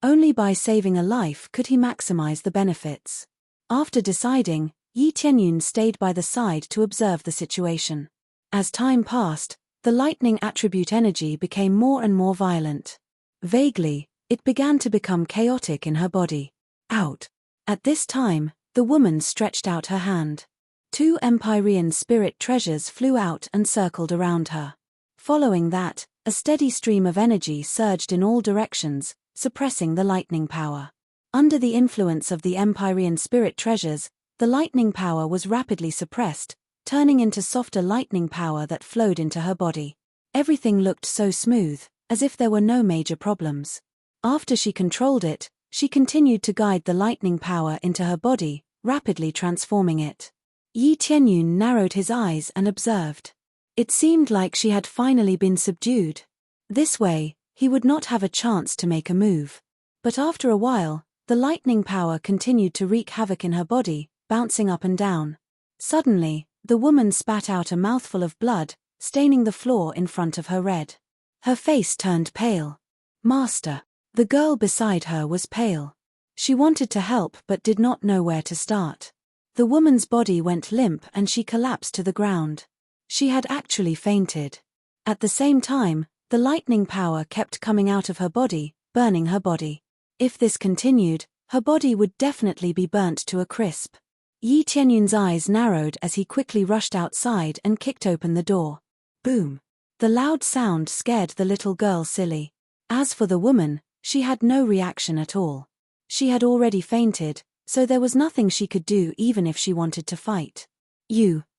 Only by saving a life could he maximize the benefits. After deciding, Yi Tianyun stayed by the side to observe the situation. As time passed, the lightning attribute energy became more and more violent. Vaguely, it began to become chaotic in her body. Out. At this time, the woman stretched out her hand. 2 Empyrean spirit treasures flew out and circled around her. Following that, a steady stream of energy surged in all directions, suppressing the lightning power. Under the influence of the Empyrean spirit treasures, the lightning power was rapidly suppressed, turning into softer lightning power that flowed into her body. Everything looked so smooth, as if there were no major problems. After she controlled it, she continued to guide the lightning power into her body, rapidly transforming it. Yi Tianyun narrowed his eyes and observed. It seemed like she had finally been subdued. This way, he would not have a chance to make a move. But after a while, the lightning power continued to wreak havoc in her body, bouncing up and down. Suddenly, the woman spat out a mouthful of blood, staining the floor in front of her red. Her face turned pale. "Master." The girl beside her was pale. She wanted to help but did not know where to start. The woman's body went limp and she collapsed to the ground. She had actually fainted. At the same time, the lightning power kept coming out of her body, burning her body. If this continued, her body would definitely be burnt to a crisp. Yi Tianyun's eyes narrowed as he quickly rushed outside and kicked open the door. Boom! The loud sound scared the little girl silly. As for the woman, she had no reaction at all. She had already fainted, so there was nothing she could do even if she wanted to fight.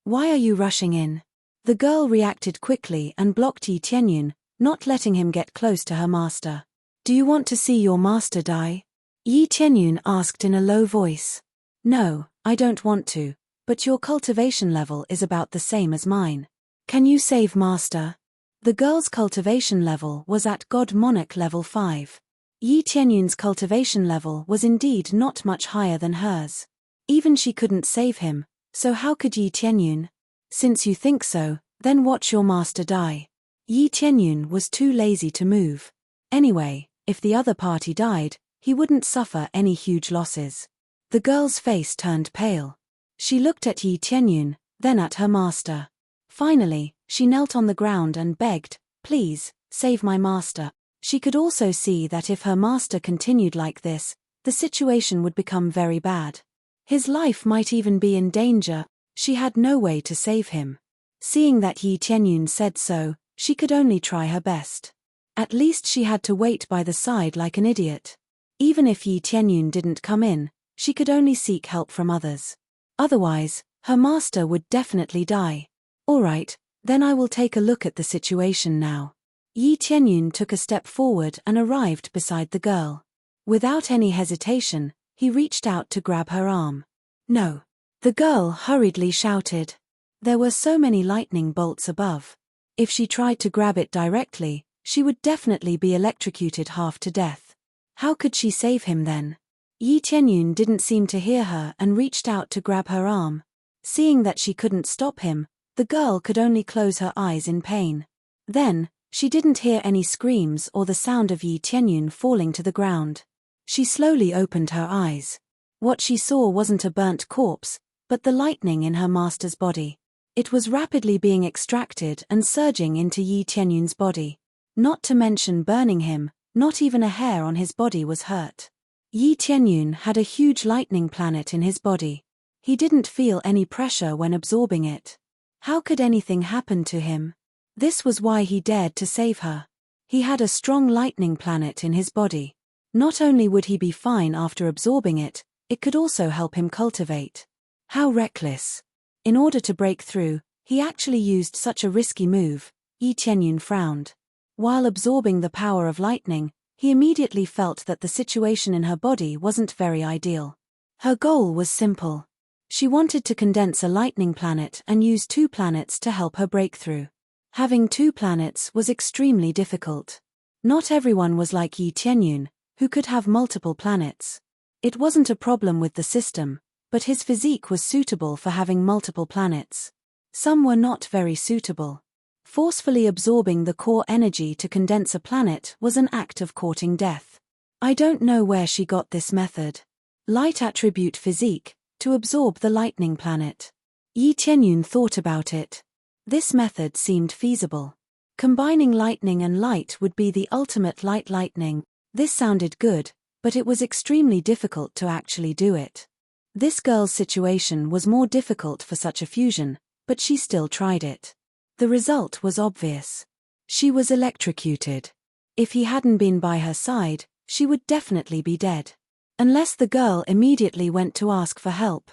Why are you rushing in? The girl reacted quickly and blocked Yi Tianyun, not letting him get close to her master. Do you want to see your master die? Yi Tianyun asked in a low voice. No, I don't want to, but your cultivation level is about the same as mine. Can you save Master? The girl's cultivation level was at God Monarch level 5. Yi Tianyun's cultivation level was indeed not much higher than hers. Even she couldn't save him, so how could Yi Tianyun? Since you think so, then watch your master die. Yi Tianyun was too lazy to move. Anyway, if the other party died, he wouldn't suffer any huge losses. The girl's face turned pale. She looked at Yi Tianyun, then at her master. Finally, she knelt on the ground and begged, "Please, save my master." She could also see that if her master continued like this, the situation would become very bad. His life might even be in danger. She had no way to save him. Seeing that Yi Tianyun said so, she could only try her best. At least she had to wait by the side like an idiot. Even if Yi Tianyun didn't come in, she could only seek help from others. Otherwise, her master would definitely die. All right, then I will take a look at the situation now. Yi Tianyun took a step forward and arrived beside the girl. Without any hesitation, he reached out to grab her arm. "No!" The girl hurriedly shouted. There were so many lightning bolts above. If she tried to grab it directly, she would definitely be electrocuted half to death. How could she save him then? Yi Tianyun didn't seem to hear her and reached out to grab her arm. Seeing that she couldn't stop him, the girl could only close her eyes in pain. Then, she didn't hear any screams or the sound of Yi Tianyun falling to the ground. She slowly opened her eyes. What she saw wasn't a burnt corpse, but the lightning in her master's body. It was rapidly being extracted and surging into Yi Tianyun's body. Not to mention burning him, not even a hair on his body was hurt. Yi Tianyun had a huge lightning planet in his body. He didn't feel any pressure when absorbing it. How could anything happen to him? This was why he dared to save her. He had a strong lightning planet in his body. Not only would he be fine after absorbing it, it could also help him cultivate. How reckless. In order to break through, he actually used such a risky move. Yi Tianyun frowned. While absorbing the power of lightning, he immediately felt that the situation in her body wasn't very ideal. Her goal was simple. She wanted to condense a lightning planet and use 2 planets to help her break through. Having 2 planets was extremely difficult. Not everyone was like Yi Tianyun, who could have multiple planets. It wasn't a problem with the system, but his physique was suitable for having multiple planets. Some were not very suitable. Forcefully absorbing the core energy to condense a planet was an act of courting death. I don't know where she got this method. Light attribute physique, to absorb the lightning planet. Yi Tianyun thought about it. This method seemed feasible. Combining lightning and light would be the ultimate lightning. This sounded good, but it was extremely difficult to actually do it. This girl's situation was more difficult for such a fusion, but she still tried it. The result was obvious. She was electrocuted. If he hadn't been by her side, she would definitely be dead. Unless the girl immediately went to ask for help.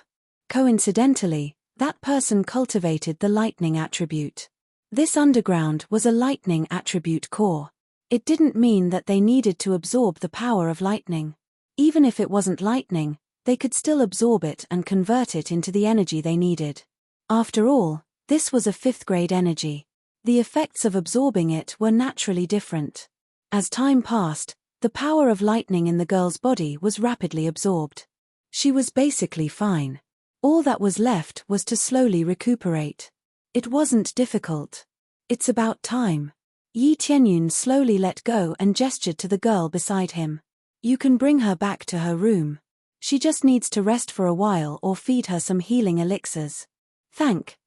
Coincidentally, that person cultivated the lightning attribute. This underground was a lightning attribute core. It didn't mean that they needed to absorb the power of lightning. Even if it wasn't lightning, they could still absorb it and convert it into the energy they needed. After all, this was a 5th-grade energy. The effects of absorbing it were naturally different. As time passed, the power of lightning in the girl's body was rapidly absorbed. She was basically fine. All that was left was to slowly recuperate. It wasn't difficult. It's about time. Yi Tianyun slowly let go and gestured to the girl beside him. You can bring her back to her room. She just needs to rest for a while or feed her some healing elixirs. Thank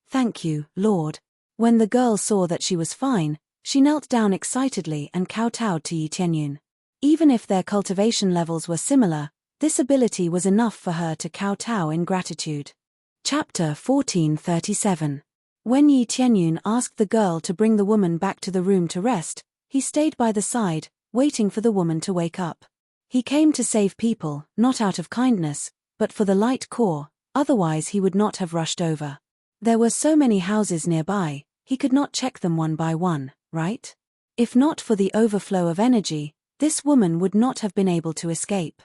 you, Lord. When the girl saw that she was fine, she knelt down excitedly and kowtowed to Yi Tianyun. Even if their cultivation levels were similar, this ability was enough for her to kowtow in gratitude. Chapter 1437. When Yi Tianyun asked the girl to bring the woman back to the room to rest, he stayed by the side, waiting for the woman to wake up. He came to save people, not out of kindness, but for the light core, otherwise he would not have rushed over. There were so many houses nearby, he could not check them one by one, right? If not for the overflow of energy, this woman would not have been able to escape.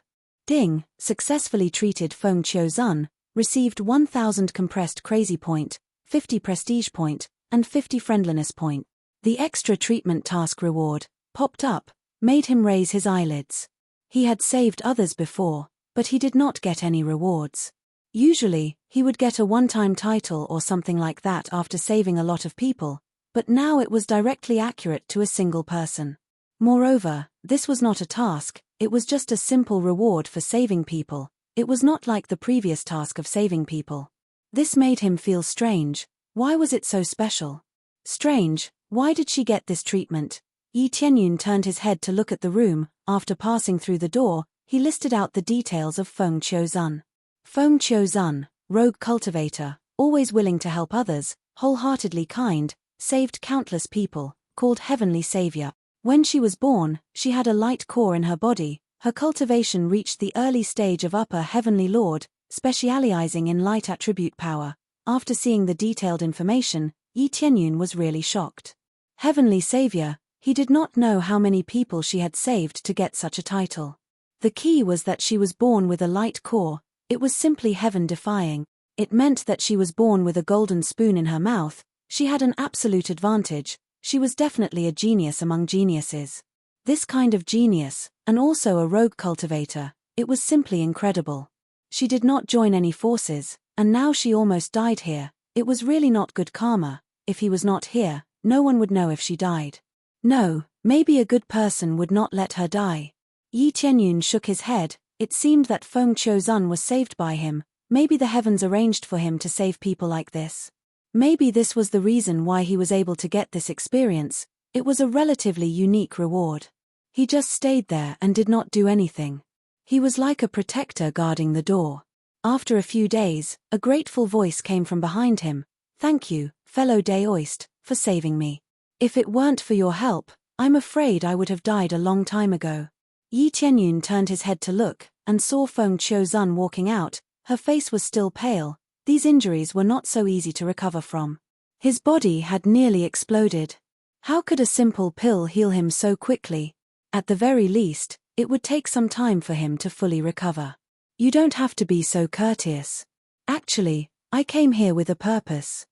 Ding, successfully treated Feng Qiuzun, received 1000 compressed crazy point, 50 prestige point, and 50 friendliness points. The extra treatment task reward popped up, made him raise his eyelids. He had saved others before, but he did not get any rewards. Usually, he would get a one-time title or something like that after saving a lot of people, but now it was directly accurate to a single person. Moreover, this was not a task, it was just a simple reward for saving people. It was not like the previous task of saving people. This made him feel strange. Why was it so special? Strange, why did she get this treatment? Yi Tianyun turned his head to look at the room. After passing through the door, he listed out the details of Feng Qiuzun. Feng Qiuzun, rogue cultivator, always willing to help others, wholeheartedly kind, saved countless people, called Heavenly Savior. When she was born, she had a light core in her body. Her cultivation reached the early stage of Upper Heavenly Lord, specializing in light attribute power. After seeing the detailed information, Yi Tianyun was really shocked. Heavenly Savior, he did not know how many people she had saved to get such a title. The key was that she was born with a light core. It was simply heaven-defying. It meant that she was born with a golden spoon in her mouth. She had an absolute advantage. She was definitely a genius among geniuses. This kind of genius, and also a rogue cultivator, it was simply incredible. She did not join any forces, and now she almost died here. It was really not good karma. If he was not here, no one would know if she died. No, maybe a good person would not let her die. Yi Tianyun shook his head. It seemed that Feng Qiuzun was saved by him. Maybe the heavens arranged for him to save people like this. Maybe this was the reason why he was able to get this experience. It was a relatively unique reward. He just stayed there and did not do anything. He was like a protector guarding the door. After a few days, a grateful voice came from behind him. Thank you, fellow Daoist, for saving me. If it weren't for your help, I'm afraid I would have died a long time ago. Yi Tianyun turned his head to look, and saw Feng Qiuzun walking out. Her face was still pale. These injuries were not so easy to recover from. His body had nearly exploded. How could a simple pill heal him so quickly? At the very least, it would take some time for him to fully recover. You don't have to be so courteous. Actually, I came here with a purpose.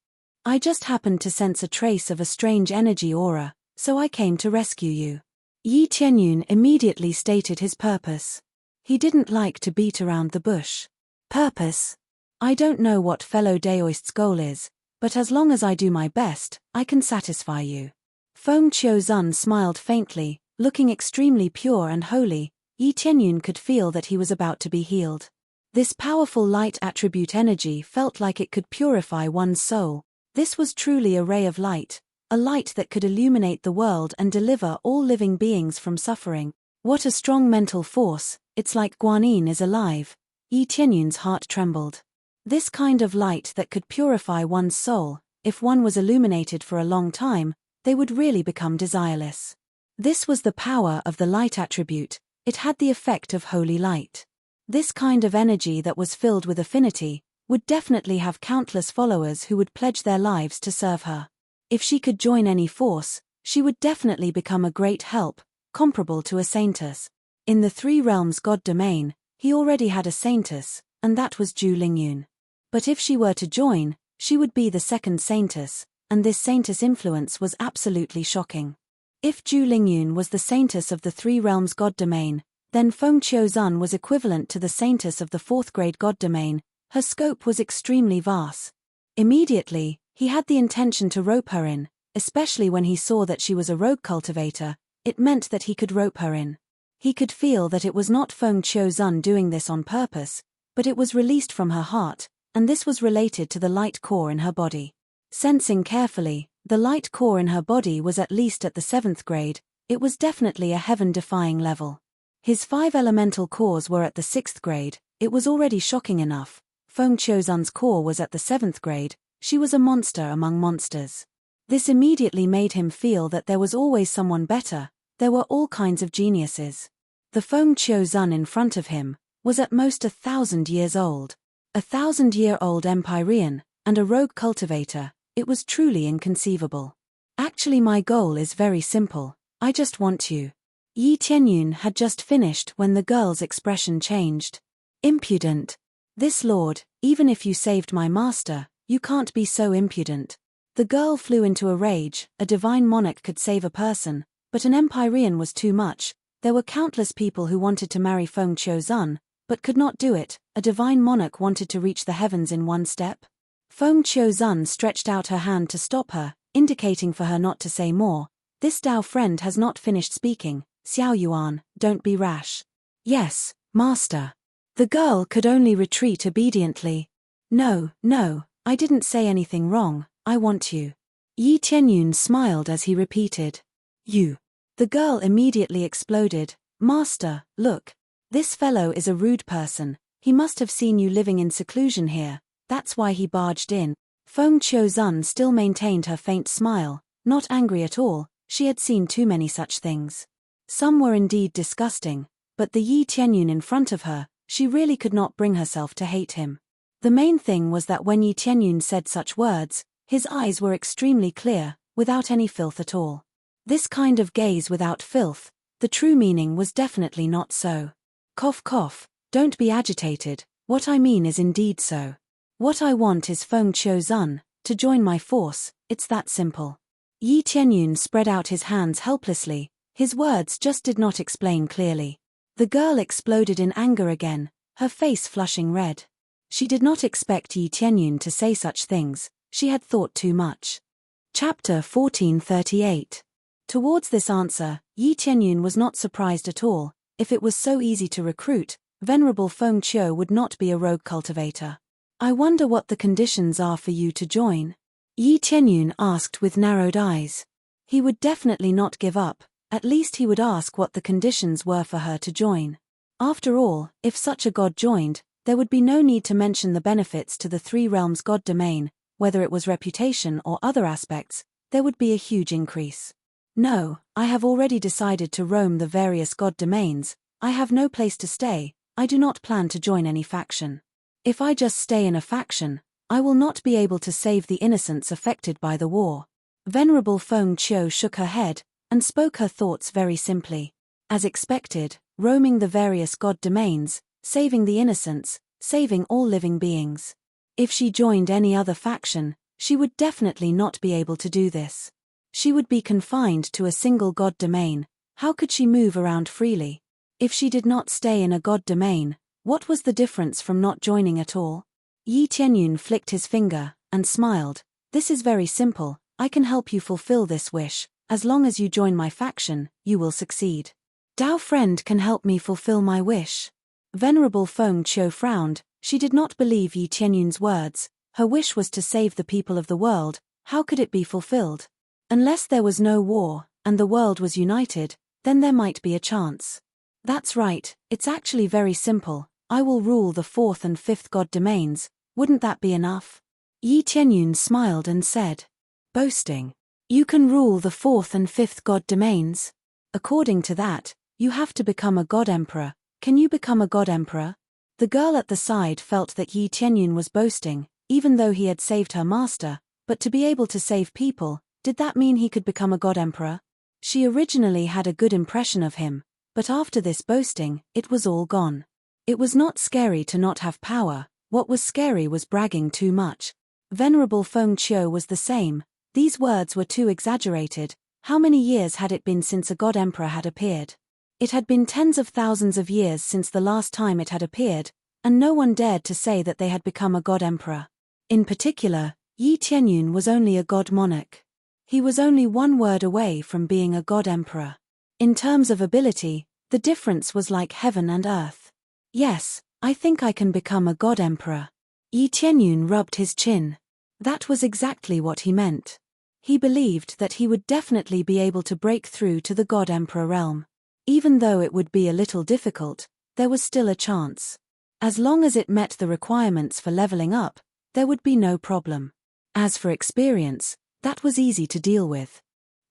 I just happened to sense a trace of a strange energy aura, so I came to rescue you. Yi Tianyun immediately stated his purpose. He didn't like to beat around the bush. Purpose? I don't know what fellow Daoist's goal is, but as long as I do my best, I can satisfy you. Feng Qiuzun smiled faintly, looking extremely pure and holy. Yi Tianyun could feel that he was about to be healed. This powerful light attribute energy felt like it could purify one's soul. This was truly a ray of light, a light that could illuminate the world and deliver all living beings from suffering. What a strong mental force, it's like Guanyin is alive. Yi Tianyun's heart trembled. This kind of light that could purify one's soul, if one was illuminated for a long time, they would really become desireless. This was the power of the light attribute. It had the effect of holy light. This kind of energy that was filled with affinity would definitely have countless followers who would pledge their lives to serve her. If she could join any force, she would definitely become a great help, comparable to a saintess. In the Three Realms God domain, he already had a saintess, and that was Zhu Lingyun. But if she were to join, she would be the second saintess, and this saintess influence was absolutely shocking. If Zhu Lingyun was the saintess of the Three Realms God domain, then Feng Qiuzun was equivalent to the saintess of the fourth grade God domain. Her scope was extremely vast. Immediately, he had the intention to rope her in, especially when he saw that she was a rogue cultivator. It meant that he could rope her in. He could feel that it was not Feng Qiuzun doing this on purpose, but it was released from her heart, and this was related to the light core in her body. Sensing carefully, the light core in her body was at least at the 7th grade. It was definitely a heaven-defying level. His 5 elemental cores were at the 6th grade. It was already shocking enough. Feng Qiuzun's core was at the 7th grade. She was a monster among monsters. This immediately made him feel that there was always someone better. There were all kinds of geniuses. The Feng Qiuzun in front of him was at most 1,000 years old. 1,000-year-old Empyrean, and a rogue cultivator. It was truly inconceivable. Actually, my goal is very simple. I just want you. Yi Tianyun had just finished when the girl's expression changed. Impudent. This lord, even if you saved my master, you can't be so impudent. The girl flew into a rage. A divine monarch could save a person, but an Empyrean was too much. There were countless people who wanted to marry Feng Qiuzun, but could not do it. A divine monarch wanted to reach the heavens in one step. Feng Qiuzun stretched out her hand to stop her, indicating for her not to say more. This Dao friend has not finished speaking. Xiao Yuan, don't be rash. Yes, master. The girl could only retreat obediently. No, I didn't say anything wrong, I want you. Yi Tianyun smiled as he repeated. You. The girl immediately exploded. Master, look. This fellow is a rude person. He must have seen you living in seclusion here. That's why he barged in. Feng Qiuzun still maintained her faint smile, not angry at all. She had seen too many such things. Some were indeed disgusting, but the Yi Tianyun in front of her, she really could not bring herself to hate him. The main thing was that when Yi Tianyun said such words, his eyes were extremely clear, without any filth at all. This kind of gaze without filth, the true meaning was definitely not so. Cough cough, don't be agitated, what I mean is indeed so. What I want is Feng Qiuzun to join my force, it's that simple. Yi Tianyun spread out his hands helplessly, his words just did not explain clearly. The girl exploded in anger again, her face flushing red. She did not expect Yi Tianyun to say such things, she had thought too much. Chapter 1438. Towards this answer, Yi Tianyun was not surprised at all. If it was so easy to recruit, Venerable Feng Qiu would not be a rogue cultivator. I wonder what the conditions are for you to join? Yi Tianyun asked with narrowed eyes. He would definitely not give up, at least he would ask what the conditions were for her to join. After all, if such a god joined, there would be no need to mention the benefits to the three realms god domain, whether it was reputation or other aspects, there would be a huge increase. No, I have already decided to roam the various god domains, I have no place to stay, I do not plan to join any faction. If I just stay in a faction, I will not be able to save the innocents affected by the war. Venerable Feng Qiu shook her head, and spoke her thoughts very simply. As expected, roaming the various god domains, saving the innocents, saving all living beings. If she joined any other faction, she would definitely not be able to do this. She would be confined to a single god domain, how could she move around freely? If she did not stay in a god domain, what was the difference from not joining at all? Yi Tianyun flicked his finger, and smiled. This is very simple, I can help you fulfill this wish, as long as you join my faction, you will succeed. Dao friend can help me fulfill my wish. Venerable Feng Qiu frowned, she did not believe Yi Tianyun's words, her wish was to save the people of the world, how could it be fulfilled? Unless there was no war, and the world was united, then there might be a chance. That's right, it's actually very simple, I will rule the fourth and fifth god domains, wouldn't that be enough? Yi Tianyun smiled and said. Boasting. You can rule the fourth and fifth god domains? According to that, you have to become a god emperor, can you become a god emperor? The girl at the side felt that Yi Tianyun was boasting, even though he had saved her master, but to be able to save people, did that mean he could become a god emperor? She originally had a good impression of him, but after this boasting, it was all gone. It was not scary to not have power, what was scary was bragging too much. Venerable Feng Qiu was the same, these words were too exaggerated, how many years had it been since a god emperor had appeared? It had been tens of thousands of years since the last time it had appeared, and no one dared to say that they had become a god emperor. In particular, Yi Tianyun was only a god monarch. He was only one word away from being a god emperor. In terms of ability, the difference was like heaven and earth. Yes, I think I can become a god emperor. Yi Tianyun rubbed his chin. That was exactly what he meant. He believed that he would definitely be able to break through to the god emperor realm. Even though it would be a little difficult, there was still a chance. As long as it met the requirements for leveling up, there would be no problem. As for experience, that was easy to deal with.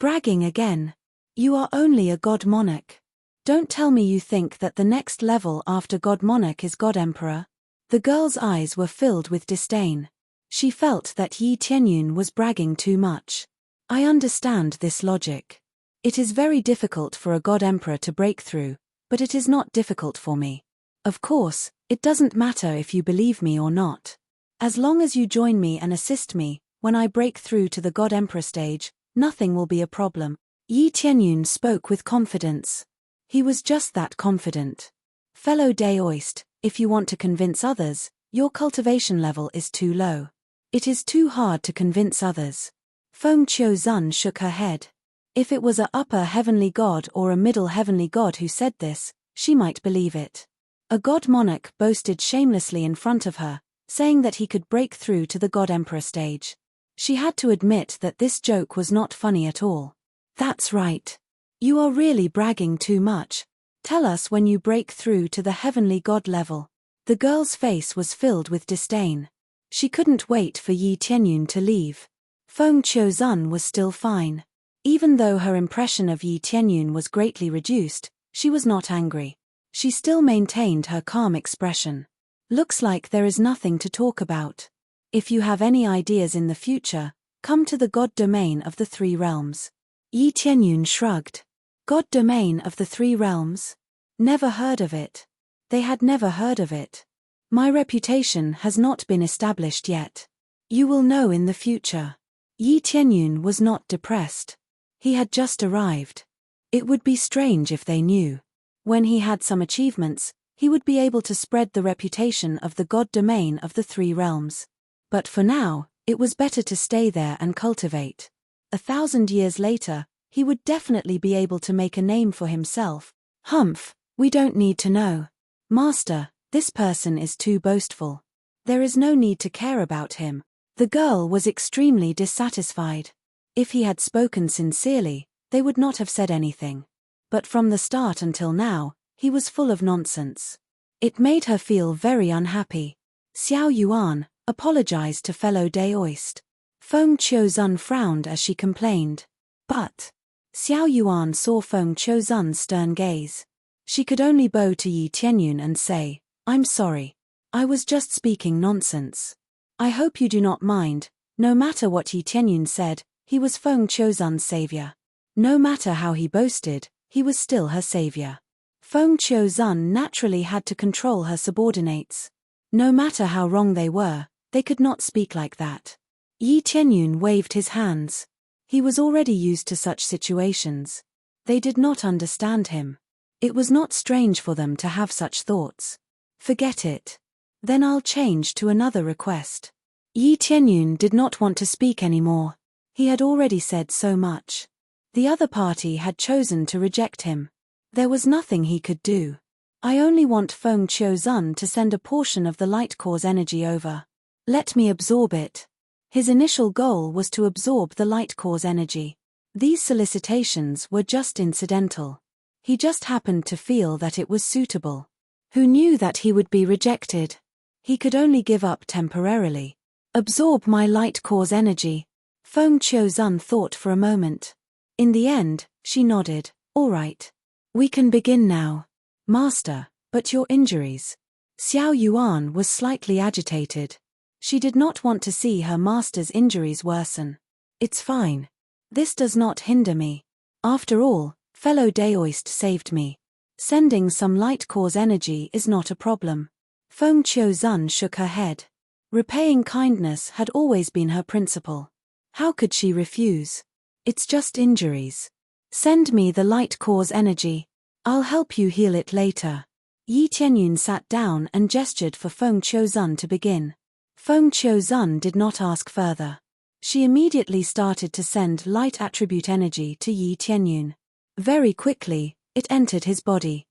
Bragging again. You are only a god monarch. Don't tell me you think that the next level after god monarch is god emperor. The girl's eyes were filled with disdain. She felt that Yi Tianyun was bragging too much. I understand this logic. It is very difficult for a god emperor to break through, but it is not difficult for me. Of course, it doesn't matter if you believe me or not. As long as you join me and assist me, When I break through to the God Emperor stage, nothing will be a problem. Yi Tianyun spoke with confidence. He was just that confident. Fellow Daoist, if you want to convince others, your cultivation level is too low. It is too hard to convince others. Feng Qiuzun shook her head. If it was a upper heavenly god or a middle heavenly god who said this, she might believe it. A god monarch boasted shamelessly in front of her, saying that he could break through to the God Emperor stage. She had to admit that this joke was not funny at all. That's right. You are really bragging too much. Tell us when you break through to the heavenly god level. The girl's face was filled with disdain. She couldn't wait for Yi Tianyun to leave. Feng Qiuzun was still fine. Even though her impression of Yi Tianyun was greatly reduced, she was not angry. She still maintained her calm expression. Looks like there is nothing to talk about. If you have any ideas in the future, come to the God Domain of the Three Realms. Yi Tianyun shrugged. God Domain of the Three Realms? Never heard of it. They had never heard of it. My reputation has not been established yet. You will know in the future. Yi Tianyun was not depressed. He had just arrived. It would be strange if they knew. When he had some achievements, he would be able to spread the reputation of the God Domain of the Three Realms. But for now, it was better to stay there and cultivate. 1,000 years later, he would definitely be able to make a name for himself. Humph, we don't need to know. Master, this person is too boastful. There is no need to care about him. The girl was extremely dissatisfied. If he had spoken sincerely, they would not have said anything. But from the start until now, he was full of nonsense. It made her feel very unhappy. Xiao Yuan apologized to fellow Daoist. Feng Qiuzun frowned as she complained. But Xiao Yuan saw Feng Qiuzun's stern gaze. She could only bow to Yi Tianyun and say, "I'm sorry. I was just speaking nonsense. I hope you do not mind." No matter what Yi Tianyun said, he was Feng Qiuzun's savior. No matter how he boasted, he was still her savior. Feng Qiuzun naturally had to control her subordinates. No matter how wrong they could not speak like that. Yi Tianyun waved his hands. He was already used to such situations. They did not understand him. It was not strange for them to have such thoughts. Forget it. Then I'll change to another request. Yi Tianyun did not want to speak anymore. He had already said so much. The other party had chosen to reject him. There was nothing he could do. I only want Feng Qiuzun to send a portion of the light cause energy over. Let me absorb it. His initial goal was to absorb the light cause energy. These solicitations were just incidental. He just happened to feel that it was suitable. Who knew that he would be rejected? He could only give up temporarily. Absorb my light cause energy. Feng Qiuzun thought for a moment. In the end, she nodded. All right. We can begin now. Master, but your injuries. Xiao Yuan was slightly agitated. She did not want to see her master's injuries worsen. It's fine. This does not hinder me. After all, fellow Daoist saved me. Sending some light cause energy is not a problem. Feng Qiuzun shook her head. Repaying kindness had always been her principle. How could she refuse? It's just injuries. Send me the light cause energy. I'll help you heal it later. Yi Tianyun sat down and gestured for Feng Qiuzun to begin. Feng Qiuzun did not ask further. She immediately started to send light attribute energy to Yi Tianyun. Very quickly, it entered his body.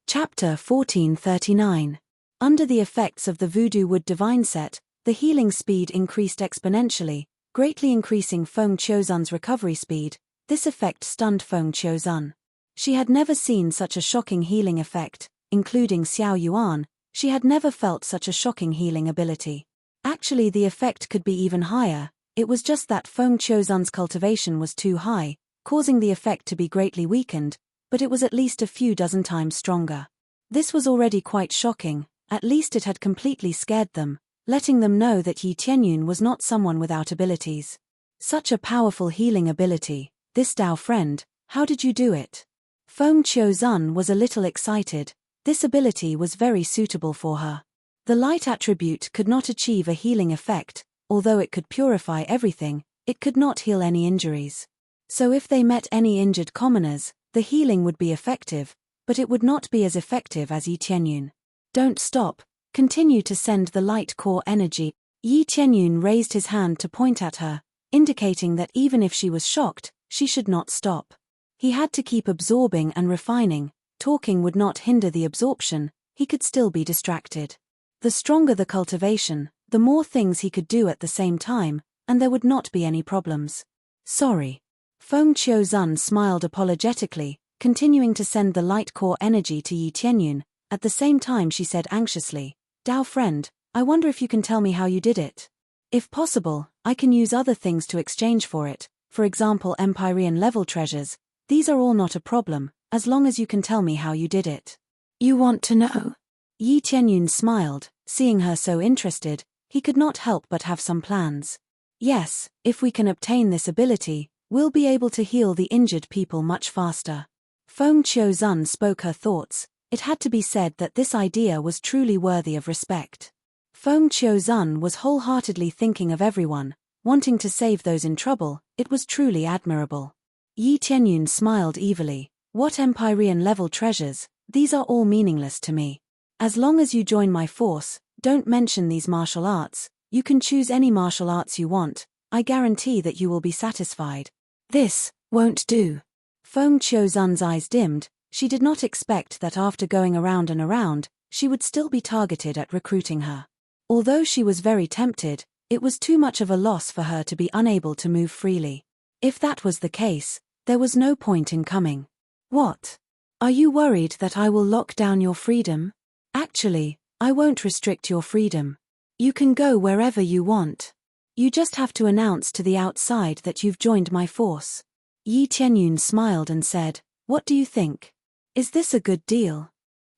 Chapter 1439. Under the effects of the Voodoo Wood Divine Set, the healing speed increased exponentially, greatly increasing Feng Qiuzun's recovery speed. This effect stunned Feng Qiuzun. She had never seen such a shocking healing effect, including Xiao Yuan. She had never felt such a shocking healing ability. Actually, the effect could be even higher. It was just that Feng Qiuzun's cultivation was too high, causing the effect to be greatly weakened, but it was at least a few dozen times stronger. This was already quite shocking. At least it had completely scared them, letting them know that Yi Tianyun was not someone without abilities. Such a powerful healing ability. This Dao friend, how did you do it? Feng Qiuzun was a little excited. This ability was very suitable for her. The light attribute could not achieve a healing effect, although it could purify everything, it could not heal any injuries. So if they met any injured commoners, the healing would be effective, but it would not be as effective as Yi Tianyun. Don't stop, continue to send the light core energy. Yi Tianyun raised his hand to point at her, indicating that even if she was shocked, she should not stop. He had to keep absorbing and refining. Talking would not hinder the absorption, he could still be distracted. The stronger the cultivation, the more things he could do at the same time, and there would not be any problems. Sorry. Feng Qiuzun smiled apologetically, continuing to send the light core energy to Yi Tianyun. At the same time she said anxiously, Dao friend, I wonder if you can tell me how you did it. If possible, I can use other things to exchange for it, for example Empyrean level treasures. These are all not a problem, as long as you can tell me how you did it. You want to know? Yi Tianyun smiled, seeing her so interested, he could not help but have some plans. Yes, if we can obtain this ability, we'll be able to heal the injured people much faster. Feng Qiuzun spoke her thoughts. It had to be said that this idea was truly worthy of respect. Feng Qiuzun was wholeheartedly thinking of everyone, wanting to save those in trouble. It was truly admirable. Yi Tianyun smiled evilly. What Empyrean level treasures? These are all meaningless to me. As long as you join my force, don't mention these martial arts. You can choose any martial arts you want. I guarantee that you will be satisfied. This won't do. Feng Qiuzun's eyes dimmed. She did not expect that after going around and around, she would still be targeted at recruiting her. Although she was very tempted, it was too much of a loss for her to be unable to move freely. If that was the case, there was no point in coming. What? Are you worried that I will lock down your freedom? Actually, I won't restrict your freedom. You can go wherever you want. You just have to announce to the outside that you've joined my force. Yi Tianyun smiled and said, What do you think? Is this a good deal?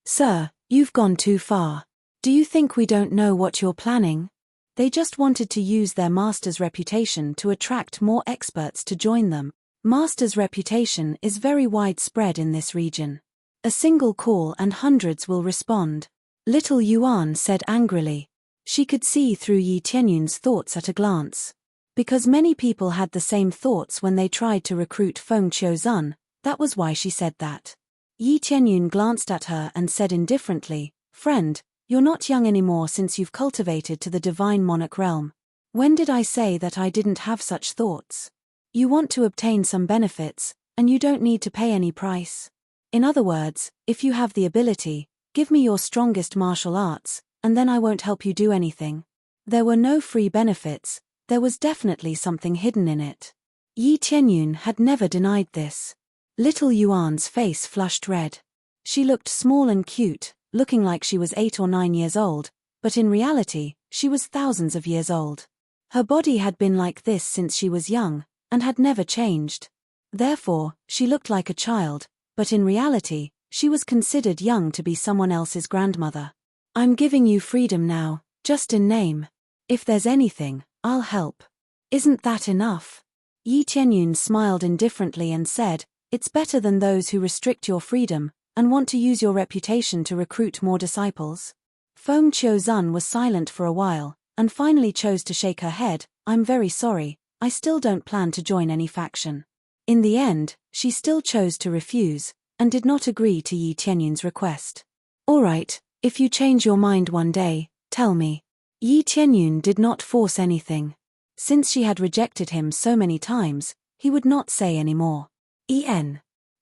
Sir, you've gone too far. Do you think we don't know what you're planning? They just wanted to use their master's reputation to attract more experts to join them. Master's reputation is very widespread in this region. A single call and hundreds will respond. Little Yuan said angrily. She could see through Yi Tianyun's thoughts at a glance. Because many people had the same thoughts when they tried to recruit Feng Qiuzun, that was why she said that. Yi Tianyun glanced at her and said indifferently, Friend, you're not young anymore since you've cultivated to the divine monarch realm. When did I say that I didn't have such thoughts? You want to obtain some benefits, and you don't need to pay any price. In other words, if you have the ability, give me your strongest martial arts, and then I won't help you do anything. There were no free benefits, there was definitely something hidden in it. Yi Tianyun had never denied this. Little Yuan's face flushed red. She looked small and cute, looking like she was 8 or 9 years old, but in reality, she was thousands of years old. Her body had been like this since she was young, and had never changed. Therefore, she looked like a child, but in reality, she was considered young to be someone else's grandmother. I'm giving you freedom now, just in name. If there's anything, I'll help. Isn't that enough? Yi Tianyun smiled indifferently and said, It's better than those who restrict your freedom, and want to use your reputation to recruit more disciples. Feng Qiuzun was silent for a while, and finally chose to shake her head. I'm very sorry, I still don't plan to join any faction. In the end, she still chose to refuse, and did not agree to Yi Tianyun's request. All right, if you change your mind one day, tell me. Yi Tianyun did not force anything. Since she had rejected him so many times, he would not say any more.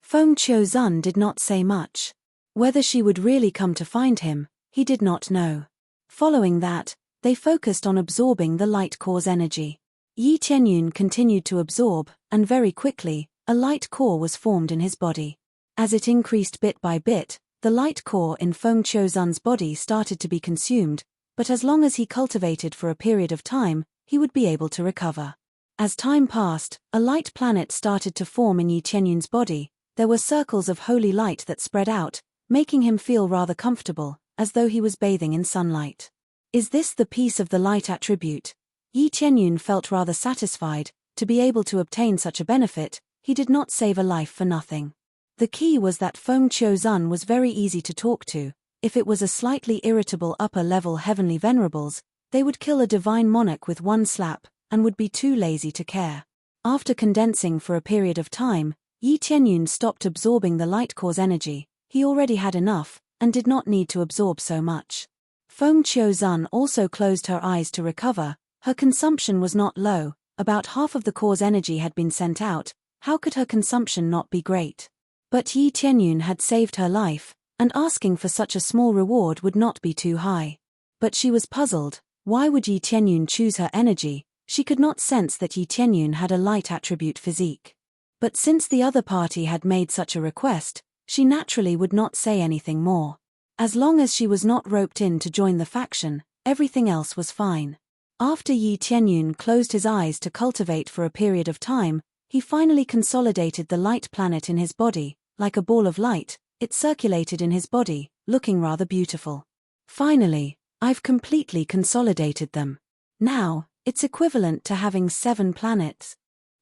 Feng Qiuzun did not say much. Whether she would really come to find him, he did not know. Following that, they focused on absorbing the light core's energy. Yi Tianyun continued to absorb, and very quickly, a light core was formed in his body. As it increased bit by bit, the light core in Feng Qiuzun's body started to be consumed, but as long as he cultivated for a period of time, he would be able to recover. As time passed, a light planet started to form in Yi Tianyun's body. There were circles of holy light that spread out, making him feel rather comfortable, as though he was bathing in sunlight. Is this the piece of the light attribute? Yi Tianyun felt rather satisfied. To be able to obtain such a benefit, he did not save a life for nothing. The key was that Feng Qiuzun was very easy to talk to. If it was a slightly irritable upper-level heavenly venerables, They would kill a divine monarch with one slap, and would be too lazy to care. After condensing for a period of time, Yi Tianyun stopped absorbing the light core's energy. He already had enough, and did not need to absorb so much. Feng Qiuzhan also closed her eyes to recover. Her consumption was not low, about half of the core's energy had been sent out. How could her consumption not be great? But Yi Tianyun had saved her life, and asking for such a small reward would not be too high. But she was puzzled. Why would Yi Tianyun choose her energy? She could not sense that Yi Tianyun had a light attribute physique. But since the other party had made such a request, she naturally would not say anything more. As long as she was not roped in to join the faction, everything else was fine. After Yi Tianyun closed his eyes to cultivate for a period of time, he finally consolidated the light planet in his body. Like a ball of light, it circulated in his body, looking rather beautiful. Finally, I've completely consolidated them. Now, it's equivalent to having 7 planets.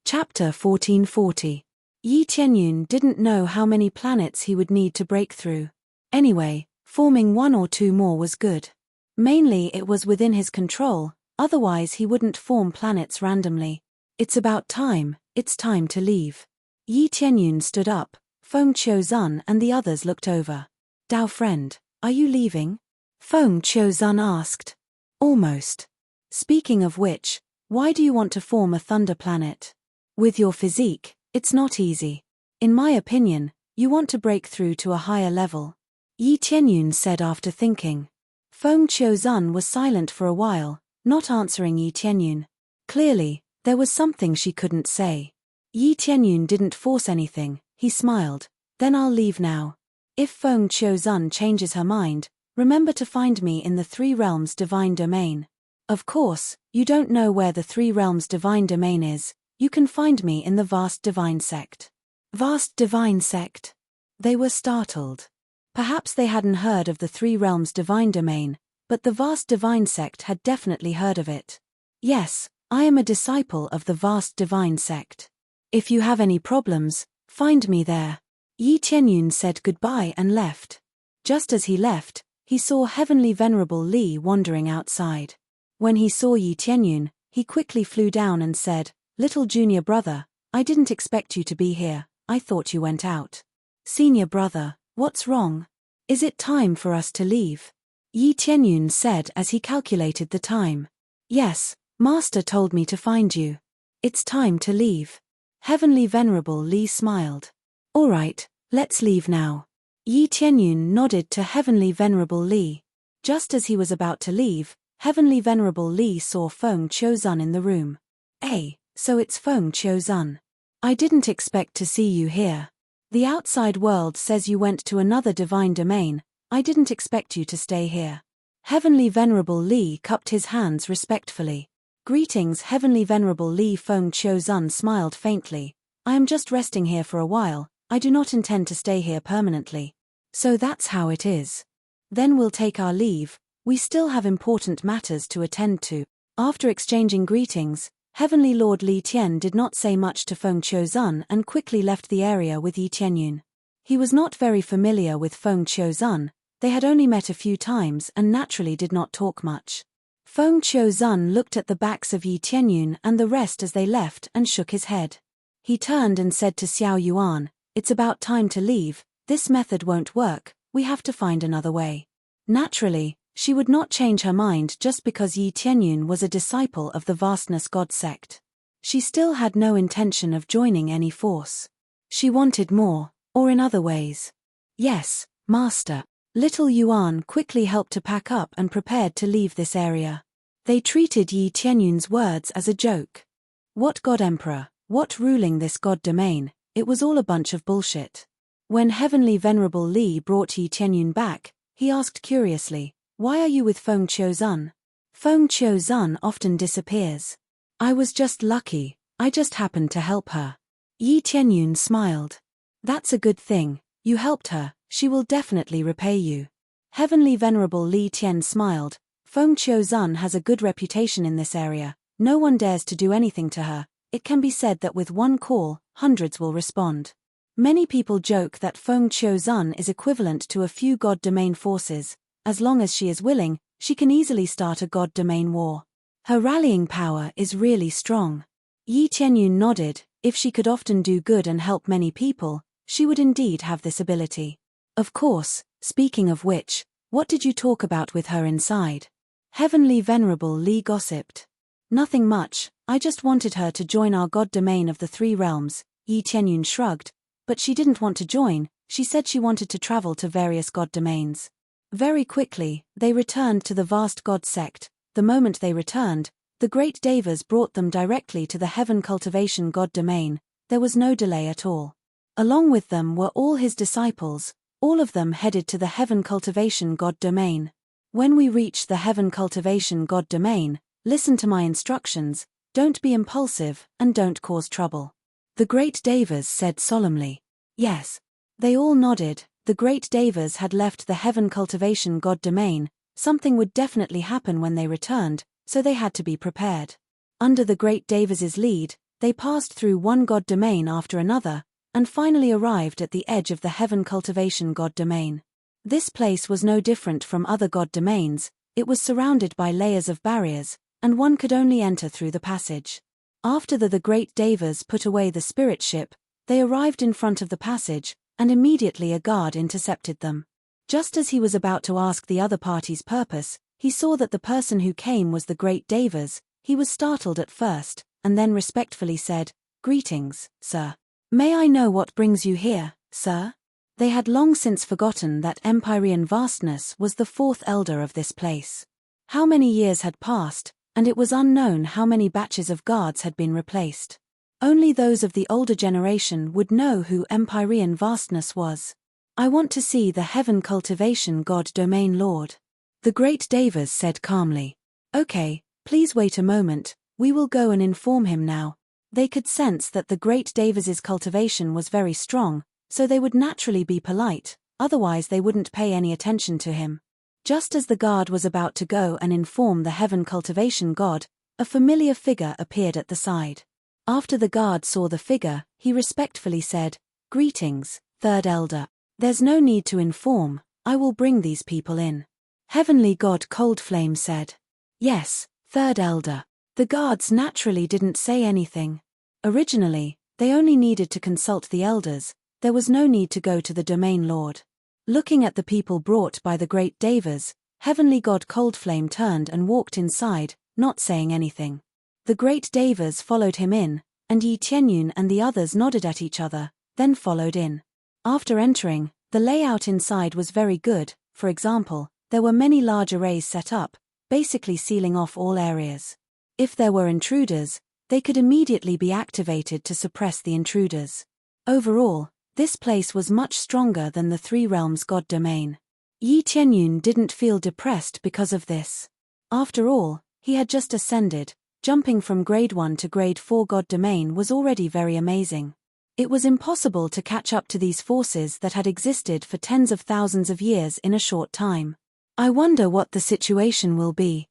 Chapter 1440. Yi Tianyun didn't know how many planets he would need to break through. Anyway, forming 1 or 2 more was good. Mainly it was within his control, otherwise he wouldn't form planets randomly. It's about time, it's time to leave. Yi Tianyun stood up. Feng Qiuzhan and the others looked over. Dao friend, are you leaving? Feng Qiuzhan asked. Almost. Speaking of which, why do you want to form a thunder planet? With your physique, it's not easy. In my opinion, you want to break through to a higher level. Yi Tianyun said after thinking. Feng Qiuzhan was silent for a while, not answering Yi Tianyun. Clearly, there was something she couldn't say. Yi Tianyun didn't force anything. He smiled. Then I'll leave now. If Feng Qiuzhan changes her mind, remember to find me in the 3 realms divine domain. Of course, you don't know where the 3 realms divine domain is. You can find me in the vast divine sect. Vast divine sect? They were startled. Perhaps they hadn't heard of the 3 realms divine domain, but the vast divine sect had definitely heard of it. Yes, I am a disciple of the vast divine sect. If you have any problems, find me there. Yi Tianyun said goodbye and left. Just as he left, he saw Heavenly Venerable Li wandering outside. When he saw Yi Tianyun, he quickly flew down and said, "Little junior brother, I didn't expect you to be here, I thought you went out." "Senior brother, what's wrong? Is it time for us to leave?" Yi Tianyun said as he calculated the time. "Yes, Master told me to find you. It's time to leave." Heavenly Venerable Li smiled. "All right, let's leave now." Yi Tianyun nodded to Heavenly Venerable Li. Just as he was about to leave, Heavenly Venerable Li saw Feng Qiuzhan in the room. "Hey, so it's Feng Qiuzhan. I didn't expect to see you here. The outside world says you went to another divine domain. I didn't expect you to stay here." Heavenly Venerable Li cupped his hands respectfully. "Greetings Heavenly Venerable Li." Feng Qiuzhan smiled faintly. "I am just resting here for a while, I do not intend to stay here permanently." "So that's how it is. Then we'll take our leave, we still have important matters to attend to." After exchanging greetings, Heavenly Lord Li Tian did not say much to Feng Qiuzhan and quickly left the area with Yi Tianyun. He was not very familiar with Feng Qiuzhan, they had only met a few times and naturally did not talk much. Feng Qiuzhan looked at the backs of Yi Tianyun and the rest as they left and shook his head. He turned and said to Xiao Yuan, "It's about time to leave, this method won't work, we have to find another way." Naturally, she would not change her mind just because Yi Tianyun was a disciple of the Vastness God sect. She still had no intention of joining any force. She wanted more, or in other ways. "Yes, Master." Little Yuan quickly helped to pack up and prepared to leave this area. They treated Yi Tianyun's words as a joke. What God Emperor, what ruling this God domain, it was all a bunch of bullshit. When Heavenly Venerable Li brought Yi Tianyun back, he asked curiously, "Why are you with Feng Qiuzhan?" "Feng Qiuzhan often disappears. I was just lucky, I just happened to help her." Yi Tianyun smiled. "That's a good thing, you helped her, she will definitely repay you." Heavenly Venerable Li Tian smiled. Feng Qiuzhan has a good reputation in this area, no one dares to do anything to her. It can be said that with one call, hundreds will respond. Many people joke that Feng Qiuzhan is equivalent to a few God domain forces. As long as she is willing, she can easily start a god domain war. Her rallying power is really strong. Yi Tianyun nodded. If she could often do good and help many people, she would indeed have this ability. Of course, speaking of which, what did you talk about with her inside? Heavenly Venerable Li gossiped. Nothing much, I just wanted her to join our god domain of the three realms. Yi Tianyun shrugged, but she didn't want to join. She said she wanted to travel to various god domains. Very quickly, they returned to the vast god sect. The moment they returned, the great devas brought them directly to the heaven cultivation god domain. There was no delay at all. Along with them were all his disciples, all of them headed to the heaven cultivation god domain. When we reach the heaven cultivation god domain, listen to my instructions, don't be impulsive, and don't cause trouble. The great devas said solemnly. Yes. They all nodded. The great devas had left the heaven cultivation god domain. Something would definitely happen when they returned, so they had to be prepared. Under the great devas' lead, they passed through one god domain after another, and finally arrived at the edge of the heaven cultivation god domain. This place was no different from other god domains. It was surrounded by layers of barriers, and one could only enter through the passage. After the great devas put away the spirit ship, they arrived in front of the passage, and immediately a guard intercepted them. Just as he was about to ask the other party's purpose, he saw that the person who came was the great devas. He was startled at first, and then respectfully said, "Greetings, sir. May I know what brings you here, sir?" They had long since forgotten that Empyrean Vastness was the fourth elder of this place. How many years had passed, and it was unknown how many batches of guards had been replaced. Only those of the older generation would know who Empyrean Vastness was. "I want to see the Heaven Cultivation God Domain Lord," the great devas said calmly. "Okay, please wait a moment, we will go and inform him now." They could sense that the great devas' cultivation was very strong, so they would naturally be polite, otherwise they wouldn't pay any attention to him. Just as the guard was about to go and inform the Heaven Cultivation God, a familiar figure appeared at the side. After the guard saw the figure, he respectfully said, "Greetings, third elder. There's no need to inform, I will bring these people in." Heavenly God Coldflame said. "Yes, third elder." The guards naturally didn't say anything. Originally, they only needed to consult the elders, there was no need to go to the domain lord. Looking at the people brought by the great devas, Heavenly God Coldflame turned and walked inside, not saying anything. The great devas followed him in, and Yi Tianyun and the others nodded at each other, then followed in. After entering, the layout inside was very good. For example, there were many large arrays set up, basically sealing off all areas. If there were intruders, they could immediately be activated to suppress the intruders. Overall, this place was much stronger than the Three Realms God Domain. Yi Tianyun didn't feel depressed because of this. After all, he had just ascended. Jumping from grade 1 to grade 4 God Domain was already very amazing. It was impossible to catch up to these forces that had existed for tens of thousands of years in a short time. I wonder what the situation will be.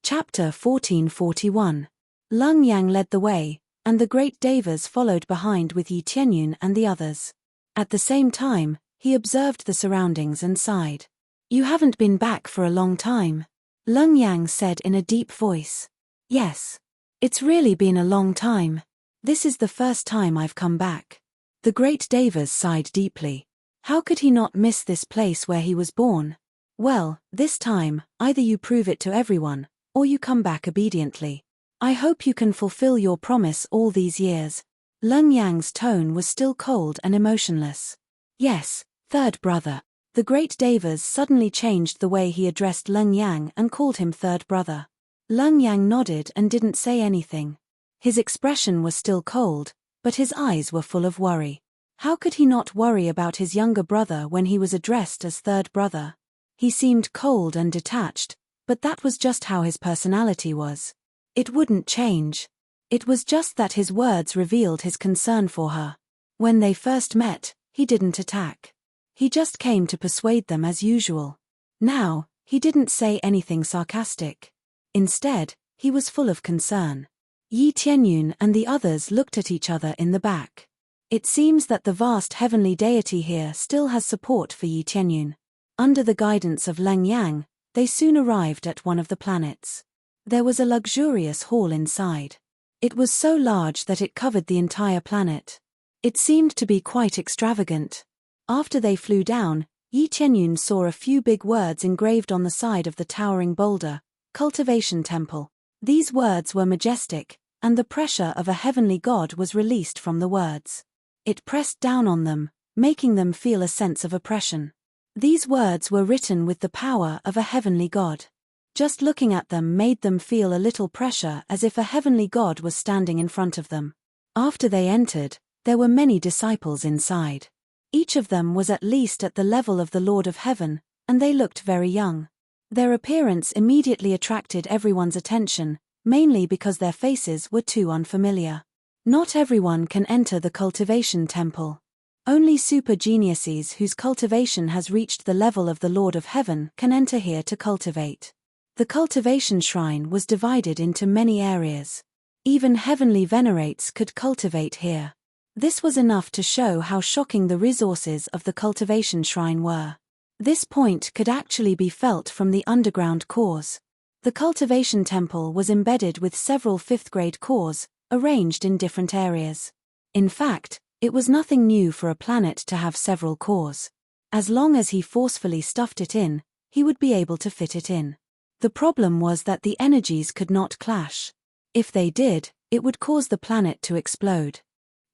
Chapter 1441. Lung Yang led the way, and the great devas followed behind with Yi Tianyun and the others. At the same time, he observed the surroundings and sighed. "You haven't been back for a long time," Lung Yang said in a deep voice. "Yes. It's really been a long time. This is the first time I've come back." The great devas sighed deeply. How could he not miss this place where he was born? "Well, this time, either you prove it to everyone, or you come back obediently. I hope you can fulfill your promise all these years." Lung Yang's tone was still cold and emotionless. "Yes, third brother." The great devas suddenly changed the way he addressed Lung Yang and called him third brother. Lung Yang nodded and didn't say anything. His expression was still cold, but his eyes were full of worry. How could he not worry about his younger brother when he was addressed as third brother? He seemed cold and detached, but that was just how his personality was. It wouldn't change. It was just that his words revealed his concern for her. When they first met, he didn't attack. He just came to persuade them as usual. Now, he didn't say anything sarcastic. Instead, he was full of concern. Yi Tianyun and the others looked at each other in the back. It seems that the vast heavenly deity here still has support for Yi Tianyun. Under the guidance of Lung Yang, They soon arrived at one of the planets. There was a luxurious hall inside. It was so large that it covered the entire planet. It seemed to be quite extravagant. After they flew down, Yi Qianyun saw a few big words engraved on the side of the towering boulder, Cultivation Temple. These words were majestic, and the pressure of a heavenly god was released from the words. It pressed down on them, making them feel a sense of oppression. These words were written with the power of a heavenly god. Just looking at them made them feel a little pressure, as if a heavenly god was standing in front of them. After they entered, there were many disciples inside. Each of them was at least at the level of the Lord of Heaven, and they looked very young. Their appearance immediately attracted everyone's attention, mainly because their faces were too unfamiliar. Not everyone can enter the cultivation temple. Only super geniuses whose cultivation has reached the level of the Lord of Heaven can enter here to cultivate. The cultivation shrine was divided into many areas. Even heavenly venerates could cultivate here. This was enough to show how shocking the resources of the cultivation shrine were. This point could actually be felt from the underground cores. The cultivation temple was embedded with several fifth-grade cores, arranged in different areas. In fact, it was nothing new for a planet to have several cores. As long as he forcefully stuffed it in, he would be able to fit it in. The problem was that the energies could not clash. If they did, it would cause the planet to explode.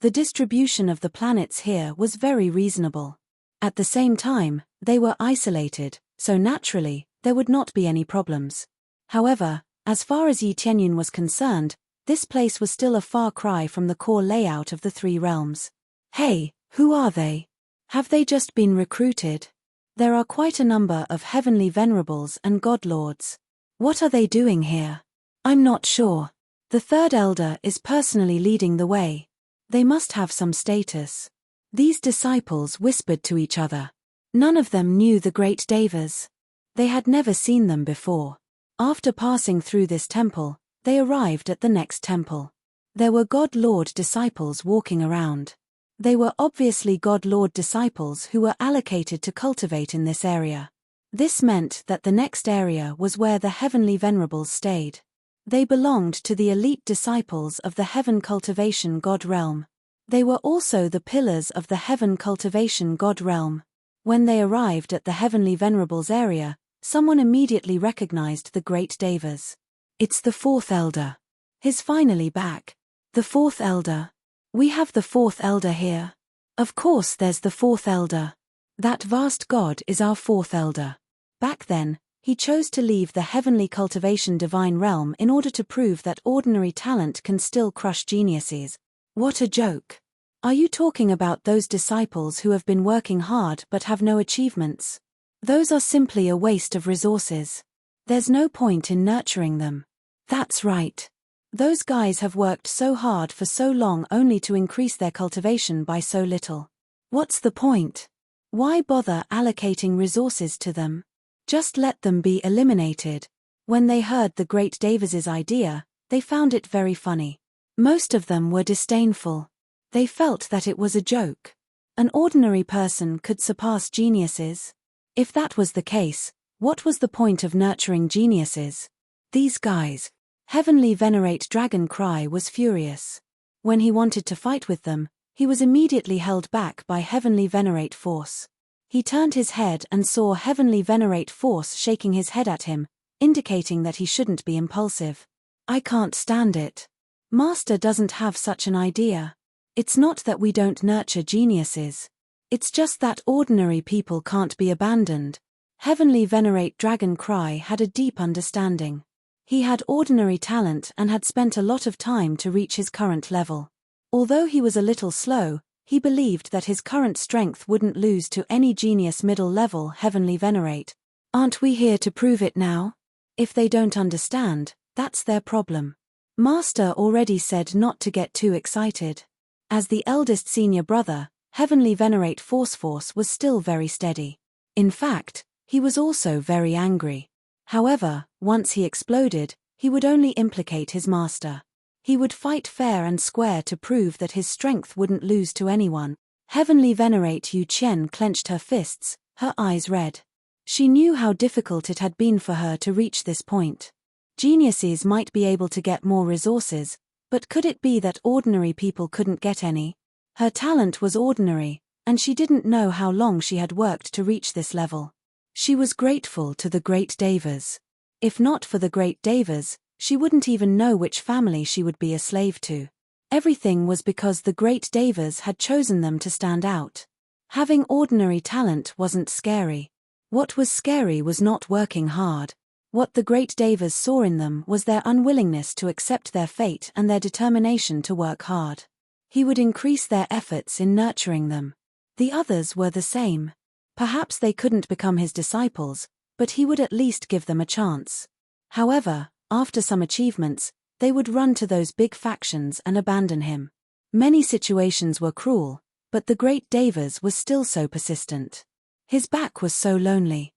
The distribution of the planets here was very reasonable. At the same time, they were isolated, so naturally, there would not be any problems. However, as far as Yi Qianyun was concerned, this place was still a far cry from the core layout of the three realms. Hey, who are they? Have they just been recruited? There are quite a number of heavenly venerables and godlords. What are they doing here? I'm not sure. The third elder is personally leading the way. They must have some status. These disciples whispered to each other. None of them knew the great devas. They had never seen them before. After passing through this temple, they arrived at the next temple. There were God-Lord disciples walking around. They were obviously God-Lord disciples who were allocated to cultivate in this area. This meant that the next area was where the heavenly venerables stayed. They belonged to the elite disciples of the Heaven Cultivation God Realm. They were also the pillars of the Heaven Cultivation God Realm. When they arrived at the Heavenly Venerables area, someone immediately recognized the great devas. It's the fourth elder. He's finally back. The fourth elder. We have the fourth elder here. Of course there's the fourth elder. That vast god is our fourth elder. Back then, he chose to leave the heavenly cultivation divine realm in order to prove that ordinary talent can still crush geniuses. What a joke. Are you talking about those disciples who have been working hard but have no achievements? Those are simply a waste of resources. There's no point in nurturing them. That's right. Those guys have worked so hard for so long only to increase their cultivation by so little. What's the point? Why bother allocating resources to them? Just let them be eliminated. When they heard the great Davis's idea, they found it very funny. Most of them were disdainful. They felt that it was a joke. An ordinary person could surpass geniuses. If that was the case, what was the point of nurturing geniuses? These guys. Heavenly Venerate Dragon Cry was furious. When he wanted to fight with them, he was immediately held back by Heavenly Venerate Force. He turned his head and saw Heavenly Venerate Force shaking his head at him, indicating that he shouldn't be impulsive. I can't stand it. Master doesn't have such an idea. It's not that we don't nurture geniuses. It's just that ordinary people can't be abandoned. Heavenly Venerate Dragon Cry had a deep understanding. He had ordinary talent and had spent a lot of time to reach his current level. Although he was a little slow, he believed that his current strength wouldn't lose to any genius middle level Heavenly Venerate. Aren't we here to prove it now? If they don't understand, that's their problem. Master already said not to get too excited. As the eldest senior brother, Heavenly Venerate Force was still very steady. In fact, he was also very angry. However, once he exploded, he would only implicate his master. He would fight fair and square to prove that his strength wouldn't lose to anyone. Heavenly Venerate Yu Qian clenched her fists, her eyes red. She knew how difficult it had been for her to reach this point. Geniuses might be able to get more resources, but could it be that ordinary people couldn't get any? Her talent was ordinary, and she didn't know how long she had worked to reach this level. She was grateful to the great Devas. If not for the great Devas, she wouldn't even know which family she would be a slave to. Everything was because the great Devas had chosen them to stand out. Having ordinary talent wasn't scary. What was scary was not working hard. What the great Devas saw in them was their unwillingness to accept their fate and their determination to work hard. He would increase their efforts in nurturing them. The others were the same. Perhaps they couldn't become his disciples, but he would at least give them a chance. However, after some achievements, they would run to those big factions and abandon him. Many situations were cruel, but the great Devas was still so persistent. His back was so lonely.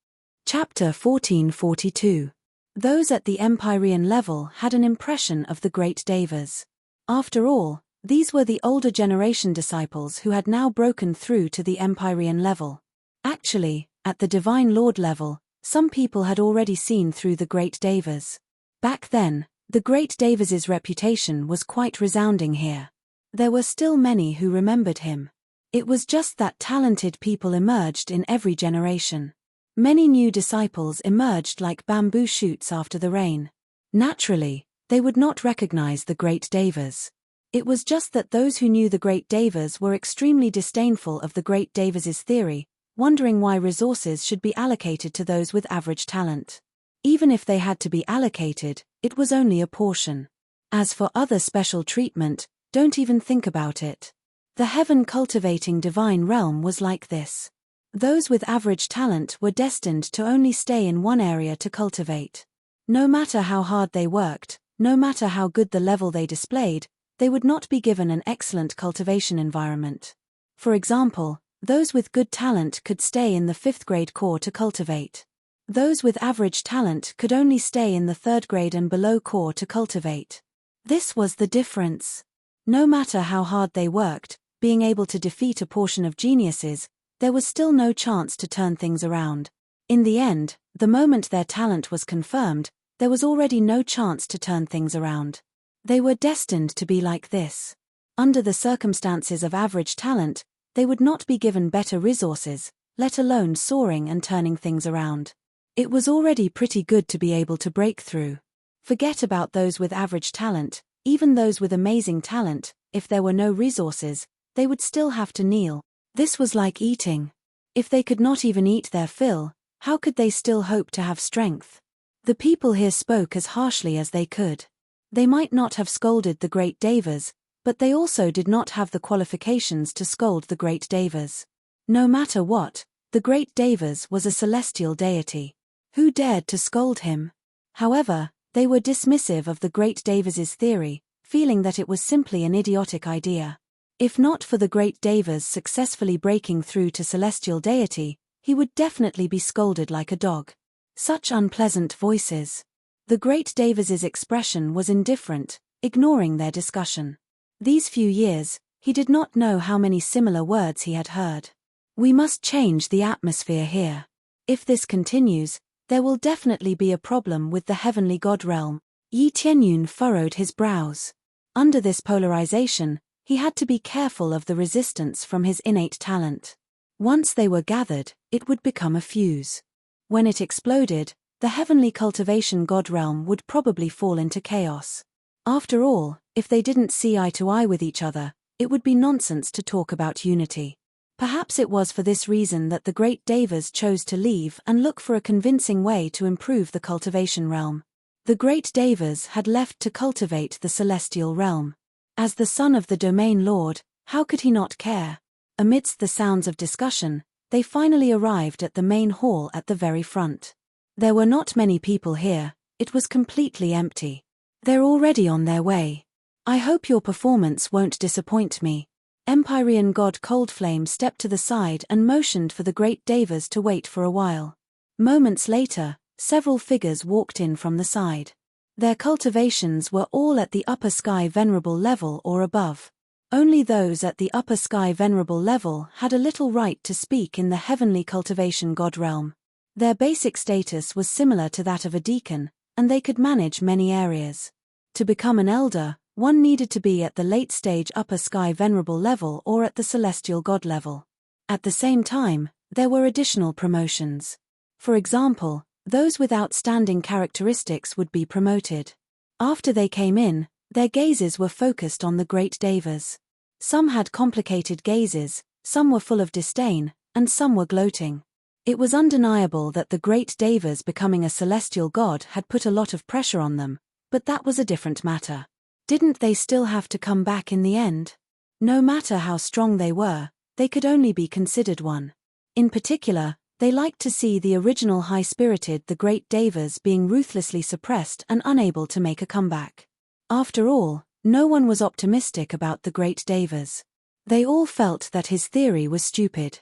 Chapter 1442. Those at the Empyrean level had an impression of the great Devas. After all, these were the older generation disciples who had now broken through to the Empyrean level. Actually, at the Divine Lord level, some people had already seen through the great Devas. Back then, the great Devas' reputation was quite resounding here. There were still many who remembered him. It was just that talented people emerged in every generation. Many new disciples emerged like bamboo shoots after the rain. Naturally, they would not recognize the great Devas. It was just that those who knew the great Devas were extremely disdainful of the great Devas' theory, wondering why resources should be allocated to those with average talent. Even if they had to be allocated, it was only a portion. As for other special treatment, don't even think about it. The heaven-cultivating divine realm was like this. Those with average talent were destined to only stay in one area to cultivate. No matter how hard they worked, no matter how good the level they displayed, they would not be given an excellent cultivation environment. For example, those with good talent could stay in the 5th grade core to cultivate. Those with average talent could only stay in the 3rd grade and below core to cultivate. This was the difference. No matter how hard they worked, being able to defeat a portion of geniuses, there was still no chance to turn things around. In the end, the moment their talent was confirmed, there was already no chance to turn things around. They were destined to be like this. Under the circumstances of average talent, they would not be given better resources, let alone soaring and turning things around. It was already pretty good to be able to break through. Forget about those with average talent, even those with amazing talent, if there were no resources, they would still have to kneel. This was like eating. If they could not even eat their fill, how could they still hope to have strength? The people here spoke as harshly as they could. They might not have scolded the great Devas, but they also did not have the qualifications to scold the great Devas. No matter what, the great Devas was a celestial deity. Who dared to scold him? However, they were dismissive of the great Devas' theory, feeling that it was simply an idiotic idea. If not for the great Devas successfully breaking through to celestial deity, he would definitely be scolded like a dog. Such unpleasant voices. The great Devas' expression was indifferent, ignoring their discussion. These few years, he did not know how many similar words he had heard. We must change the atmosphere here. If this continues, there will definitely be a problem with the heavenly God realm. Yi Tianyun furrowed his brows. Under this polarization, he had to be careful of the resistance from his innate talent. Once they were gathered, it would become a fuse. When it exploded, the heavenly cultivation God realm would probably fall into chaos. After all, if they didn't see eye to eye with each other, it would be nonsense to talk about unity. Perhaps it was for this reason that the great Devas chose to leave and look for a convincing way to improve the cultivation realm. The great Devas had left to cultivate the celestial realm. As the son of the domain lord, how could he not care? Amidst the sounds of discussion, they finally arrived at the main hall at the very front. There were not many people here, it was completely empty. They're already on their way. I hope your performance won't disappoint me. Empyrean god Coldflame stepped to the side and motioned for the great Devas to wait for a while. Moments later, several figures walked in from the side. Their cultivations were all at the upper sky venerable level or above. Only those at the upper sky venerable level had a little right to speak in the heavenly cultivation god realm. Their basic status was similar to that of a deacon, and they could manage many areas. To become an elder, one needed to be at the late stage upper sky venerable level or at the celestial god level. At the same time, there were additional promotions. For example, those with outstanding characteristics would be promoted. After they came in, their gazes were focused on the great devas. Some had complicated gazes, some were full of disdain, and some were gloating. It was undeniable that the great devas becoming a celestial god had put a lot of pressure on them, but that was a different matter. Didn't they still have to come back in the end? No matter how strong they were, they could only be considered one. In particular, they liked to see the original high-spirited the great devas being ruthlessly suppressed and unable to make a comeback. After all, no one was optimistic about the great devas. They all felt that his theory was stupid.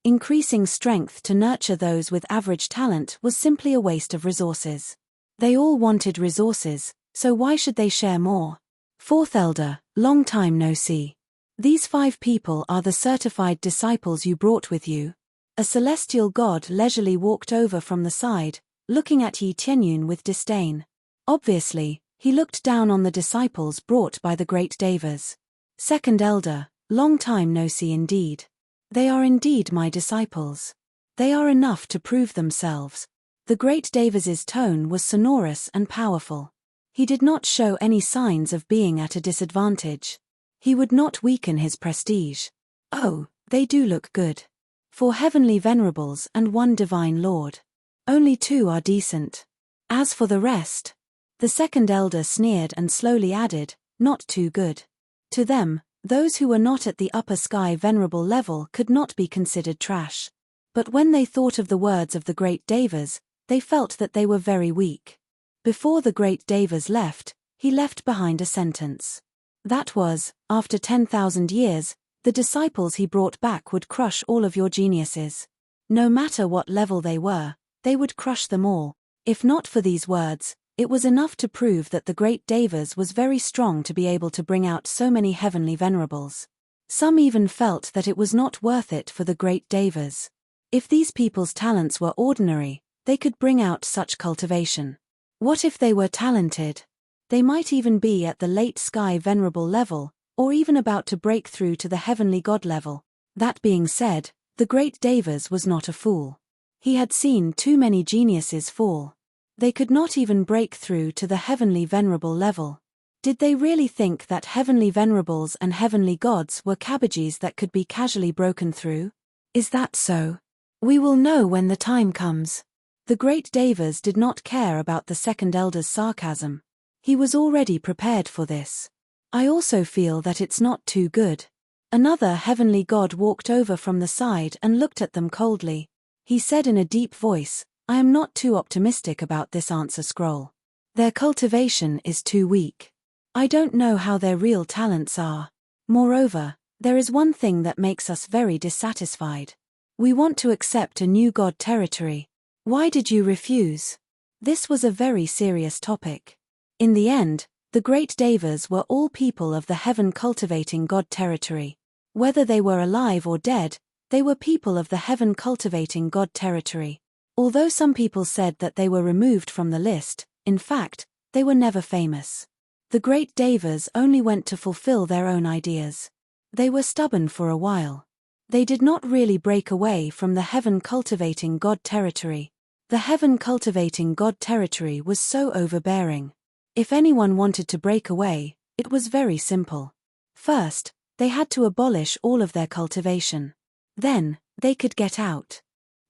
Increasing strength to nurture those with average talent was simply a waste of resources. They all wanted resources, so why should they share more? Fourth Elder, long time no see. These 5 people are the certified disciples you brought with you. A celestial god leisurely walked over from the side, looking at Yi Tianyun with disdain. Obviously, he looked down on the disciples brought by the great devas. Second Elder, long time no see indeed. They are indeed my disciples. They are enough to prove themselves. The great devas' tone was sonorous and powerful. He did not show any signs of being at a disadvantage. He would not weaken his prestige. Oh, they do look good. 4 heavenly venerables and 1 divine lord. Only 2 are decent. As for the rest, the second elder sneered and slowly added, not too good. To them, those who were not at the upper sky venerable level could not be considered trash. But when they thought of the words of the great devas, they felt that they were very weak. Before the great devas left, he left behind a sentence. That was, after 10,000 years, the disciples he brought back would crush all of your geniuses. No matter what level they were, they would crush them all. If not for these words, it was enough to prove that the great devas was very strong to be able to bring out so many heavenly venerables. Some even felt that it was not worth it for the great devas. If these people's talents were ordinary, they could bring out such cultivation. What if they were talented? They might even be at the late sky venerable level, or even about to break through to the heavenly god level. That being said, the great devas was not a fool. He had seen too many geniuses fall. They could not even break through to the heavenly venerable level. Did they really think that heavenly venerables and heavenly gods were cabbages that could be casually broken through? Is that so? We will know when the time comes. The great devas did not care about the second elder's sarcasm. He was already prepared for this. I also feel that it's not too good. Another heavenly god walked over from the side and looked at them coldly. He said in a deep voice, I am not too optimistic about this answer scroll. Their cultivation is too weak. I don't know how their real talents are. Moreover, there is one thing that makes us very dissatisfied. We want to accept a new god territory. Why did you refuse? This was a very serious topic. In the end, the great devas were all people of the heaven cultivating god territory. Whether they were alive or dead, they were people of the heaven cultivating god territory. Although some people said that they were removed from the list, in fact, they were never famous. The great devas only went to fulfill their own ideas. They were stubborn for a while. They did not really break away from the heaven cultivating god territory. The heaven cultivating god territory was so overbearing. If anyone wanted to break away, it was very simple. First, they had to abolish all of their cultivation. Then, they could get out.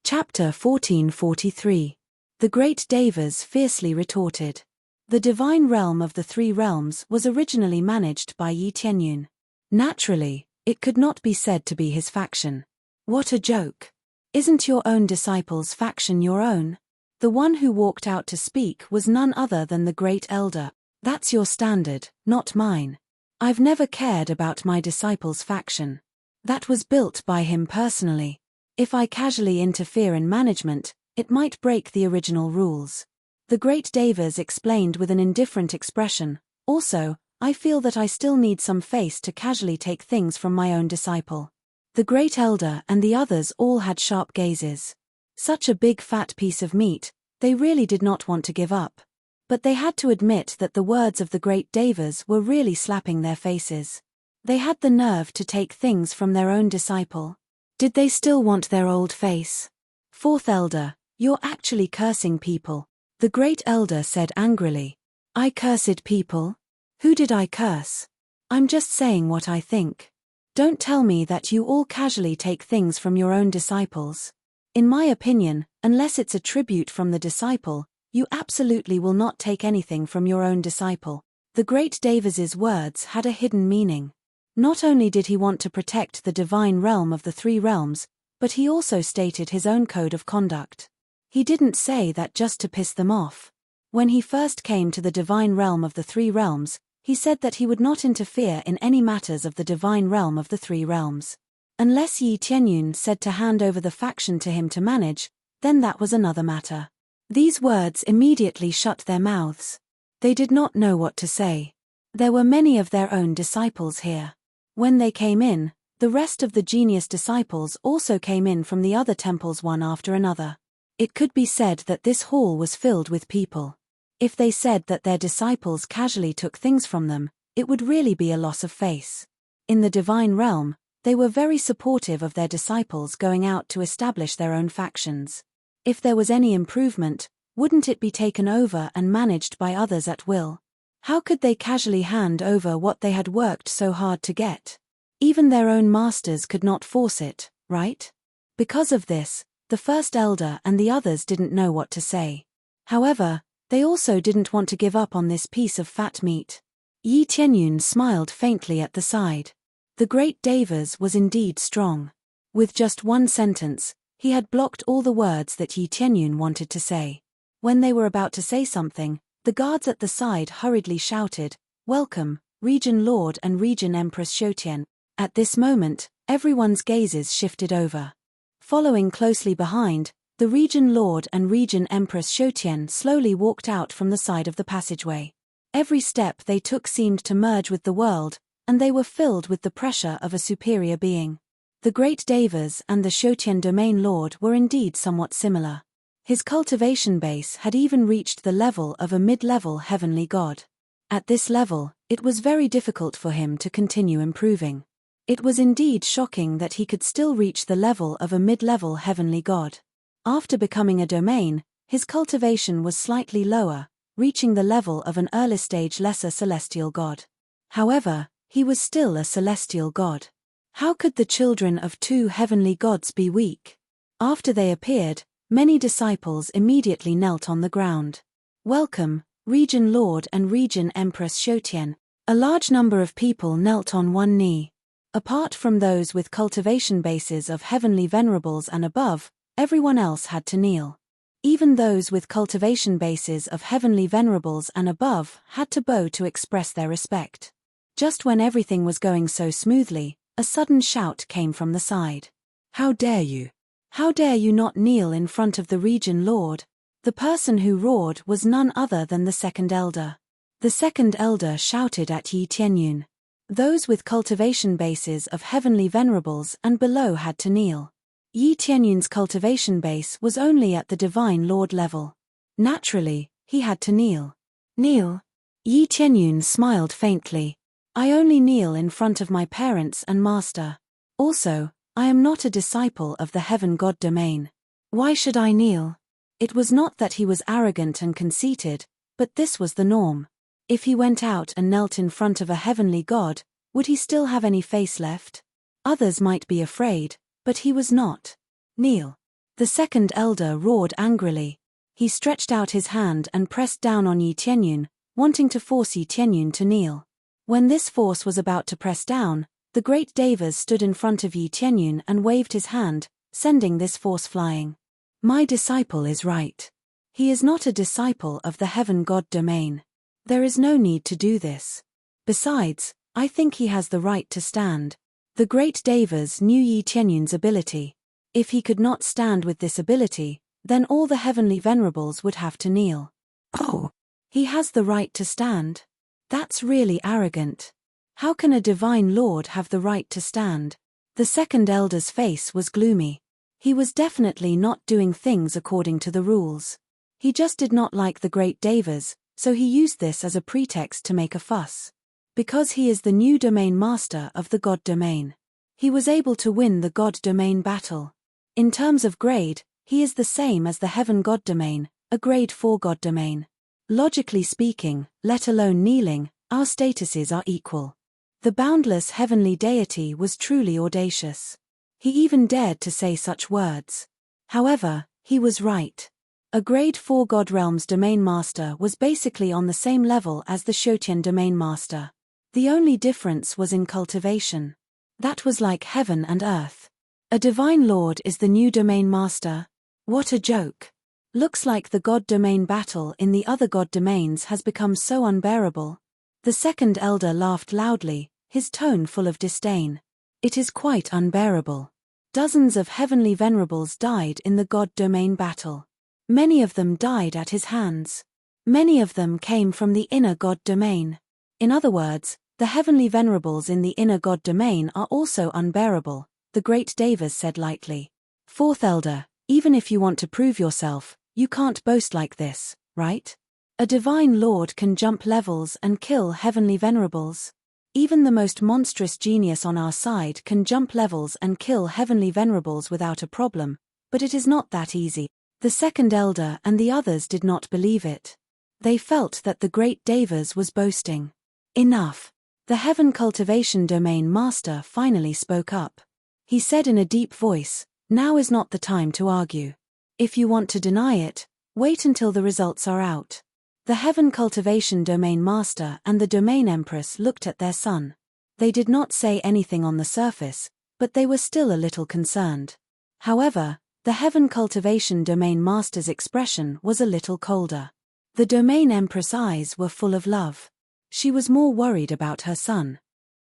Chapter 1443. The great devas fiercely retorted. The divine realm of the 3 realms was originally managed by Yi Tianyun. Naturally, it could not be said to be his faction. What a joke. Isn't your own disciples' faction your own? The one who walked out to speak was none other than the great elder. That's your standard, not mine. I've never cared about my disciples' faction. That was built by him personally. If I casually interfere in management, it might break the original rules. The great devas explained with an indifferent expression. Also, I feel that I still need some face to casually take things from my own disciple. The great elder and the others all had sharp gazes. Such a big fat piece of meat, they really did not want to give up. But they had to admit that the words of the great Devas were really slapping their faces. They had the nerve to take things from their own disciple. Did they still want their old face? Fourth elder, you're actually cursing people, the great elder said angrily. I cursed people? Who did I curse? I'm just saying what I think. Don't tell me that you all casually take things from your own disciples. In my opinion, unless it's a tribute from the disciple, you absolutely will not take anything from your own disciple. The great Devas's words had a hidden meaning. Not only did he want to protect the divine realm of the three realms, but he also stated his own code of conduct. He didn't say that just to piss them off. When he first came to the divine realm of the three realms, he said that he would not interfere in any matters of the divine realm of the three realms. Unless Yi Tianyun said to hand over the faction to him to manage, then that was another matter. These words immediately shut their mouths. They did not know what to say. There were many of their own disciples here. When they came in, the rest of the genius disciples also came in from the other temples one after another. It could be said that this hall was filled with people. If they said that their disciples casually took things from them, it would really be a loss of face. In the divine realm, they were very supportive of their disciples going out to establish their own factions. If there was any improvement, wouldn't it be taken over and managed by others at will? How could they casually hand over what they had worked so hard to get? Even their own masters could not force it, right? Because of this, the first elder and the others didn't know what to say. However, they also didn't want to give up on this piece of fat meat. Yi Tianyun smiled faintly at the side. The great Devas was indeed strong. With just one sentence, he had blocked all the words that Yi Tianyun wanted to say. When they were about to say something, the guards at the side hurriedly shouted, "Welcome, Region Lord and Region Empress Shotian." At this moment, everyone's gazes shifted over. Following closely behind, the Region Lord and Region Empress Shotian slowly walked out from the side of the passageway. Every step they took seemed to merge with the world, and they were filled with the pressure of a superior being. The great Devas and the Shotian domain lord were indeed somewhat similar. His cultivation base had even reached the level of a mid-level heavenly god. At this level, it was very difficult for him to continue improving. It was indeed shocking that he could still reach the level of a mid-level heavenly god. After becoming a domain, his cultivation was slightly lower, reaching the level of an early-stage lesser celestial god. However, he was still a celestial god. How could the children of two heavenly gods be weak? After they appeared, many disciples immediately knelt on the ground. "Welcome, Region Lord and Region Empress Shotian." A large number of people knelt on one knee. Apart from those with cultivation bases of heavenly venerables and above, everyone else had to kneel. Even those with cultivation bases of heavenly venerables and above had to bow to express their respect. Just when everything was going so smoothly, a sudden shout came from the side. "How dare you? How dare you not kneel in front of the Region Lord?" The person who roared was none other than the second elder. The second elder shouted at Yi Tianyun. Those with cultivation bases of heavenly venerables and below had to kneel. Yi Tianyun's cultivation base was only at the divine lord level. Naturally, he had to kneel. "Kneel?" Yi Tianyun smiled faintly. "I only kneel in front of my parents and master. Also, I am not a disciple of the heaven god domain. Why should I kneel?" It was not that he was arrogant and conceited, but this was the norm. If he went out and knelt in front of a heavenly god, would he still have any face left? Others might be afraid, but he was not. "Kneel." The second elder roared angrily. He stretched out his hand and pressed down on Yi Tianyun, wanting to force Yi Tianyun to kneel. When this force was about to press down, the great Devas stood in front of Yi Tianyun and waved his hand, sending this force flying. "My disciple is right. He is not a disciple of the heaven god domain. There is no need to do this. Besides, I think he has the right to stand." The great Devas knew Yi Tianyun's ability. If he could not stand with this ability, then all the heavenly venerables would have to kneel. "Oh, he has the right to stand? That's really arrogant. How can a divine lord have the right to stand?" The second elder's face was gloomy. He was definitely not doing things according to the rules. He just did not like the great Devas, so he used this as a pretext to make a fuss. Because he is the new domain master of the God domain, he was able to win the God domain battle. In terms of grade, he is the same as the Heaven God domain, a grade 4 God domain. Logically speaking, let alone kneeling, our statuses are equal. The boundless heavenly deity was truly audacious. He even dared to say such words. However, he was right. A grade 4 God Realms domain master was basically on the same level as the Shotian domain master. The only difference was in cultivation. That was like heaven and earth. A divine lord is the new domain master? What a joke. Looks like the God domain battle in the other God domains has become so unbearable. The second elder laughed loudly, his tone full of disdain. It is quite unbearable. Dozens of heavenly venerables died in the God domain battle. Many of them died at his hands. Many of them came from the inner God domain. In other words, the heavenly venerables in the inner God domain are also unbearable, the great Devas said lightly. Fourth elder, even if you want to prove yourself, you can't boast like this, right? A divine lord can jump levels and kill heavenly venerables. Even the most monstrous genius on our side can jump levels and kill heavenly venerables without a problem, but it is not that easy. The second elder and the others did not believe it. They felt that the great Devas was boasting. Enough. The Heaven Cultivation Domain Master finally spoke up. He said in a deep voice, "Now is not the time to argue. If you want to deny it, wait until the results are out." The Heaven Cultivation Domain Master and the Domain Empress looked at their son. They did not say anything on the surface, but they were still a little concerned. However, the Heaven Cultivation Domain Master's expression was a little colder. The Domain Empress' eyes were full of love. She was more worried about her son.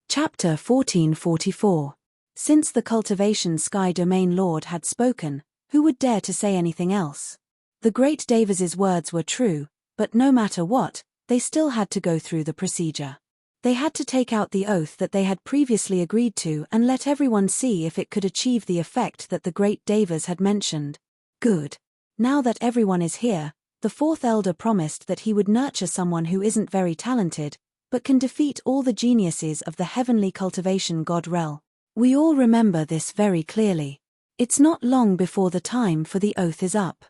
Chapter 1444. Since the Cultivation Sky Domain Lord had spoken, who would dare to say anything else? The great Devas' words were true, but no matter what, they still had to go through the procedure. They had to take out the oath that they had previously agreed to and let everyone see if it could achieve the effect that the great Devas had mentioned. Good. Now that everyone is here, the fourth elder promised that he would nurture someone who isn't very talented, but can defeat all the geniuses of the heavenly cultivation God realm. We all remember this very clearly. It's not long before the time for the oath is up.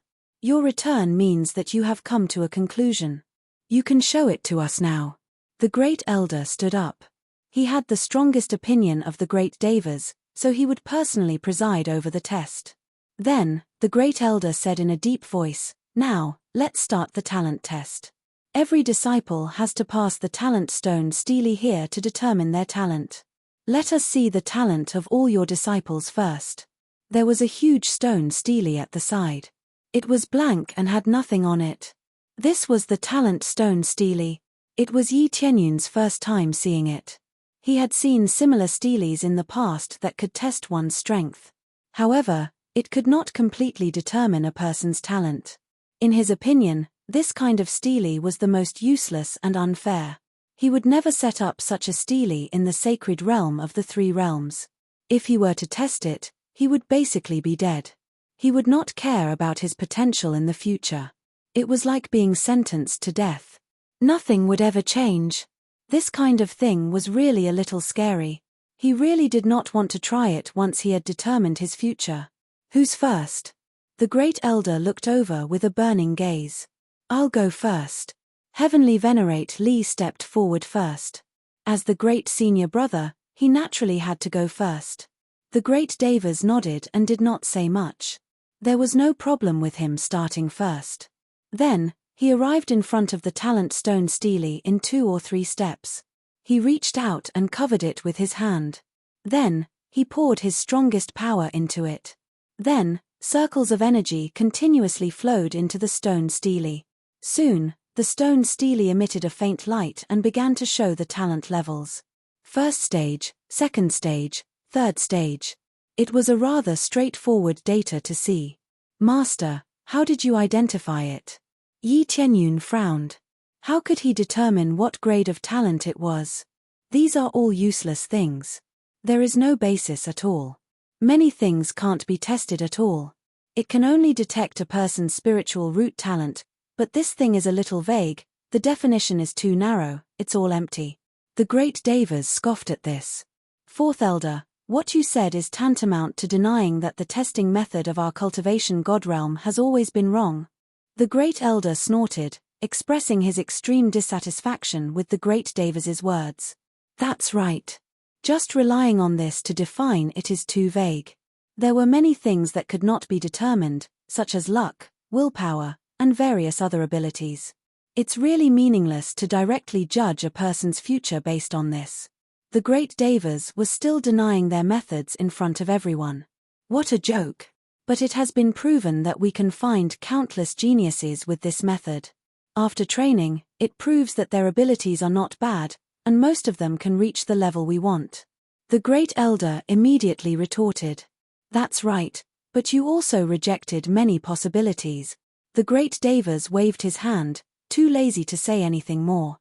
Your return means that you have come to a conclusion. You can show it to us now. The great elder stood up. He had the strongest opinion of the great Devas, so he would personally preside over the test. Then, the great elder said in a deep voice, "Now, let's start the talent test. Every disciple has to pass the talent stone stele here to determine their talent. Let us see the talent of all your disciples first." There was a huge stone stele at the side. It was blank and had nothing on it. This was the talent stone stele. It was Yi Tianyun's first time seeing it. He had seen similar steles in the past that could test one's strength. However, it could not completely determine a person's talent. In his opinion, this kind of stele was the most useless and unfair. He would never set up such a stele in the sacred realm of the three realms. If he were to test it, he would basically be dead. He would not care about his potential in the future. It was like being sentenced to death. Nothing would ever change. This kind of thing was really a little scary. He really did not want to try it once he had determined his future. Who's first? The great elder looked over with a burning gaze. "I'll go first." Heavenly Venerate Li stepped forward first. As the great senior brother, he naturally had to go first. The great Devas nodded and did not say much. There was no problem with him starting first. Then, he arrived in front of the talent stone stele in 2 or 3 steps. He reached out and covered it with his hand. Then, he poured his strongest power into it. Then, circles of energy continuously flowed into the stone stele. Soon, the stone stele emitted a faint light and began to show the talent levels. First stage, second stage, third stage. It was a rather straightforward data to see. "Master, how did you identify it?" Yi Tianyun frowned. How could he determine what grade of talent it was? These are all useless things. There is no basis at all. Many things can't be tested at all. It can only detect a person's spiritual root talent, but this thing is a little vague, the definition is too narrow, it's all empty. The great Devas scoffed at this. Fourth Elder, what you said is tantamount to denying that the testing method of our cultivation god realm has always been wrong. The great Elder snorted, expressing his extreme dissatisfaction with the great Devas' words. That's right. Just relying on this to define it is too vague. There were many things that could not be determined, such as luck, willpower, and various other abilities. It's really meaningless to directly judge a person's future based on this. The great Devas were still denying their methods in front of everyone. What a joke! But it has been proven that we can find countless geniuses with this method. After training, it proves that their abilities are not bad, and most of them can reach the level we want. The great Elder immediately retorted. That's right, but you also rejected many possibilities. The great Devas waved his hand, too lazy to say anything more.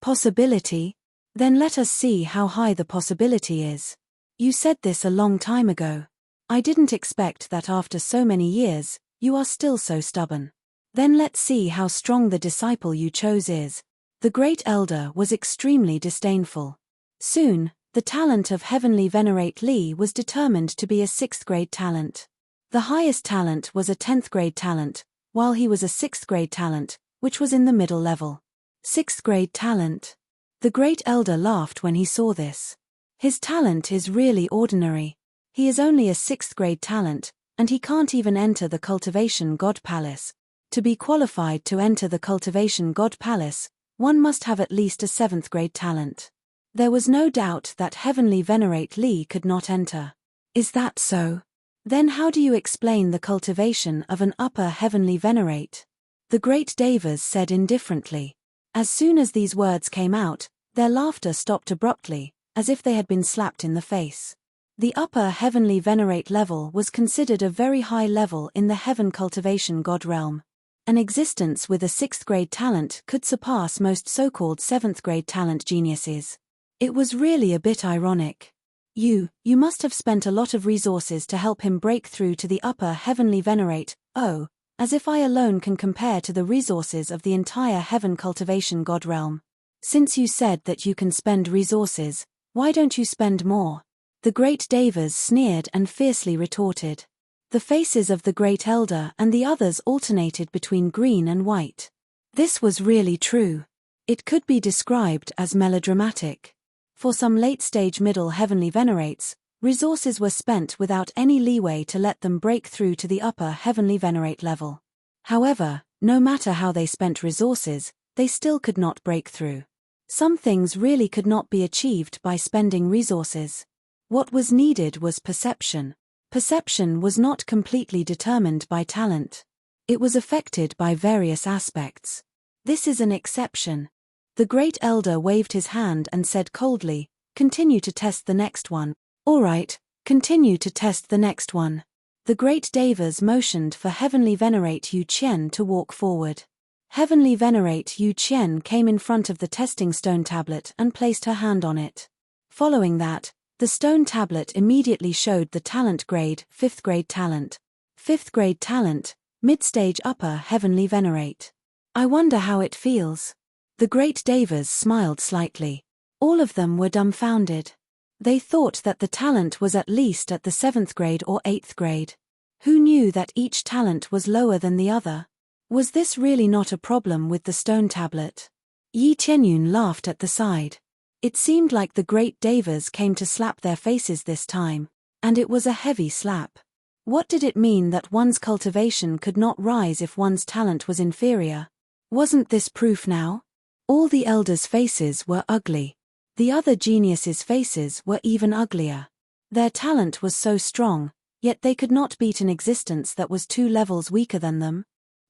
Possibility? Then let us see how high the possibility is. You said this a long time ago. I didn't expect that after so many years, you are still so stubborn. Then let's see how strong the disciple you chose is. The great Elder was extremely disdainful. Soon, the talent of Heavenly Venerate Li was determined to be a 6th grade talent. The highest talent was a 10th grade talent, while he was a 6th grade talent, which was in the middle level. 6th grade talent. The great Elder laughed when he saw this. His talent is really ordinary. He is only a 6th grade talent, and he can't even enter the Cultivation God Palace. To be qualified to enter the Cultivation God Palace, one must have at least a 7th grade talent. There was no doubt that Heavenly Venerate Li could not enter. Is that so? Then how do you explain the cultivation of an upper Heavenly Venerate? The great Devas said indifferently. As soon as these words came out, their laughter stopped abruptly, as if they had been slapped in the face. The upper Heavenly Venerate level was considered a very high level in the Heaven Cultivation God realm. An existence with a 6th grade talent could surpass most so-called 7th grade talent geniuses. It was really a bit ironic. You must have spent a lot of resources to help him break through to the upper Heavenly Venerate, oh, as if I alone can compare to the resources of the entire Heaven Cultivation God realm. Since you said that you can spend resources, why don't you spend more? The great Devas sneered and fiercely retorted. The faces of the great Elder and the others alternated between green and white. This was really true. It could be described as melodramatic. For some late-stage middle Heavenly Venerates, resources were spent without any leeway to let them break through to the upper Heavenly Venerate level. However, no matter how they spent resources, they still could not break through. Some things really could not be achieved by spending resources. What was needed was perception. Perception was not completely determined by talent. It was affected by various aspects. This is an exception. The great Elder waved his hand and said coldly, "Continue to test the next one." "All right, continue to test the next one." The great Devas motioned for Heavenly Venerate Yu Qian to walk forward. Heavenly Venerate Yu Qian came in front of the testing stone tablet and placed her hand on it. Following that, the stone tablet immediately showed the talent grade, 5th grade talent. 5th grade talent, mid-stage upper Heavenly Venerate. I wonder how it feels. The great Devas smiled slightly. All of them were dumbfounded. They thought that the talent was at least at the 7th grade or 8th grade. Who knew that each talent was lower than the other? Was this really not a problem with the stone tablet? Yi Qianyun laughed at the side. It seemed like the great Devas came to slap their faces this time, and it was a heavy slap. What did it mean that one's cultivation could not rise if one's talent was inferior? Wasn't this proof now? All the elders' faces were ugly. The other geniuses' faces were even uglier. Their talent was so strong, yet they could not beat an existence that was 2 levels weaker than them.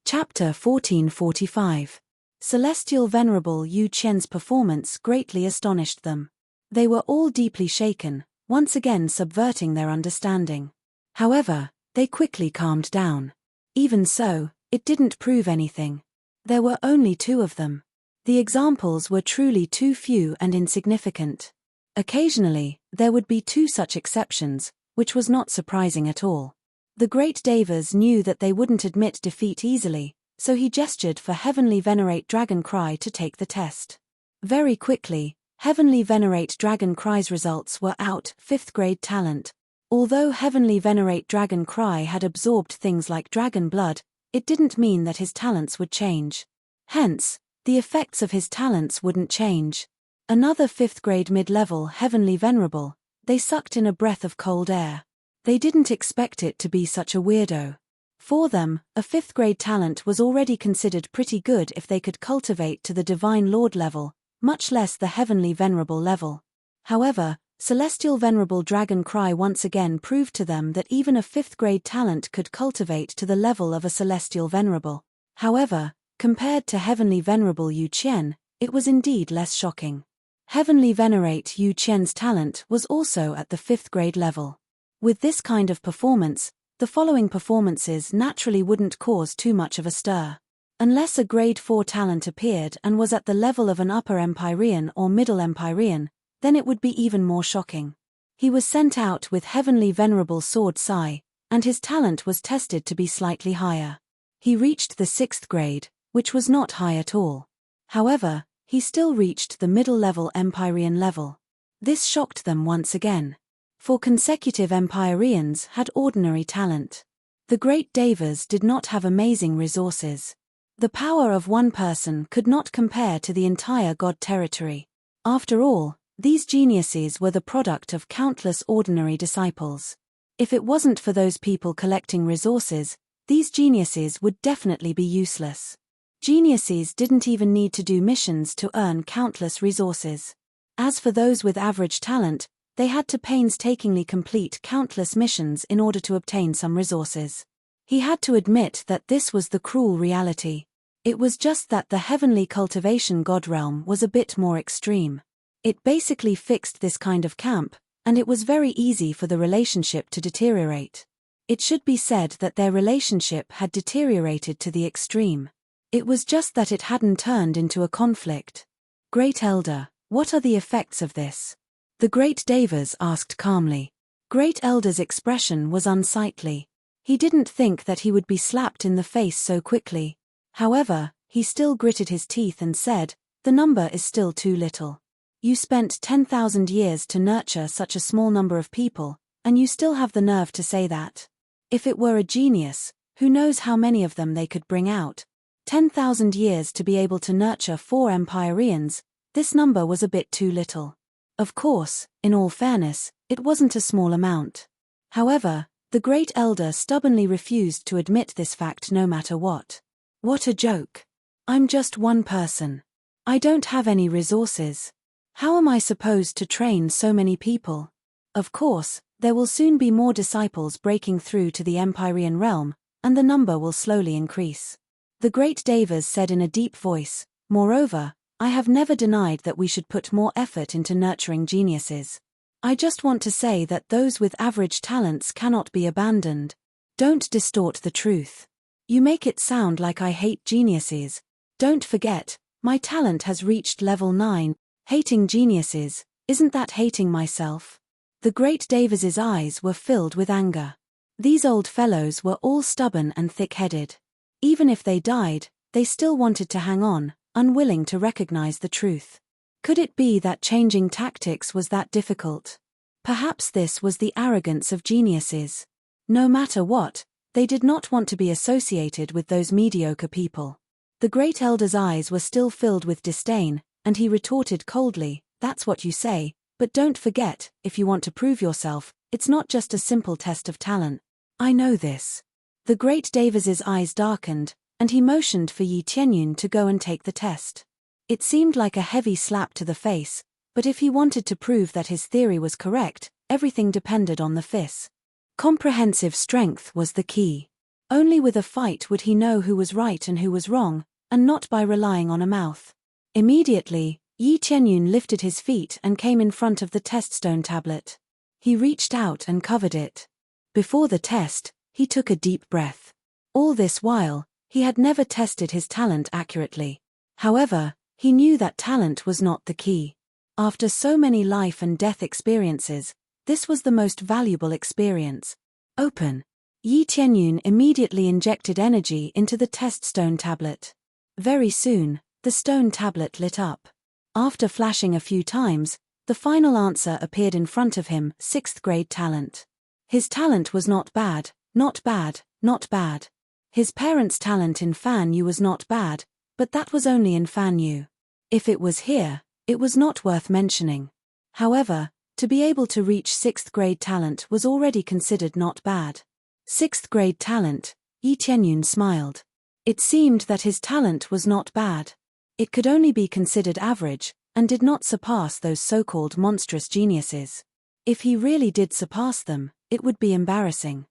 Chapter 1445. Celestial Venerable Yu Qian's performance greatly astonished them. They were all deeply shaken, once again subverting their understanding. However, they quickly calmed down. Even so, it didn't prove anything. There were only 2 of them. The examples were truly too few and insignificant. Occasionally, there would be 2 such exceptions, which was not surprising at all. The great Devas knew that they wouldn't admit defeat easily, so he gestured for Heavenly Venerate Dragon Cry to take the test. Very quickly, Heavenly Venerate Dragon Cry's results were out. 5th grade talent. Although Heavenly Venerate Dragon Cry had absorbed things like dragon blood, it didn't mean that his talents would change. Hence, the effects of his talents wouldn't change. Another 5th grade mid-level Heavenly Venerable, they sucked in a breath of cold air. They didn't expect it to be such a weirdo. For them, a 5th grade talent was already considered pretty good if they could cultivate to the Divine Lord level, much less the Heavenly Venerable level. However, Celestial Venerable Dragon Cry once again proved to them that even a 5th grade talent could cultivate to the level of a Celestial Venerable. However, compared to Heavenly Venerable Yu Qian, it was indeed less shocking. Heavenly Venerate Yu Qian's talent was also at the 5th grade level. With this kind of performance, the following performances naturally wouldn't cause too much of a stir. Unless a grade 4 talent appeared and was at the level of an upper Empyrean or middle Empyrean, then it would be even more shocking. He was sent out with Heavenly Venerable Sword Sai, and his talent was tested to be slightly higher. He reached the 6th grade, which was not high at all. However, he still reached the middle-level Empyrean level. This shocked them once again. 4 consecutive Empyreans had ordinary talent. The great Devas did not have amazing resources. The power of one person could not compare to the entire God territory. After all, these geniuses were the product of countless ordinary disciples. If it wasn't for those people collecting resources, these geniuses would definitely be useless. Geniuses didn't even need to do missions to earn countless resources. As for those with average talent, they had to painstakingly complete countless missions in order to obtain some resources. He had to admit that this was the cruel reality. It was just that the heavenly cultivation god realm was a bit more extreme. It basically fixed this kind of camp, and it was very easy for the relationship to deteriorate. It should be said that their relationship had deteriorated to the extreme. It was just that it hadn't turned into a conflict. Great Elder, what are the effects of this? The great Devas asked calmly. Great Elder's expression was unsightly. He didn't think that he would be slapped in the face so quickly. However, he still gritted his teeth and said, "The number is still too little. You spent 10,000 years to nurture such a small number of people, and you still have the nerve to say that. If it were a genius, who knows how many of them they could bring out? 10,000 years to be able to nurture 4 Empyreans, this number was a bit too little." Of course, in all fairness, it wasn't a small amount. However, the great elder stubbornly refused to admit this fact no matter what. What a joke. I'm just one person. I don't have any resources. How am I supposed to train so many people? Of course, there will soon be more disciples breaking through to the Empyrean realm, and the number will slowly increase. The great Devas said in a deep voice, "Moreover, I have never denied that we should put more effort into nurturing geniuses. I just want to say that those with average talents cannot be abandoned. Don't distort the truth. You make it sound like I hate geniuses. Don't forget, my talent has reached level 9. Hating geniuses, isn't that hating myself?" The great Devas' eyes were filled with anger. These old fellows were all stubborn and thick-headed. Even if they died, they still wanted to hang on, unwilling to recognize the truth. Could it be that changing tactics was that difficult? Perhaps this was the arrogance of geniuses. No matter what, they did not want to be associated with those mediocre people. The great elder's eyes were still filled with disdain, and he retorted coldly, "That's what you say, but don't forget, if you want to prove yourself, it's not just a simple test of talent." "I know this." The great Devas' eyes darkened, and he motioned for Yi Tianyun to go and take the test. It seemed like a heavy slap to the face, but if he wanted to prove that his theory was correct, everything depended on the FIS. Comprehensive strength was the key. Only with a fight would he know who was right and who was wrong, and not by relying on a mouth. Immediately, Yi Tianyun lifted his feet and came in front of the test stone tablet. He reached out and covered it. Before the test, he took a deep breath. All this while, he had never tested his talent accurately. However, he knew that talent was not the key. After so many life and death experiences, This was the most valuable experience. Open. Yi Tianyun immediately injected energy into the test stone tablet. Very soon, the stone tablet lit up. After flashing a few times, the final answer appeared in front of him: 6th grade talent. His talent was not bad, not bad, not bad. His parents' talent in Fan Yu was not bad, but that was only in Fan Yu. If it was here, it was not worth mentioning. However, to be able to reach 6th grade talent was already considered not bad. 6th grade talent, Yi Tianyun smiled. It seemed that his talent was not bad. It could only be considered average, and did not surpass those so-called monstrous geniuses. If he really did surpass them, it would be embarrassing.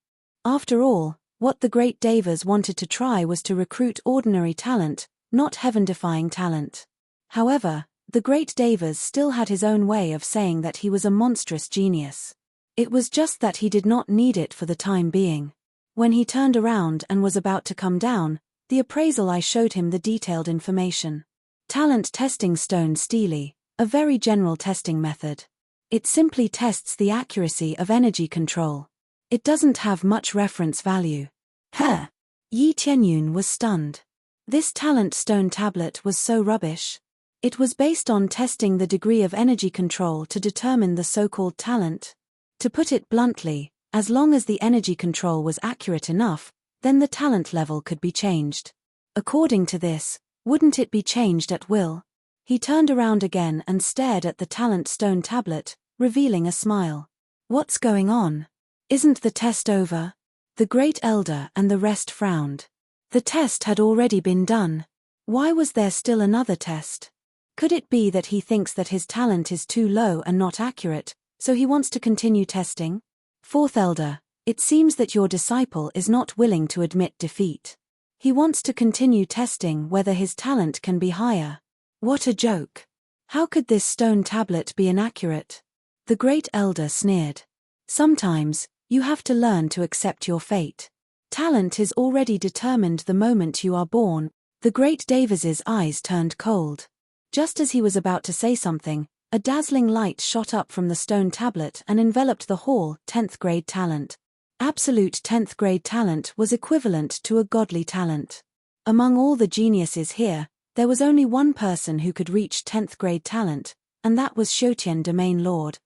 After all, what the great Devas wanted to try was to recruit ordinary talent, not heaven-defying talent. However, the great Devas still had his own way of saying that he was a monstrous genius. It was just that he did not need it for the time being. When he turned around and was about to come down, the appraisal eye showed him the detailed information. Talent testing stone steely, a very general testing method. It simply tests the accuracy of energy control. It doesn't have much reference value. Huh! Yi Tianyun was stunned. This talent stone tablet was so rubbish. It was based on testing the degree of energy control to determine the so-called talent. To put it bluntly, as long as the energy control was accurate enough, then the talent level could be changed. According to this, wouldn't it be changed at will? He turned around again and stared at the talent stone tablet, revealing a smile. What's going on? Isn't the test over? The great elder and the rest frowned. The test had already been done. Why was there still another test? Could it be that he thinks that his talent is too low and not accurate, so he wants to continue testing? 4th elder, it seems that your disciple is not willing to admit defeat. He wants to continue testing whether his talent can be higher. What a joke. How could this stone tablet be inaccurate? The great elder sneered. Sometimes, you have to learn to accept your fate. Talent is already determined the moment you are born. The great Devas's eyes turned cold. Just as he was about to say something, a dazzling light shot up from the stone tablet and enveloped the hall. 10th grade talent. Absolute 10th grade talent was equivalent to a godly talent. Among all the geniuses here, there was only one person who could reach 10th grade talent, and that was Shotian Domain Lord.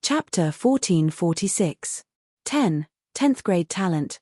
Chapter 1446. 10th grade talent.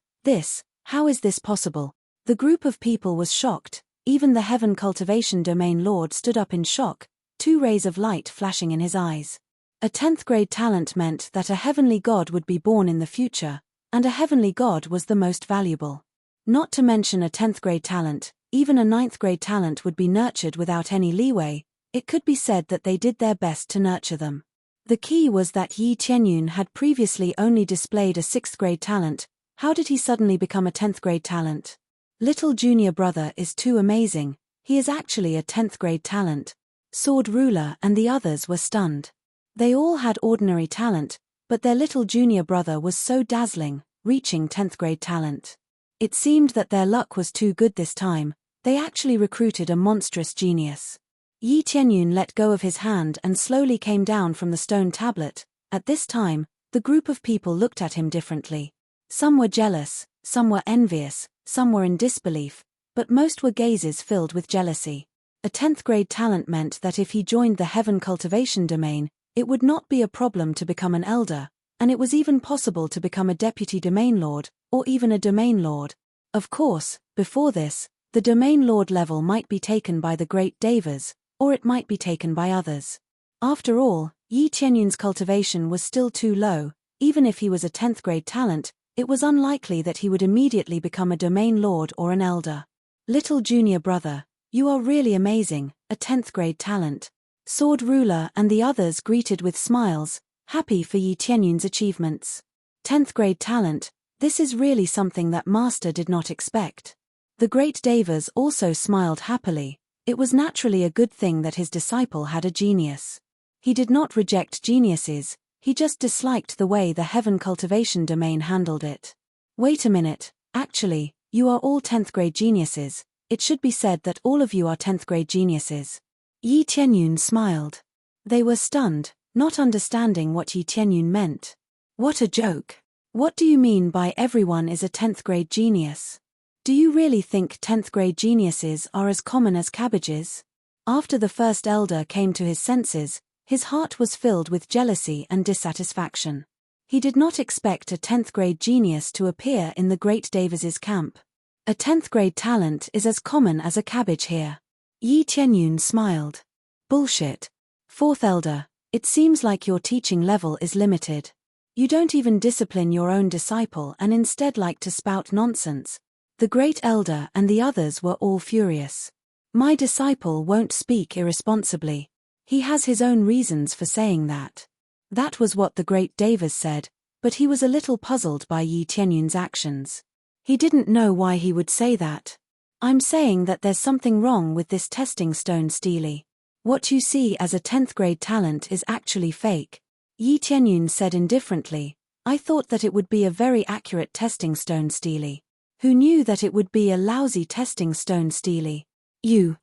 How is this possible? The group of people was shocked. Even the Heaven Cultivation Domain Lord stood up in shock, 2 rays of light flashing in his eyes. A 10th grade talent meant that a heavenly god would be born in the future, and a heavenly god was the most valuable. Not to mention a 10th grade talent, even a 9th grade talent would be nurtured without any leeway. It could be said that they did their best to nurture them. The key was that Yi Tianyun had previously only displayed a 6th grade talent. How did he suddenly become a 10th grade talent? Little junior brother is too amazing. He is actually a 10th grade talent. Sword Ruler and the others were stunned. They all had ordinary talent, but their little junior brother was so dazzling, reaching 10th grade talent. It seemed that their luck was too good this time. They actually recruited a monstrous genius. Yi Tianyun let go of his hand and slowly came down from the stone tablet. At this time, the group of people looked at him differently. Some were jealous, some were envious, some were in disbelief, but most were gazes filled with jealousy. A 10th grade talent meant that if he joined the Heaven Cultivation Domain, it would not be a problem to become an elder, and it was even possible to become a deputy domain lord, or even a domain lord. Of course, before this, the domain lord level might be taken by the great Devas, or it might be taken by others. After all, Yi Tianyun's cultivation was still too low. Even if he was a 10th grade talent, it was unlikely that he would immediately become a domain lord or an elder. Little junior brother, you are really amazing, a 10th grade talent. Sword Ruler and the others greeted with smiles, happy for Yi Tianyun's achievements. 10th grade talent, this is really something that Master did not expect. The great Devas also smiled happily. It was naturally a good thing that his disciple had a genius. He did not reject geniuses, he just disliked the way the Heaven Cultivation Domain handled it. Wait a minute, actually, you are all 10th grade geniuses. It should be said that all of you are 10th grade geniuses. Yi Tianyun smiled. They were stunned, not understanding what Yi Tianyun meant. What a joke. What do you mean by everyone is a 10th grade genius? Do you really think 10th grade geniuses are as common as cabbages? After the first elder came to his senses, his heart was filled with jealousy and dissatisfaction. He did not expect a 10th grade genius to appear in the great Davis's camp. A 10th grade talent is as common as a cabbage here. Yi Tianyun smiled. Bullshit. Fourth elder, it seems like your teaching level is limited. You don't even discipline your own disciple and instead like to spout nonsense. The great elder and the others were all furious. My disciple won't speak irresponsibly. He has his own reasons for saying that. That was what the great Davis said, but he was a little puzzled by Yi Tianyun's actions. He didn't know why he would say that. I'm saying that there's something wrong with this testing stone Steely. What you see as a 10th grade talent is actually fake. Yi Tianyun said indifferently, I thought that it would be a very accurate testing stone Steely. Who knew that it would be a lousy testing stone Steely?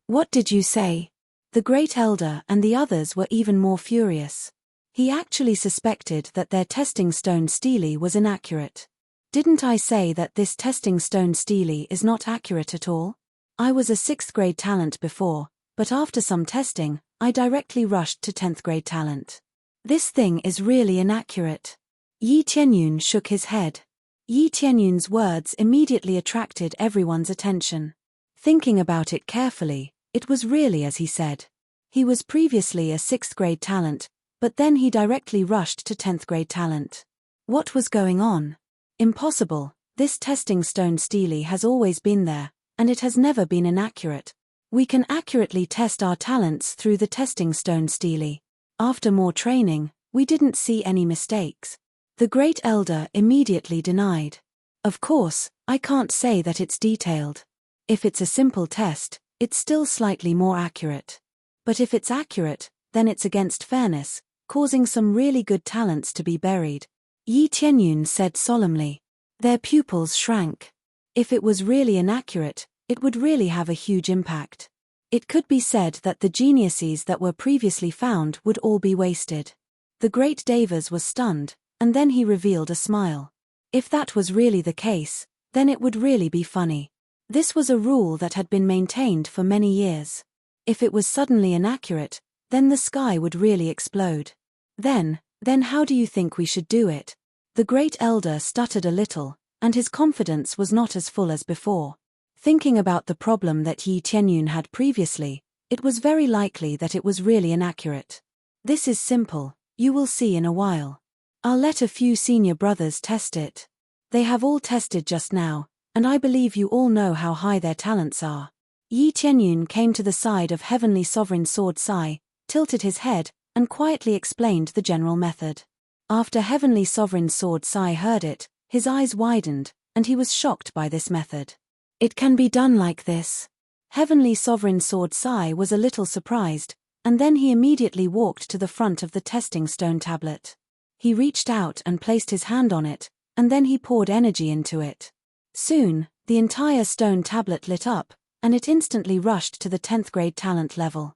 What did you say? The great elder and the others were even more furious. He actually suspected that their testing stone Steely was inaccurate. Didn't I say that this testing stone Steely is not accurate at all? I was a 6th grade talent before, but after some testing, I directly rushed to 10th grade talent. This thing is really inaccurate. Yi Tianyun shook his head. Yi Tianyun's words immediately attracted everyone's attention. Thinking about it carefully, it was really as he said. He was previously a 6th grade talent, but then he directly rushed to 10th grade talent. What was going on? Impossible. This testing stone Steely has always been there, and it has never been inaccurate. We can accurately test our talents through the testing stone Steely. After more training, we didn't see any mistakes. The great elder immediately denied. Of course, I can't say that it's detailed. If it's a simple test, it's still slightly more accurate. But if it's accurate, then it's against fairness, causing some really good talents to be buried. Yi Tianyun said solemnly. Their pupils shrank. If it was really inaccurate, it would really have a huge impact. It could be said that the geniuses that were previously found would all be wasted. The great Davis was stunned, and then he revealed a smile. If that was really the case, then it would really be funny. This was a rule that had been maintained for many years. If it was suddenly inaccurate, then the sky would really explode. Then how do you think we should do it? The great elder stuttered a little, and his confidence was not as full as before. Thinking about the problem that Yi Tianyun had previously, it was very likely that it was really inaccurate. This is simple, you will see in a while. I'll let a few senior brothers test it. They have all tested just now, and I believe you all know how high their talents are. Yi Tianyun came to the side of Heavenly Sovereign Sword Sai, tilted his head, and quietly explained the general method. After Heavenly Sovereign Sword Sai heard it, his eyes widened, and he was shocked by this method. It can be done like this. Heavenly Sovereign Sword Sai was a little surprised, and then he immediately walked to the front of the testing stone tablet. He reached out and placed his hand on it, and then he poured energy into it. Soon, the entire stone tablet lit up, and it instantly rushed to the 10th grade talent level.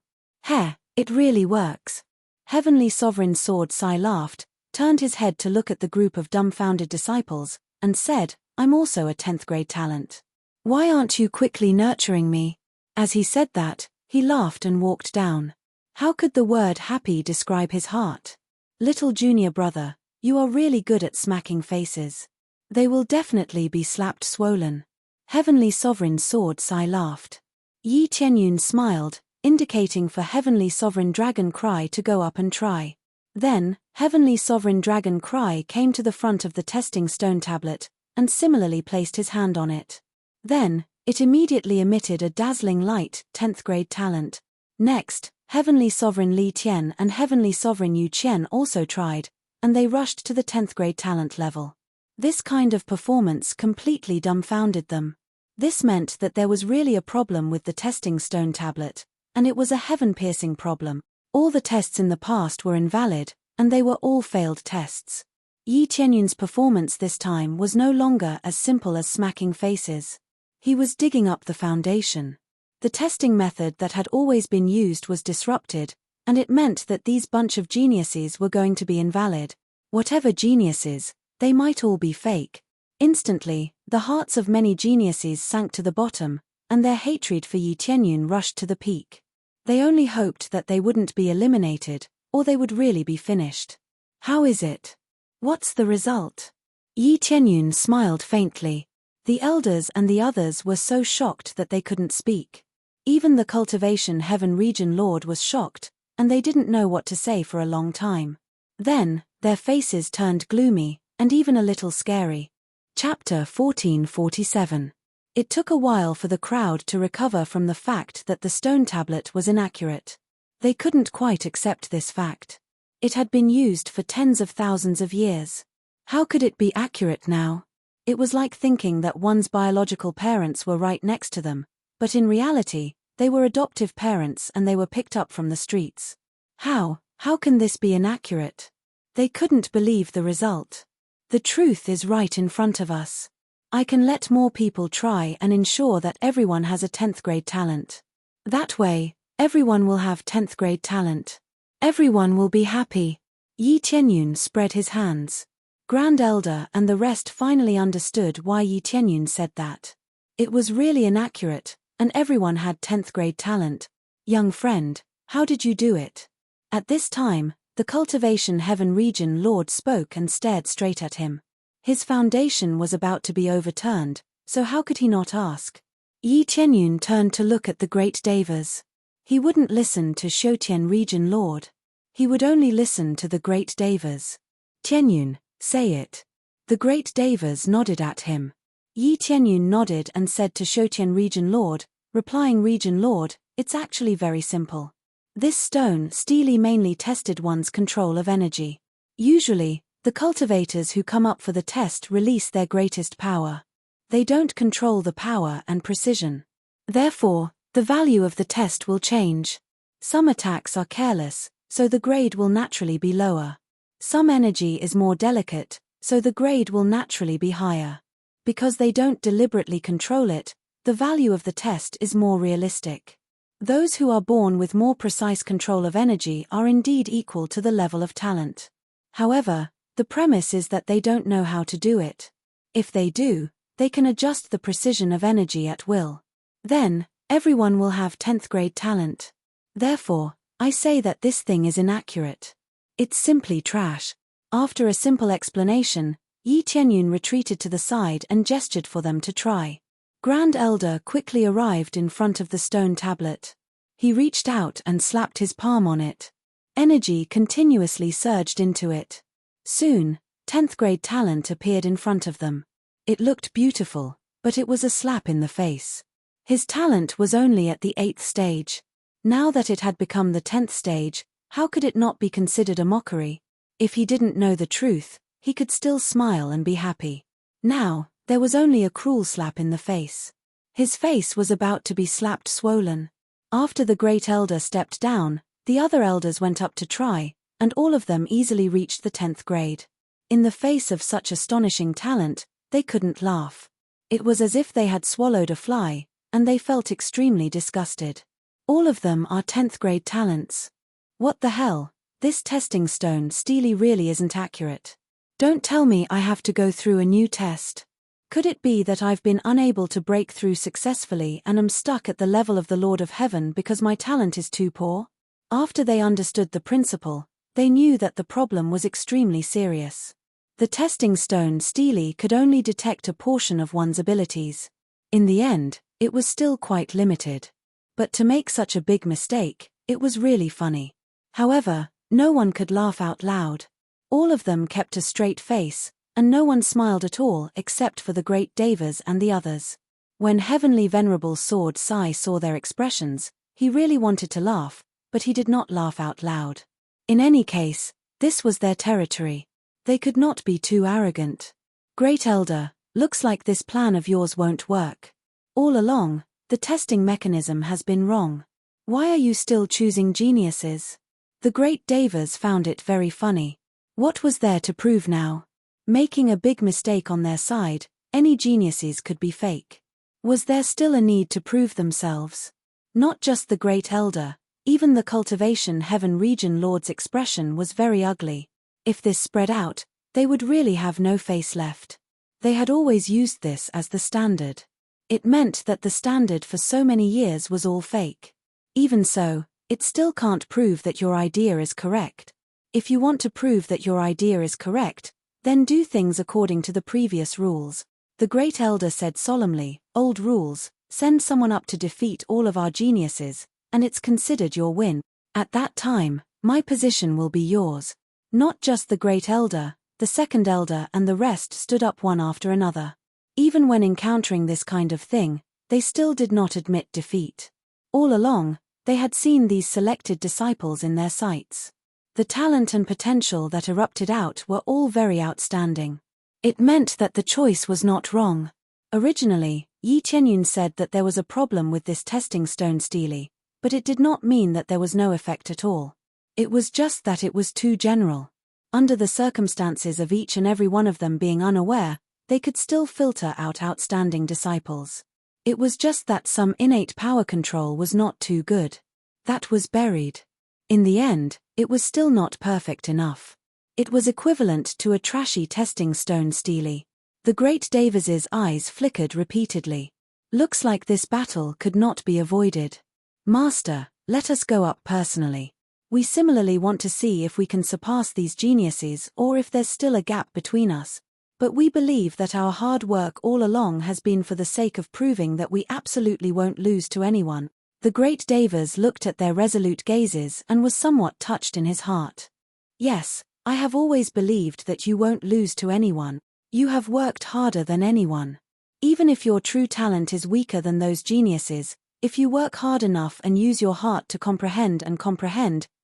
It really works. Heavenly Sovereign Sword Sai laughed, turned his head to look at the group of dumbfounded disciples, and said, I'm also a 10th grade talent. Why aren't you quickly nurturing me? As he said that, he laughed and walked down. How could the word happy describe his heart? Little junior brother, you are really good at smacking faces. They will definitely be slapped swollen. Heavenly Sovereign Sword Sai laughed. Yi Tianyun smiled, indicating for Heavenly Sovereign Dragon Cry to go up and try. Then, Heavenly Sovereign Dragon Cry came to the front of the testing stone tablet, and similarly placed his hand on it. Then, it immediately emitted a dazzling light, 10th grade talent. Next, Heavenly Sovereign Li Tian and Heavenly Sovereign Yu Qian also tried, and they rushed to the 10th grade talent level. This kind of performance completely dumbfounded them. This meant that there was really a problem with the testing stone tablet, and it was a heaven-piercing problem. All the tests in the past were invalid, and they were all failed tests. Yi Tianyun's performance this time was no longer as simple as smacking faces. He was digging up the foundation. The testing method that had always been used was disrupted, and it meant that these bunch of geniuses were going to be invalid. Whatever geniuses, they might all be fake. Instantly, the hearts of many geniuses sank to the bottom, and their hatred for Yi Tianyun rushed to the peak. They only hoped that they wouldn't be eliminated, or they would really be finished. How is it? What's the result? Yi Tianyun smiled faintly. The elders and the others were so shocked that they couldn't speak. Even the Cultivation Heaven Region Lord was shocked, and they didn't know what to say for a long time. Then, their faces turned gloomy, and even a little scary. Chapter 1447. It took a while for the crowd to recover from the fact that the stone tablet was inaccurate. They couldn't quite accept this fact. It had been used for tens of thousands of years. How could it be accurate now? It was like thinking that one's biological parents were right next to them, but in reality, they were adoptive parents and they were picked up from the streets. How can this be inaccurate? They couldn't believe the result. The truth is right in front of us. I can let more people try and ensure that everyone has a 10th grade talent. That way, everyone will have 10th grade talent. Everyone will be happy. Yi Tianyun spread his hands. Grand Elder and the rest finally understood why Yi Tianyun said that. It was really inaccurate, and everyone had 10th grade talent. Young friend, how did you do it? At this time, the Cultivation Heaven Region Lord spoke and stared straight at him. His foundation was about to be overturned, so how could he not ask? Yi Tianyun turned to look at the great Devas. He wouldn't listen to Shoutian Region Lord. He would only listen to the great Devas. Tianyun, say it. The great Devas nodded at him. Yi Tianyun nodded and said to Shoutian Region Lord, replying Region Lord, it's actually very simple. This stone steely mainly tested one's control of energy. Usually, the cultivators who come up for the test release their greatest power. They don't control the power and precision. Therefore, the value of the test will change. Some attacks are careless, so the grade will naturally be lower. Some energy is more delicate, so the grade will naturally be higher. Because they don't deliberately control it, the value of the test is more realistic. Those who are born with more precise control of energy are indeed equal to the level of talent. However, the premise is that they don't know how to do it. If they do, they can adjust the precision of energy at will. Then, everyone will have 10th grade talent. Therefore, I say that this thing is inaccurate. It's simply trash. After a simple explanation, Yi Tianyun retreated to the side and gestured for them to try. Grand Elder quickly arrived in front of the stone tablet. He reached out and slapped his palm on it. Energy continuously surged into it. Soon, 10th grade talent appeared in front of them. It looked beautiful, but it was a slap in the face. His talent was only at the 8th stage. Now that it had become the 10th stage, how could it not be considered a mockery? If he didn't know the truth, he could still smile and be happy. Now, there was only a cruel slap in the face. His face was about to be slapped swollen. After the great elder stepped down, the other elders went up to try, and all of them easily reached the 10th grade. In the face of such astonishing talent, they couldn't laugh. It was as if they had swallowed a fly, and they felt extremely disgusted. All of them are 10th grade talents. What the hell? This testing stone steely really isn't accurate. Don't tell me I have to go through a new test. Could it be that I've been unable to break through successfully and am stuck at the level of the Lord of Heaven because my talent is too poor? After they understood the principle, they knew that the problem was extremely serious. The testing stone steely could only detect a portion of one's abilities. In the end, it was still quite limited. But to make such a big mistake, it was really funny. However, no one could laugh out loud. All of them kept a straight face, and no one smiled at all except for the great Devas and the others. When Heavenly Venerable Sword Sai saw their expressions, he really wanted to laugh, but he did not laugh out loud. In any case, this was their territory. They could not be too arrogant. Great Elder, looks like this plan of yours won't work. All along, the testing mechanism has been wrong. Why are you still choosing geniuses? The great Devas found it very funny. What was there to prove now? Making a big mistake on their side, any geniuses could be fake. Was there still a need to prove themselves? Not just the great elder, even the Cultivation Heaven Region Lord's expression was very ugly. If this spread out, they would really have no face left. They had always used this as the standard. It meant that the standard for so many years was all fake. Even so, it still can't prove that your idea is correct. If you want to prove that your idea is correct, then do things according to the previous rules. The great elder said solemnly, "Old rules, send someone up to defeat all of our geniuses, and it's considered your win. At that time, my position will be yours." Not just the great elder, the second elder and the rest stood up one after another. Even when encountering this kind of thing, they still did not admit defeat. All along, they had seen these selected disciples in their sights. The talent and potential that erupted out were all very outstanding. It meant that the choice was not wrong. Originally, Yi Tianyun said that there was a problem with this testing stone stele, but it did not mean that there was no effect at all. It was just that it was too general. Under the circumstances of each and every one of them being unaware, they could still filter out outstanding disciples. It was just that some innate power control was not too good. That was buried. In the end, it was still not perfect enough. It was equivalent to a trashy testing stone stele. The great Davis's eyes flickered repeatedly. Looks like this battle could not be avoided. Master, let us go up personally. We similarly want to see if we can surpass these geniuses or if there's still a gap between us. But we believe that our hard work all along has been for the sake of proving that we absolutely won't lose to anyone. The great Davis looked at their resolute gazes and was somewhat touched in his heart. Yes, I have always believed that you won't lose to anyone. You have worked harder than anyone. Even if your true talent is weaker than those geniuses, if you work hard enough and use your heart to comprehend,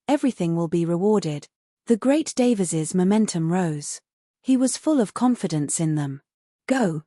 everything will be rewarded. The great Davis's momentum rose. He was full of confidence in them. Go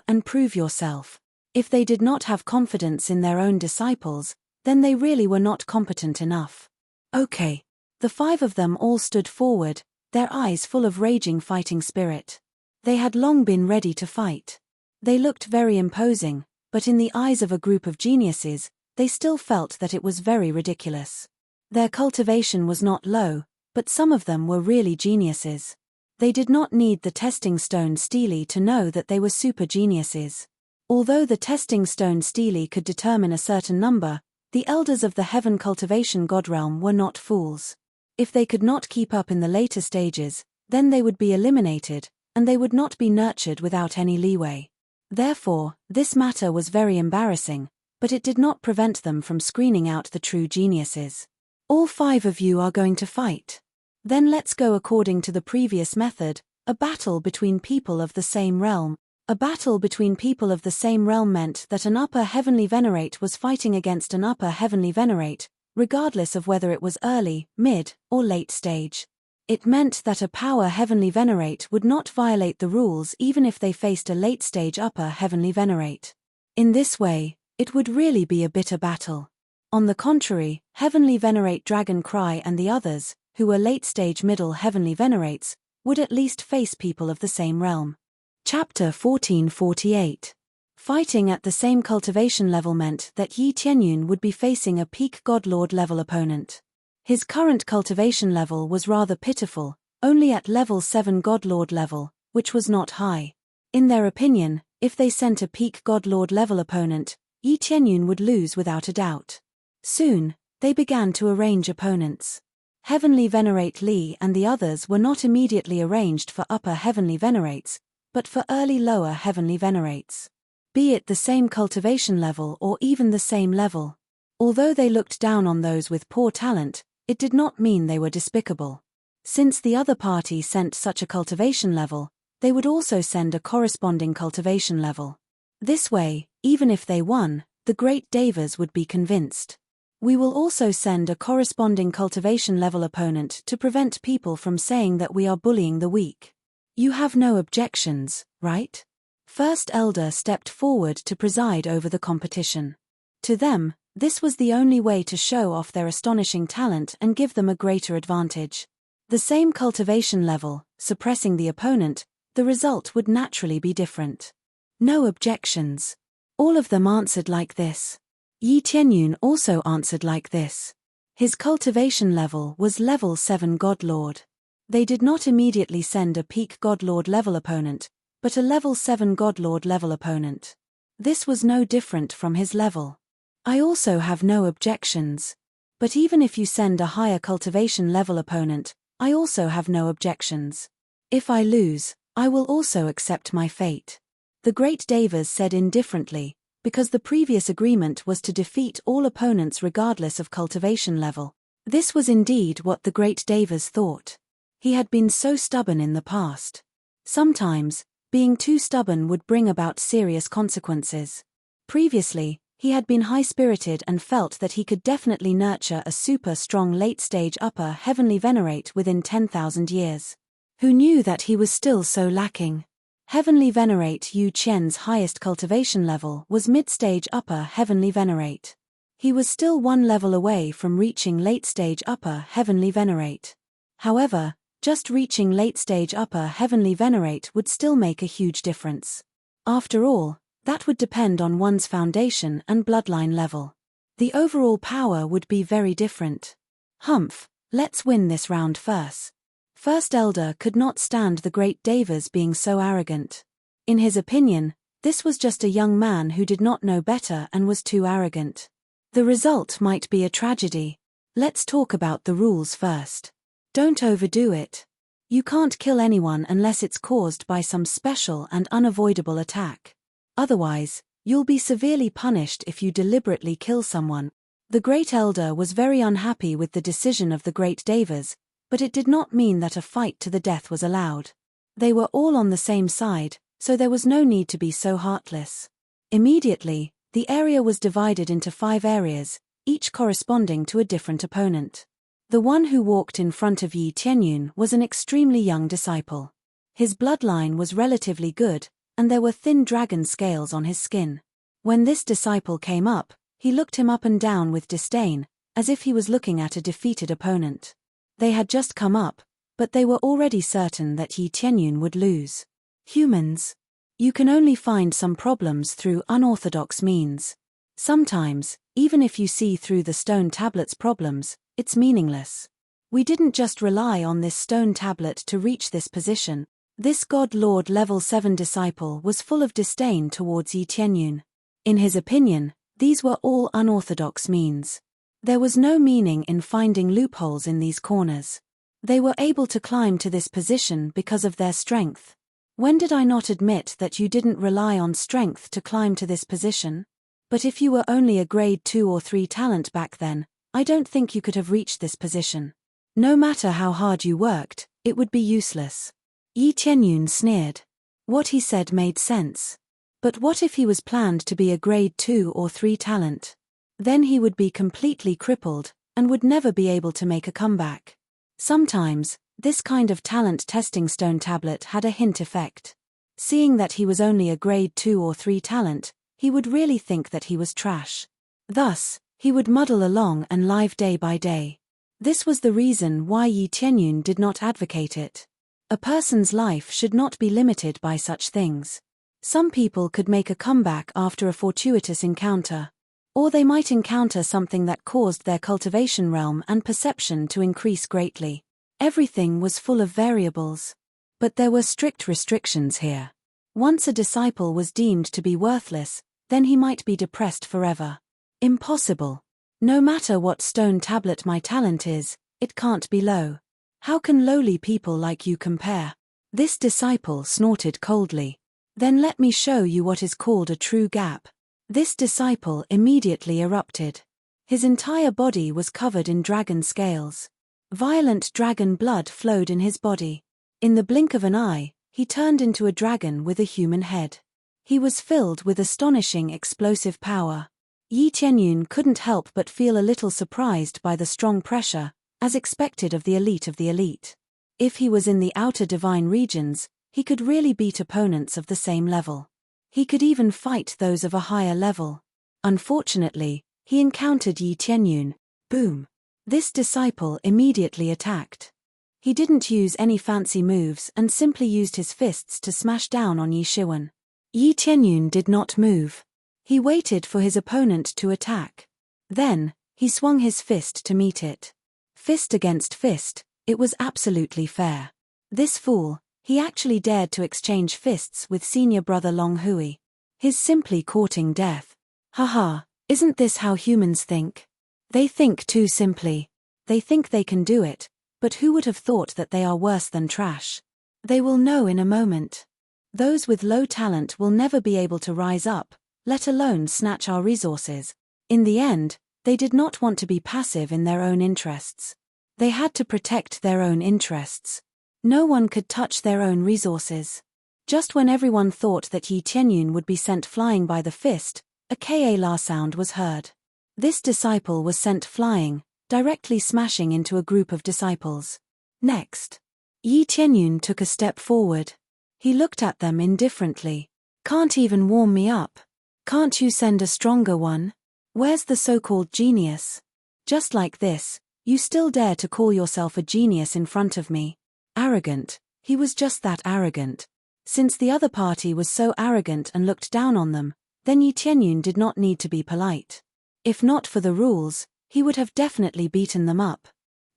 and prove yourself. If they did not have confidence in their own disciples, then they really were not competent enough. Okay. The 5 of them all stood forward, their eyes full of raging fighting spirit. They had long been ready to fight. They looked very imposing, but in the eyes of a group of geniuses, they still felt that it was very ridiculous. Their cultivation was not low, but some of them were really geniuses. They did not need the testing stone stele to know that they were super geniuses. Although the testing stone stele could determine a certain number, the elders of the heaven cultivation god realm were not fools. If they could not keep up in the later stages, then they would be eliminated, and they would not be nurtured without any leeway. Therefore, this matter was very embarrassing, but it did not prevent them from screening out the true geniuses. All 5 of you are going to fight. Then let's go according to the previous method, a battle between people of the same realm. A battle between people of the same realm meant that an upper heavenly venerate was fighting against an upper heavenly venerate, regardless of whether it was early, mid, or late stage. It meant that a power heavenly venerate would not violate the rules even if they faced a late stage upper heavenly venerate. In this way, it would really be a bitter battle. On the contrary, heavenly venerate Dragon Cry and the others, who were late stage middle heavenly venerates, would at least face people of the same realm. Chapter 1448. Fighting at the same cultivation level meant that Yi Tianyun would be facing a peak godlord level opponent. His current cultivation level was rather pitiful, only at level 7 godlord level, which was not high. In their opinion, if they sent a peak godlord level opponent, Yi Tianyun would lose without a doubt. Soon, they began to arrange opponents. Heavenly Venerate Li and the others were not immediately arranged for upper heavenly venerates, but for early lower heavenly venerates. Be it the same cultivation level or even the same level. Although they looked down on those with poor talent, it did not mean they were despicable. Since the other party sent such a cultivation level, they would also send a corresponding cultivation level. This way, even if they won, the great Devas would be convinced. We will also send a corresponding cultivation level opponent to prevent people from saying that we are bullying the weak. You have no objections, right? First Elder stepped forward to preside over the competition. To them, this was the only way to show off their astonishing talent and give them a greater advantage. The same cultivation level, suppressing the opponent, the result would naturally be different. No objections. All of them answered like this. Yi Tianyun also answered like this. His cultivation level was level 7 godlord. They did not immediately send a peak Godlord level opponent, but a level 7 Godlord level opponent. This was no different from his level. I also have no objections. But even if you send a higher cultivation level opponent, I also have no objections. If I lose, I will also accept my fate. The great Devas said indifferently, because the previous agreement was to defeat all opponents regardless of cultivation level. This was indeed what the great Devas thought. He had been so stubborn in the past. Sometimes, being too stubborn would bring about serious consequences. Previously, he had been high-spirited and felt that he could definitely nurture a super-strong late-stage upper heavenly venerate within 10,000 years. Who knew that he was still so lacking? Heavenly venerate Yu Qian's highest cultivation level was mid-stage upper heavenly venerate. He was still one level away from reaching late-stage upper heavenly venerate. However, just reaching late-stage upper heavenly venerate would still make a huge difference. After all, that would depend on one's foundation and bloodline level. The overall power would be very different. Humph, let's win this round first. First Elder could not stand the great Devas being so arrogant. In his opinion, this was just a young man who did not know better and was too arrogant. The result might be a tragedy. Let's talk about the rules first. Don't overdo it. You can't kill anyone unless it's caused by some special and unavoidable attack. Otherwise, you'll be severely punished if you deliberately kill someone. The Great Elder was very unhappy with the decision of the Great Devas, but it did not mean that a fight to the death was allowed. They were all on the same side, so there was no need to be so heartless. Immediately, the area was divided into 5 areas, each corresponding to a different opponent. The one who walked in front of Yi Tianyun was an extremely young disciple. His bloodline was relatively good, and there were thin dragon scales on his skin. When this disciple came up, he looked him up and down with disdain, as if he was looking at a defeated opponent. They had just come up, but they were already certain that Yi Tianyun would lose. Humans. You can only find some problems through unorthodox means. Sometimes, even if you see through the stone tablet's problems, it's meaningless. We didn't just rely on this stone tablet to reach this position. This God Lord level 7 disciple was full of disdain towards Yi Tianyun. In his opinion, these were all unorthodox means. There was no meaning in finding loopholes in these corners. They were able to climb to this position because of their strength. When did I not admit that you didn't rely on strength to climb to this position? But if you were only a grade 2 or 3 talent back then, I don't think you could have reached this position. No matter how hard you worked, it would be useless. Yi Tianyun sneered. What he said made sense. But what if he was planned to be a grade 2 or 3 talent? Then he would be completely crippled, and would never be able to make a comeback. Sometimes, this kind of talent testing stone tablet had a hint effect. Seeing that he was only a grade 2 or 3 talent, he would really think that he was trash. Thus, he would muddle along and live day by day. This was the reason why Yi Tianyun did not advocate it. A person's life should not be limited by such things. Some people could make a comeback after a fortuitous encounter. Or they might encounter something that caused their cultivation realm and perception to increase greatly. Everything was full of variables. But there were strict restrictions here. Once a disciple was deemed to be worthless, then he might be depressed forever. Impossible. No matter what stone tablet my talent is, it can't be low. How can lowly people like you compare? This disciple snorted coldly. Then let me show you what is called a true gap. This disciple immediately erupted. His entire body was covered in dragon scales. Violent dragon blood flowed in his body. In the blink of an eye, he turned into a dragon with a human head. He was filled with astonishing explosive power. Yi Tianyun couldn't help but feel a little surprised by the strong pressure, as expected of the elite of the elite. If he was in the outer divine regions, he could really beat opponents of the same level. He could even fight those of a higher level. Unfortunately, he encountered Yi Tianyun. Boom! This disciple immediately attacked. He didn't use any fancy moves and simply used his fists to smash down on Yi Shiwen. Yi Tianyun did not move. He waited for his opponent to attack. Then, he swung his fist to meet it. Fist against fist, It was absolutely fair. This fool, he actually dared to exchange fists with senior brother Long Hui. He's simply courting death. Haha, isn't this how humans think? They think too simply. They think they can do it, but who would have thought that they are worse than trash? They will know in a moment. Those with low talent will never be able to rise up, let alone snatch our resources. In the end, they did not want to be passive in their own interests. They had to protect their own interests. No one could touch their own resources. Just when everyone thought that Yi Tianyun would be sent flying by the fist, a ka-la sound was heard. This disciple was sent flying, directly smashing into a group of disciples. Next, Yi Tianyun took a step forward. He looked at them indifferently. Can't even warm me up. Can't you send a stronger one? Where's the so-called genius? Just like this, you still dare to call yourself a genius in front of me. Arrogant, he was just that arrogant. Since the other party was so arrogant and looked down on them, then Yi Tianyun did not need to be polite. If not for the rules, he would have definitely beaten them up.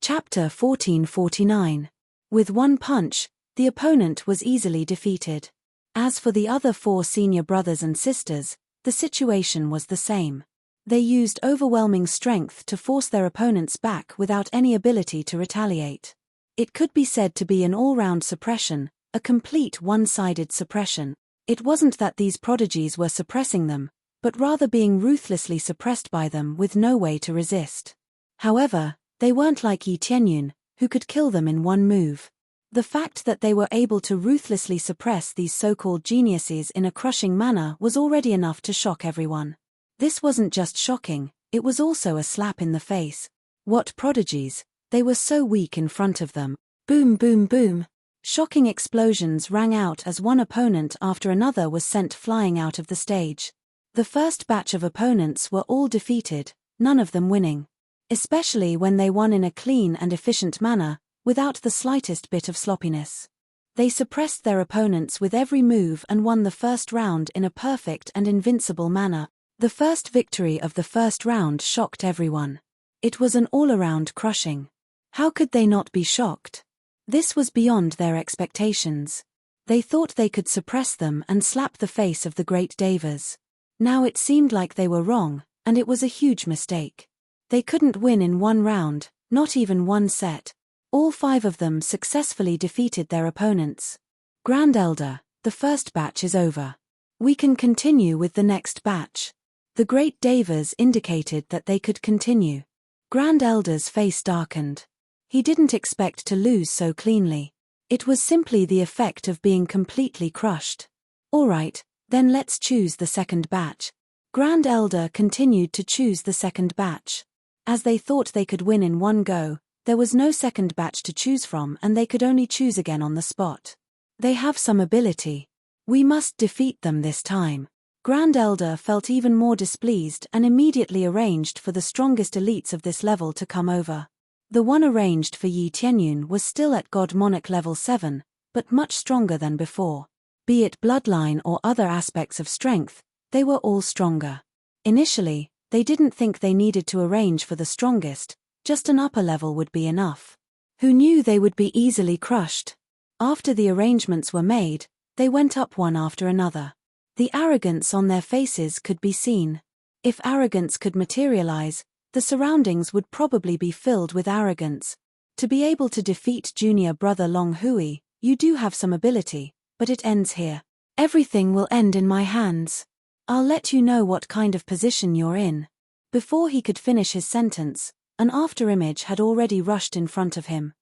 Chapter 1449. With one punch, the opponent was easily defeated. As for the other 4 senior brothers and sisters, the situation was the same. They used overwhelming strength to force their opponents back without any ability to retaliate. It could be said to be an all-round suppression, a complete one-sided suppression. It wasn't that these prodigies were suppressing them, but rather being ruthlessly suppressed by them with no way to resist. However, they weren't like Yi Tianyun, who could kill them in one move. The fact that they were able to ruthlessly suppress these so-called geniuses in a crushing manner was already enough to shock everyone. This wasn't just shocking, it was also a slap in the face. What prodigies! They were so weak in front of them. Boom, boom, boom. Shocking explosions rang out as one opponent after another was sent flying out of the stage. The first batch of opponents were all defeated, none of them winning. Especially when they won in a clean and efficient manner, without the slightest bit of sloppiness. They suppressed their opponents with every move and won the first round in a perfect and invincible manner. The first victory of the first round shocked everyone. It was an all-around crushing. How could they not be shocked? This was beyond their expectations. They thought they could suppress them and slap the face of the great Devas. Now it seemed like they were wrong, and it was a huge mistake. They couldn't win in one round, not even one set. All 5 of them successfully defeated their opponents. Grand Elder, the first batch is over. We can continue with the next batch. The great Devas indicated that they could continue. Grand Elder's face darkened. He didn't expect to lose so cleanly. It was simply the effect of being completely crushed. Alright, then let's choose the second batch. Grand Elder continued to choose the second batch. As they thought they could win in one go, there was no second batch to choose from and they could only choose again on the spot. They have some ability. We must defeat them this time. Grand Elder felt even more displeased and immediately arranged for the strongest elites of this level to come over. The one arranged for Yi Tianyun was still at God Monarch level 7, but much stronger than before. Be it bloodline or other aspects of strength, they were all stronger. Initially, they didn't think they needed to arrange for the strongest, just an upper level would be enough. Who knew they would be easily crushed? After the arrangements were made, they went up one after another. The arrogance on their faces could be seen. If arrogance could materialize, the surroundings would probably be filled with arrogance. To be able to defeat junior brother Long Hui, you do have some ability, but it ends here. Everything will end in my hands. I'll let you know what kind of position you're in. Before he could finish his sentence, an afterimage had already rushed in front of him.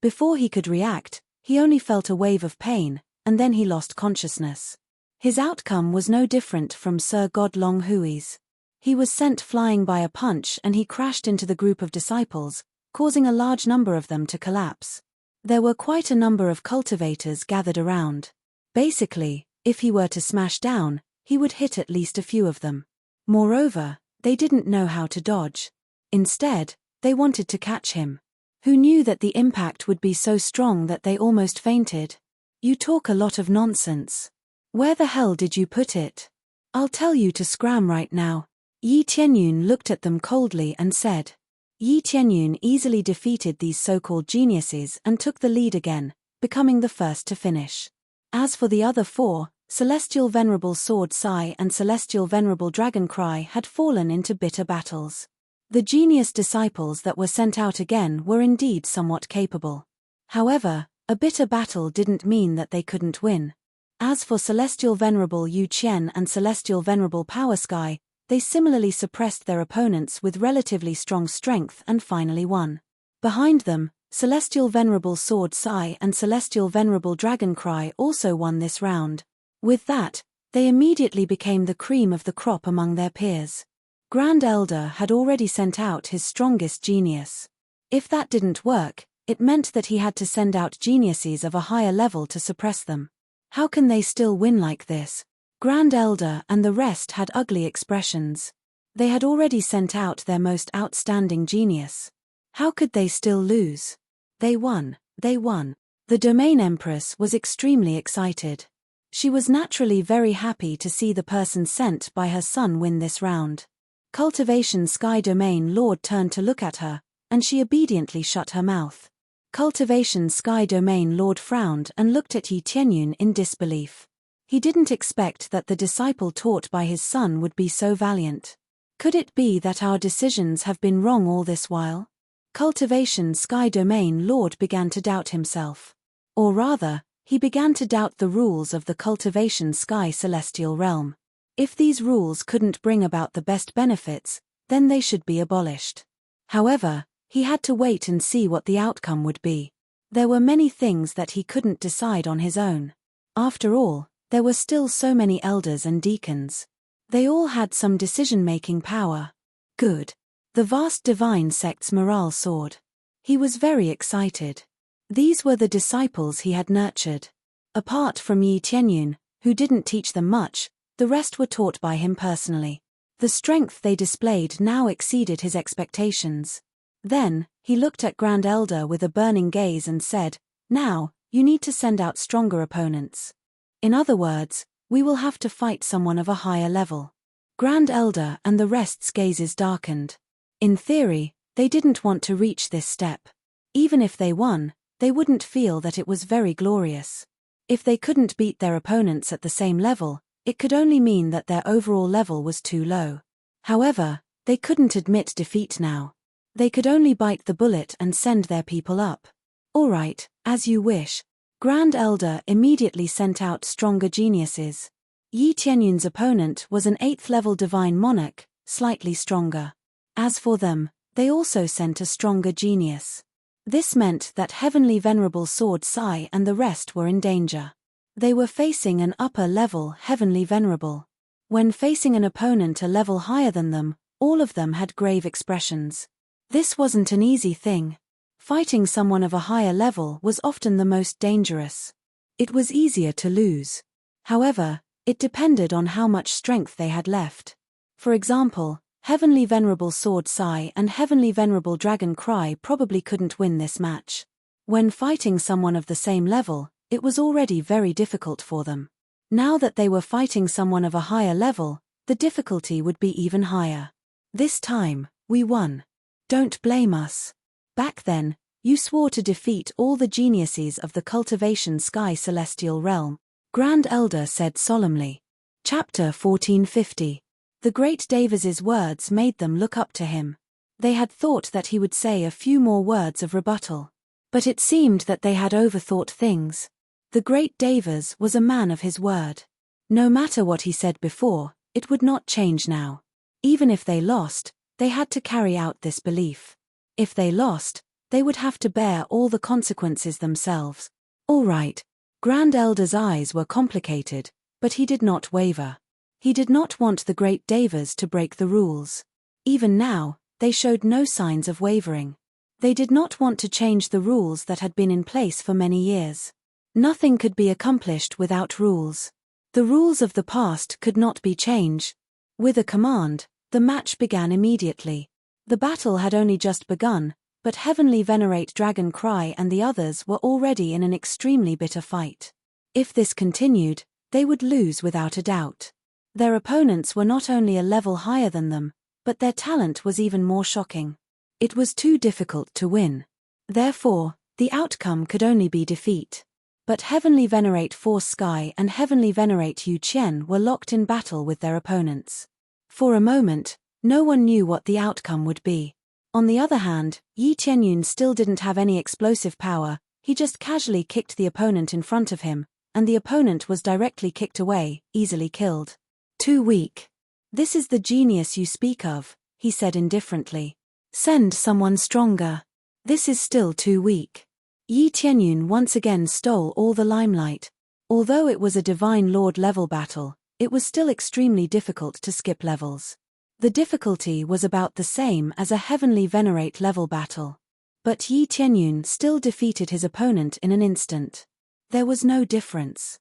Before he could react, he only felt a wave of pain, and then he lost consciousness. His outcome was no different from Sir God Long Hui's. He was sent flying by a punch and he crashed into the group of disciples, causing a large number of them to collapse. There were quite a number of cultivators gathered around. Basically, if he were to smash down, he would hit at least a few of them. Moreover, they didn't know how to dodge. Instead, they wanted to catch him. Who knew that the impact would be so strong that they almost fainted? You talk a lot of nonsense. Where the hell did you put it? I'll tell you to scram right now. Yi Tianyun looked at them coldly and said. Yi Tianyun easily defeated these so-called geniuses and took the lead again, becoming the first to finish. As for the other four, Celestial Venerable Sword Sai and Celestial Venerable Dragon Cry had fallen into bitter battles. The genius disciples that were sent out again were indeed somewhat capable. However, a bitter battle didn't mean that they couldn't win. As for Celestial Venerable Yu Qian and Celestial Venerable Power Sky, they similarly suppressed their opponents with relatively strong strength and finally won. Behind them, Celestial Venerable Sword Sai and Celestial Venerable Dragon Cry also won this round. With that, they immediately became the cream of the crop among their peers. Grand Elder had already sent out his strongest genius. If that didn't work, it meant that he had to send out geniuses of a higher level to suppress them. How can they still win like this? Grand Elder and the rest had ugly expressions. They had already sent out their most outstanding genius. How could they still lose? They won. They won. The Domain Empress was extremely excited. She was naturally very happy to see the person sent by her son win this round. Cultivation Sky Domain Lord turned to look at her, and she obediently shut her mouth. Cultivation Sky Domain Lord frowned and looked at Yi Tianyun in disbelief. He didn't expect that the disciple taught by his son would be so valiant. Could it be that our decisions have been wrong all this while? Cultivation Sky Domain Lord began to doubt himself. Or rather, he began to doubt the rules of the Cultivation Sky Celestial Realm. If these rules couldn't bring about the best benefits, then they should be abolished. However, he had to wait and see what the outcome would be. There were many things that he couldn't decide on his own. After all, there were still so many elders and deacons. They all had some decision-making power. Good. The vast divine sect's morale soared. He was very excited. These were the disciples he had nurtured. Apart from Yi Tianyun, who didn't teach them much, the rest were taught by him personally. The strength they displayed now exceeded his expectations. Then, he looked at Grand Elder with a burning gaze and said, "Now, you need to send out stronger opponents. In other words, we will have to fight someone of a higher level." Grand Elder and the rest's gazes darkened. In theory, they didn't want to reach this step. Even if they won, they wouldn't feel that it was very glorious. If they couldn't beat their opponents at the same level, it could only mean that their overall level was too low. However, they couldn't admit defeat now. They could only bite the bullet and send their people up. "All right, as you wish." Grand Elder immediately sent out stronger geniuses. Yi Tianyun's opponent was an 8th-level Divine Monarch, slightly stronger. As for them, they also sent a stronger genius. This meant that Heavenly Venerable Sword Sai and the rest were in danger. They were facing an upper-level Heavenly Venerable. When facing an opponent a level higher than them, all of them had grave expressions. This wasn't an easy thing. Fighting someone of a higher level was often the most dangerous. It was easier to lose. However, it depended on how much strength they had left. For example, Heavenly Venerable Sword Sai and Heavenly Venerable Dragon Cry probably couldn't win this match. When fighting someone of the same level, it was already very difficult for them. Now that they were fighting someone of a higher level, the difficulty would be even higher. This time, we won. Don't blame us. Back then, you swore to defeat all the geniuses of the Cultivation Sky Celestial Realm, Grand Elder said solemnly. Chapter 1450. The Great Devas's words made them look up to him. They had thought that he would say a few more words of rebuttal. But it seemed that they had overthought things. The Great Devas was a man of his word. No matter what he said before, it would not change now. Even if they lost, they had to carry out this belief. If they lost, they would have to bear all the consequences themselves. All right. Grand Elder's eyes were complicated, but he did not waver. He did not want the Great Devas to break the rules. Even now, they showed no signs of wavering. They did not want to change the rules that had been in place for many years. Nothing could be accomplished without rules. The rules of the past could not be changed. With a command, the match began immediately. The battle had only just begun, but Heavenly Venerate Dragon Cry and the others were already in an extremely bitter fight. If this continued, they would lose without a doubt. Their opponents were not only a level higher than them, but their talent was even more shocking. It was too difficult to win. Therefore, the outcome could only be defeat. But Heavenly Venerate Force Sky and Heavenly Venerate Yu Qian were locked in battle with their opponents. For a moment, no one knew what the outcome would be. On the other hand, Yi Qianyun still didn't have any explosive power. He just casually kicked the opponent in front of him, and the opponent was directly kicked away, easily killed. Too weak. This is the genius you speak of, he said indifferently. Send someone stronger. This is still too weak. Yi Qianyun once again stole all the limelight. Although it was a Divine Lord level battle, it was still extremely difficult to skip levels. The difficulty was about the same as a Heavenly Venerate level battle. But Yi Qianyun still defeated his opponent in an instant. There was no difference.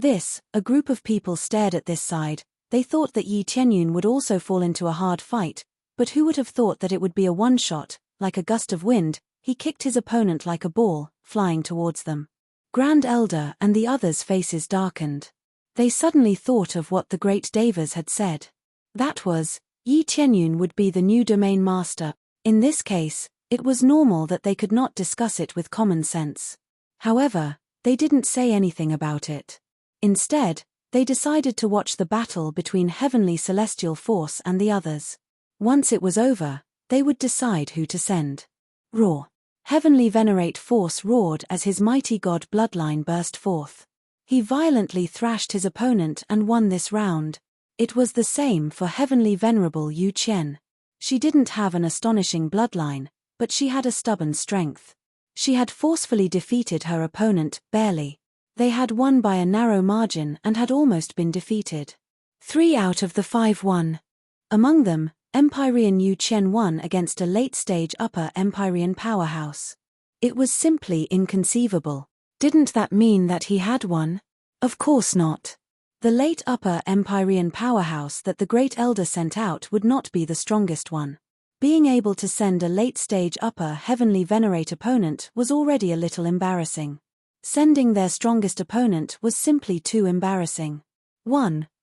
A group of people stared at this side. They thought that Yi Qianyun would also fall into a hard fight, but who would have thought that it would be a one-shot, like a gust of wind? He kicked his opponent like a ball, flying towards them. Grand Elder and the others' faces darkened. They suddenly thought of what the great Devas had said. That was, Yi Qianyun would be the new domain master. In this case, it was normal that they could not discuss it with common sense. However, they didn't say anything about it. Instead, they decided to watch the battle between Heavenly Celestial Force and the others. Once it was over, they would decide who to send. Roar. Heavenly Venerate Force roared as his mighty god bloodline burst forth. He violently thrashed his opponent and won this round. It was the same for Heavenly Venerable Yu Qian. She didn't have an astonishing bloodline, but she had a stubborn strength. She had forcefully defeated her opponent, barely. They had won by a narrow margin and had almost been defeated. 3 out of the 5 won. Among them, Empyrean Yu Qian won against a late-stage Upper Empyrean powerhouse. It was simply inconceivable. Didn't that mean that he had won? Of course not. The late Upper Empyrean powerhouse that the Great Elder sent out would not be the strongest one. Being able to send a late-stage Upper Heavenly Venerate opponent was already a little embarrassing. Sending their strongest opponent was simply too embarrassing.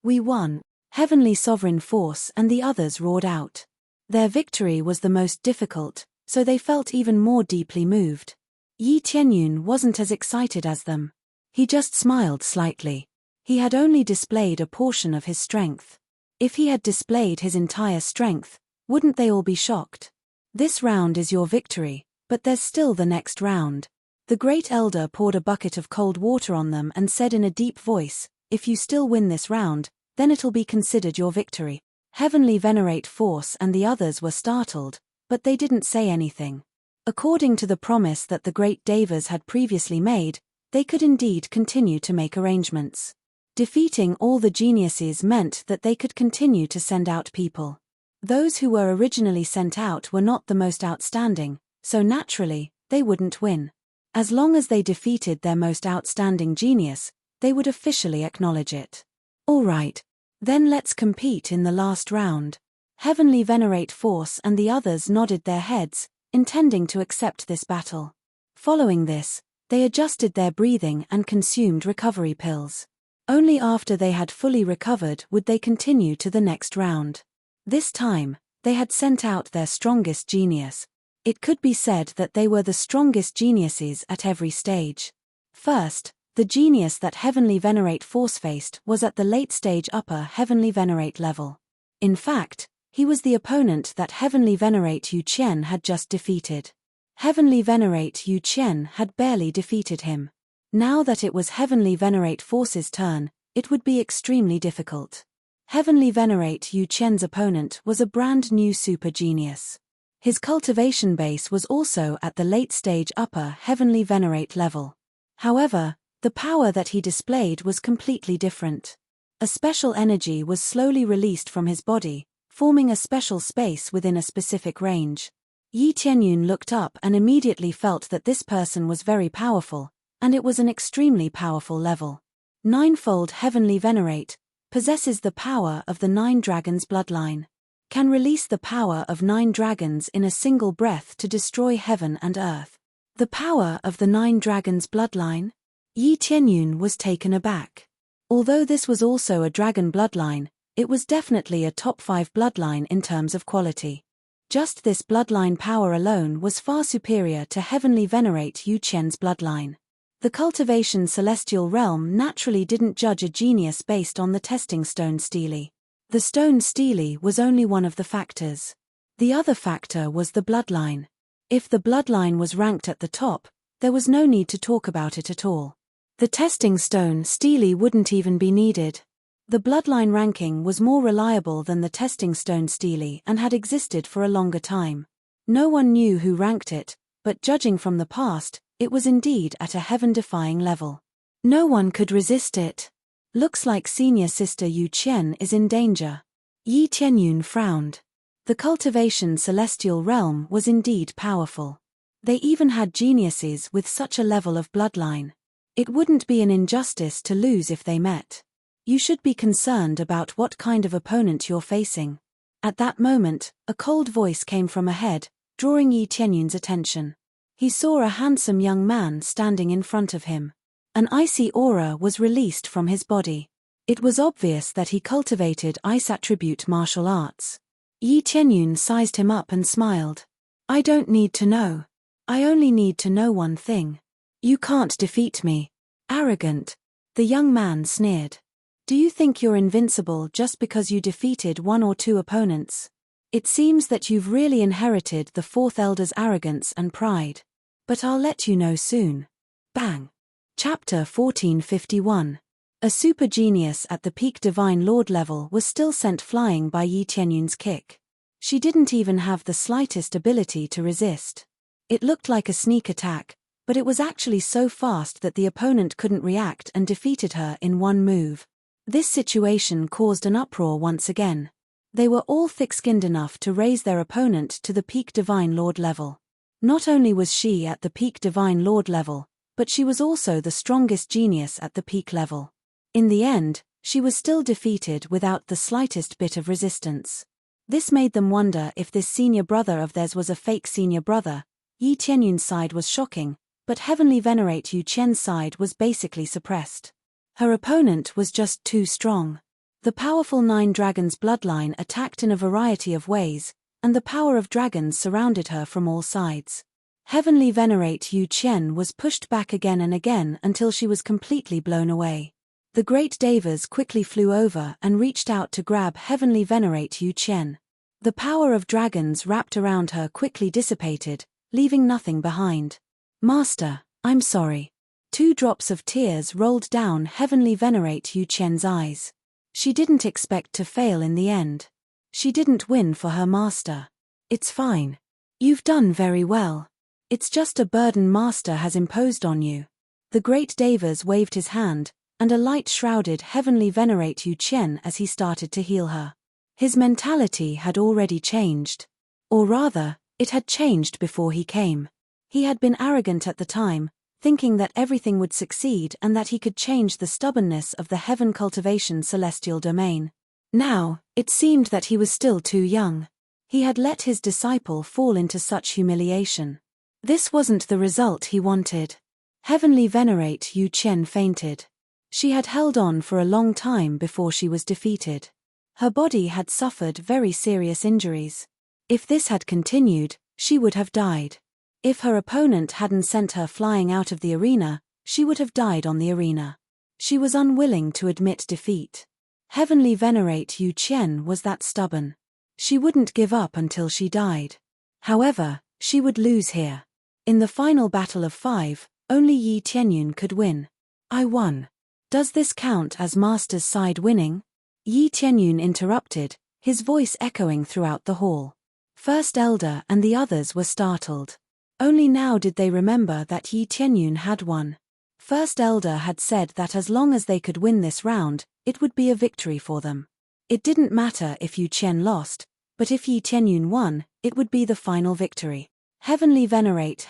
We won. Heavenly Sovereign Force and the others roared out. Their victory was the most difficult, so they felt even more deeply moved. Yi Qianyun wasn't as excited as them. He just smiled slightly. He had only displayed a portion of his strength. If he had displayed his entire strength, wouldn't they all be shocked? This round is your victory, but there's still the next round. The Great Elder poured a bucket of cold water on them and said in a deep voice, if you still win this round, then it'll be considered your victory. Heavenly Venerate Force and the others were startled, but they didn't say anything. According to the promise that the great Devas had previously made, they could indeed continue to make arrangements. Defeating all the geniuses meant that they could continue to send out people. Those who were originally sent out were not the most outstanding, so naturally, they wouldn't win. As long as they defeated their most outstanding genius, they would officially acknowledge it. All right. Then let's compete in the last round. Heavenly Venerate Force and the others nodded their heads, intending to accept this battle. Following this, they adjusted their breathing and consumed recovery pills. Only after they had fully recovered would they continue to the next round. This time, they had sent out their strongest genius. It could be said that they were the strongest geniuses at every stage. First, the genius that Heavenly Venerate Force faced was at the late-stage Upper Heavenly Venerate level. In fact, he was the opponent that Heavenly Venerate Yu Qian had just defeated. Heavenly Venerate Yu Qian had barely defeated him. Now that it was Heavenly Venerate Force's turn, it would be extremely difficult. Heavenly Venerate Yu Qian's opponent was a brand new super genius. His cultivation base was also at the late-stage Upper Heavenly Venerate level. However, the power that he displayed was completely different. A special energy was slowly released from his body, forming a special space within a specific range. Yi Qianyun looked up and immediately felt that this person was very powerful, and it was an extremely powerful level. Ninefold Heavenly Venerate possesses the power of the 9 dragons bloodline. Can release the power of 9 dragons in a single breath to destroy heaven and earth. The power of the 9 dragons bloodline? Yi Qianyun was taken aback. Although this was also a dragon bloodline, it was definitely a top 5 bloodline in terms of quality. Just this bloodline power alone was far superior to Heavenly Venerate Yu Qian's bloodline. The cultivation celestial realm naturally didn't judge a genius based on the testing stone stele. The stone stele was only one of the factors. The other factor was the bloodline. If the bloodline was ranked at the top, there was no need to talk about it at all. The testing stone stele wouldn't even be needed. The bloodline ranking was more reliable than the testing stone stele and had existed for a longer time. No one knew who ranked it, but judging from the past, it was indeed at a heaven-defying level. No one could resist it. Looks like senior sister Yu Qian is in danger. Yi Tianyun frowned. The cultivation celestial realm was indeed powerful. They even had geniuses with such a level of bloodline. It wouldn't be an injustice to lose if they met. You should be concerned about what kind of opponent you're facing. At that moment, a cold voice came from ahead, drawing Yi Tianyun's attention. He saw a handsome young man standing in front of him. An icy aura was released from his body. It was obvious that he cultivated ice attribute martial arts. Yi Tianyun sized him up and smiled. I don't need to know. I only need to know one thing. You can't defeat me. Arrogant. The young man sneered. Do you think you're invincible just because you defeated one or two opponents? It seems that you've really inherited the fourth elder's arrogance and pride. But I'll let you know soon. Bang. Chapter 1451. A super genius at the peak divine lord level was still sent flying by Yi Tianyun's kick. She didn't even have the slightest ability to resist. It looked like a sneak attack, but it was actually so fast that the opponent couldn't react and defeated her in one move. This situation caused an uproar once again. They were all thick-skinned enough to raise their opponent to the peak divine lord level. Not only was she at the peak divine lord level, but she was also the strongest genius at the peak level. In the end, she was still defeated without the slightest bit of resistance. This made them wonder if this senior brother of theirs was a fake senior brother. Yi Tianyun's side was shocking, but Heavenly Venerate Yu Qian's side was basically suppressed. Her opponent was just too strong. The powerful Nine Dragons bloodline attacked in a variety of ways, and the power of dragons surrounded her from all sides. Heavenly Venerate Yu Qian was pushed back again and again until she was completely blown away. The great devas quickly flew over and reached out to grab Heavenly Venerate Yu Qian. The power of dragons wrapped around her quickly dissipated, leaving nothing behind. Master, I'm sorry. 2 drops of tears rolled down Heavenly Venerate Yu Qian's eyes. She didn't expect to fail in the end. She didn't win for her master. It's fine. You've done very well. It's just a burden master has imposed on you. The great devas waved his hand, and a light shrouded Heavenly Venerate Yu Qian as he started to heal her. His mentality had already changed. Or rather, it had changed before he came. He had been arrogant at the time, thinking that everything would succeed and that he could change the stubbornness of the heaven cultivation celestial domain. Now, it seemed that he was still too young. He had let his disciple fall into such humiliation. This wasn't the result he wanted. Heavenly Venerate Yu Qian fainted. She had held on for a long time before she was defeated. Her body had suffered very serious injuries. If this had continued, she would have died. If her opponent hadn't sent her flying out of the arena, she would have died on the arena. She was unwilling to admit defeat. Heavenly Venerate Yu Qian was that stubborn. She wouldn't give up until she died. However, she would lose here. In the final battle of 5, only Yi Tianyun could win. I won. Does this count as Master's side winning? Yi Tianyun interrupted, his voice echoing throughout the hall. First Elder and the others were startled. Only now did they remember that Yi Tianyun had won. First Elder had said that as long as they could win this round, it would be a victory for them. It didn't matter if Yu Qian lost, but if Yi Tianyun won, it would be the final victory. Heavenly Venerate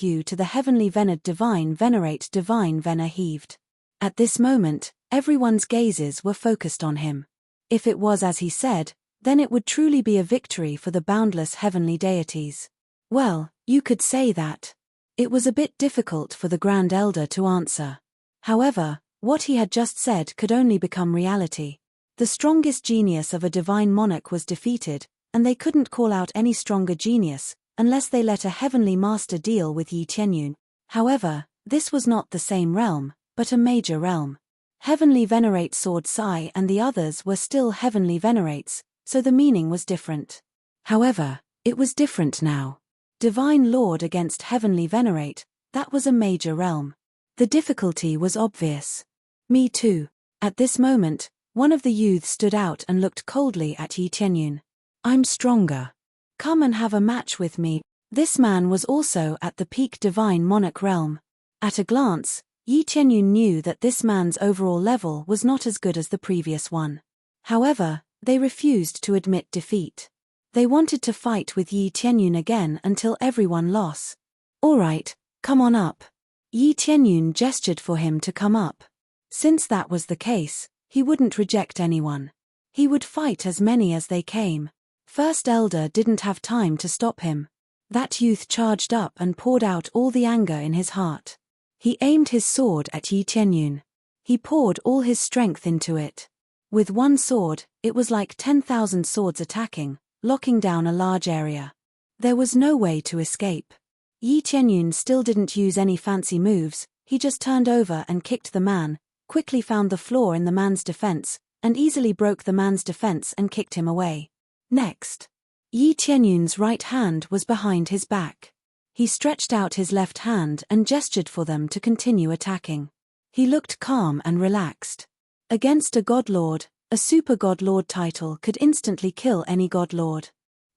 You to the Heavenly Venered Divine Vener heaved. At this moment, everyone's gazes were focused on him. If it was as he said, then it would truly be a victory for the boundless heavenly deities. Well, you could say that. It was a bit difficult for the Grand Elder to answer. However, what he had just said could only become reality. The strongest genius of a divine monarch was defeated, and they couldn't call out any stronger genius, unless they let a heavenly master deal with Yi Tianyun. However, this was not the same realm, but a major realm. Heavenly Venerate Sword Sai and the others were still Heavenly Venerates, so the meaning was different. However, it was different now. Divine Lord against Heavenly Venerate, that was a major realm. The difficulty was obvious. Me too. At this moment, one of the youths stood out and looked coldly at Yi Tianyun. I'm stronger. Come and have a match with me. This man was also at the peak divine monarch realm. At a glance, Yi Tianyun knew that this man's overall level was not as good as the previous one. However, they refused to admit defeat. They wanted to fight with Yi Tianyun again until everyone lost. All right, come on up. Yi Tianyun gestured for him to come up. Since that was the case, he wouldn't reject anyone. He would fight as many as they came. First Elder didn't have time to stop him. That youth charged up and poured out all the anger in his heart. He aimed his sword at Yi Tianyun. He poured all his strength into it. With one sword, it was like 10,000 swords attacking, locking down a large area. There was no way to escape. Yi Tianyun still didn't use any fancy moves, he just turned over and kicked the man, quickly found the flaw in the man's defense, and easily broke the man's defense and kicked him away. Next, Yi Tianyun's right hand was behind his back. He stretched out his left hand and gestured for them to continue attacking. He looked calm and relaxed. Against a godlord, a super godlord title could instantly kill any godlord.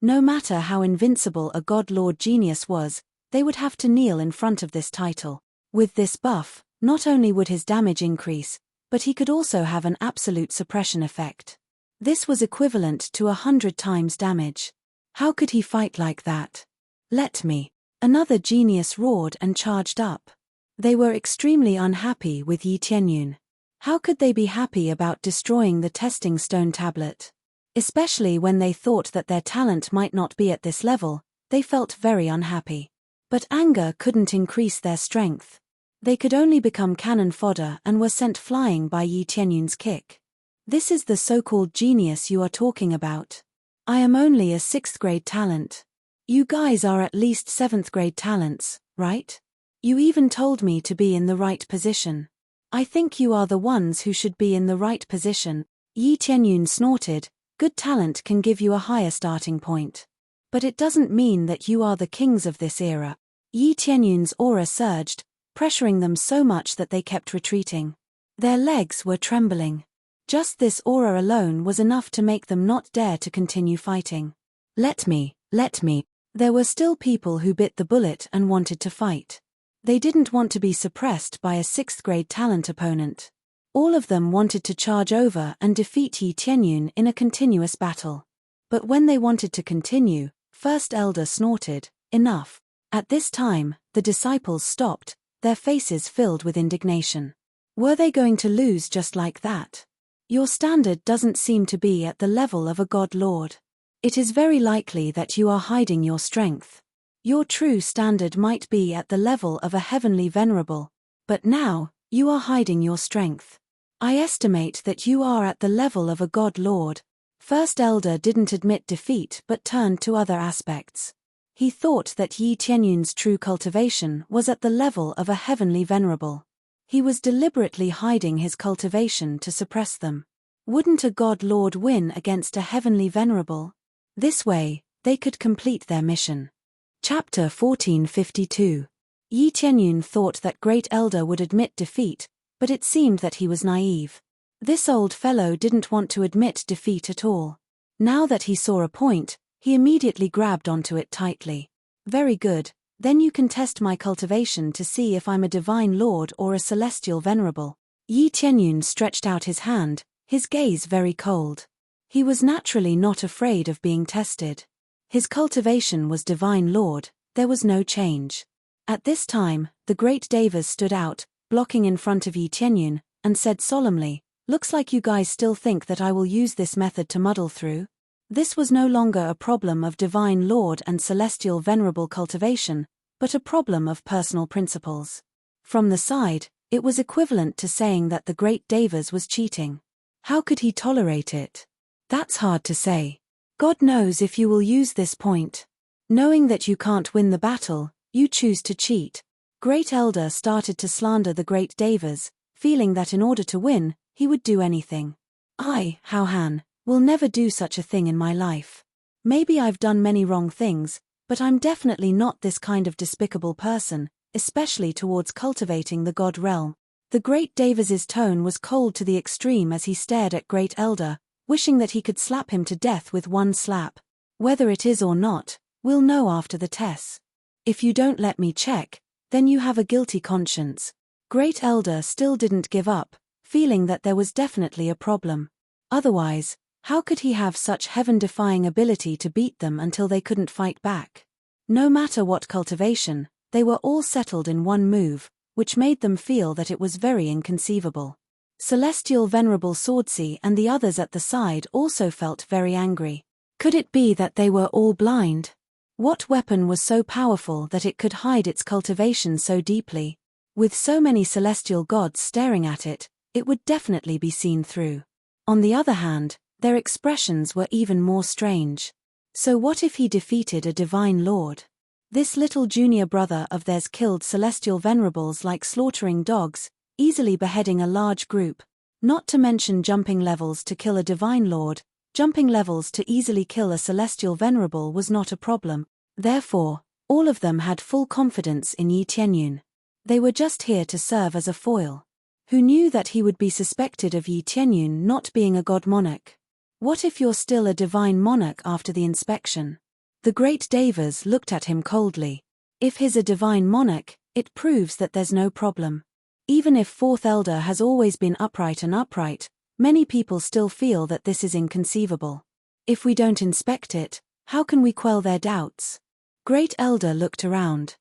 No matter how invincible a godlord genius was, they would have to kneel in front of this title. With this buff, not only would his damage increase, but he could also have an absolute suppression effect. This was equivalent to 100 times damage. How could he fight like that? Let me. Another genius roared and charged up. They were extremely unhappy with Yi Tianyun. How could they be happy about destroying the testing stone tablet? Especially when they thought that their talent might not be at this level, they felt very unhappy. But anger couldn't increase their strength. They could only become cannon fodder and were sent flying by Yi Tianyun's kick. This is the so-called genius you are talking about. I am only a 6th grade talent. You guys are at least 7th grade talents, right? You even told me to be in the right position. I think you are the ones who should be in the right position. Yi Tianyun snorted, good talent can give you a higher starting point. But it doesn't mean that you are the kings of this era. Yi Tianyun's aura surged, pressuring them so much that they kept retreating. Their legs were trembling. Just this aura alone was enough to make them not dare to continue fighting. Let me. There were still people who bit the bullet and wanted to fight. They didn't want to be suppressed by a 6th grade talent opponent. All of them wanted to charge over and defeat Yi Tianyun in a continuous battle. But when they wanted to continue, First Elder snorted, enough. At this time, the disciples stopped, their faces filled with indignation. Were they going to lose just like that? Your standard doesn't seem to be at the level of a god lord. It is very likely that you are hiding your strength. Your true standard might be at the level of a heavenly venerable, but now, you are hiding your strength. I estimate that you are at the level of a god lord. First Elder didn't admit defeat but turned to other aspects. He thought that Yi Tianyun's true cultivation was at the level of a heavenly venerable. He was deliberately hiding his cultivation to suppress them. Wouldn't a god lord win against a heavenly venerable? This way, they could complete their mission. Chapter 1452. Yi Tianyun thought that Great Elder would admit defeat, but it seemed that he was naive. This old fellow didn't want to admit defeat at all. Now that he saw a point, he immediately grabbed onto it tightly. Very good, then you can test my cultivation to see if I'm a divine lord or a celestial venerable. Yi Tianyun stretched out his hand, his gaze very cold. He was naturally not afraid of being tested. His cultivation was divine lord, there was no change. At this time, the great devas stood out, blocking in front of Yi Tianyun, and said solemnly, looks like you guys still think that I will use this method to muddle through. This was no longer a problem of divine lord and celestial venerable cultivation, but a problem of personal principles. From the side, it was equivalent to saying that the great devas was cheating. How could he tolerate it? That's hard to say. God knows if you will use this point. Knowing that you can't win the battle, you choose to cheat. Great Elder started to slander the great Devas, feeling that in order to win, he would do anything. I, Hauhan, will never do such a thing in my life. Maybe I've done many wrong things, but I'm definitely not this kind of despicable person, especially towards cultivating the God realm. The great Devas's tone was cold to the extreme as he stared at Great Elder, wishing that he could slap him to death with one slap. Whether it is or not, we'll know after the test. If you don't let me check, then you have a guilty conscience. Great Elder still didn't give up, feeling that there was definitely a problem. Otherwise, how could he have such heaven-defying ability to beat them until they couldn't fight back? No matter what cultivation, they were all settled in one move, which made them feel that it was very inconceivable. Celestial Venerable Swordsea and the others at the side also felt very angry. Could it be that they were all blind? What weapon was so powerful that it could hide its cultivation so deeply? With so many celestial gods staring at it, it would definitely be seen through. On the other hand, their expressions were even more strange. So what if he defeated a divine lord? This little junior brother of theirs killed celestial venerables like slaughtering dogs, easily beheading a large group. Not to mention jumping levels to kill a divine lord, jumping levels to easily kill a celestial venerable was not a problem. Therefore, all of them had full confidence in Yi Tianyun. They were just here to serve as a foil. Who knew that he would be suspected of Yi Tianyun not being a god monarch? What if you're still a divine monarch after the inspection? The great Devas looked at him coldly. If he's a divine monarch, it proves that there's no problem. Even if Fourth Elder has always been upright and upright, many people still feel that this is inconceivable. If we don't inspect it, how can we quell their doubts? Great Elder looked around.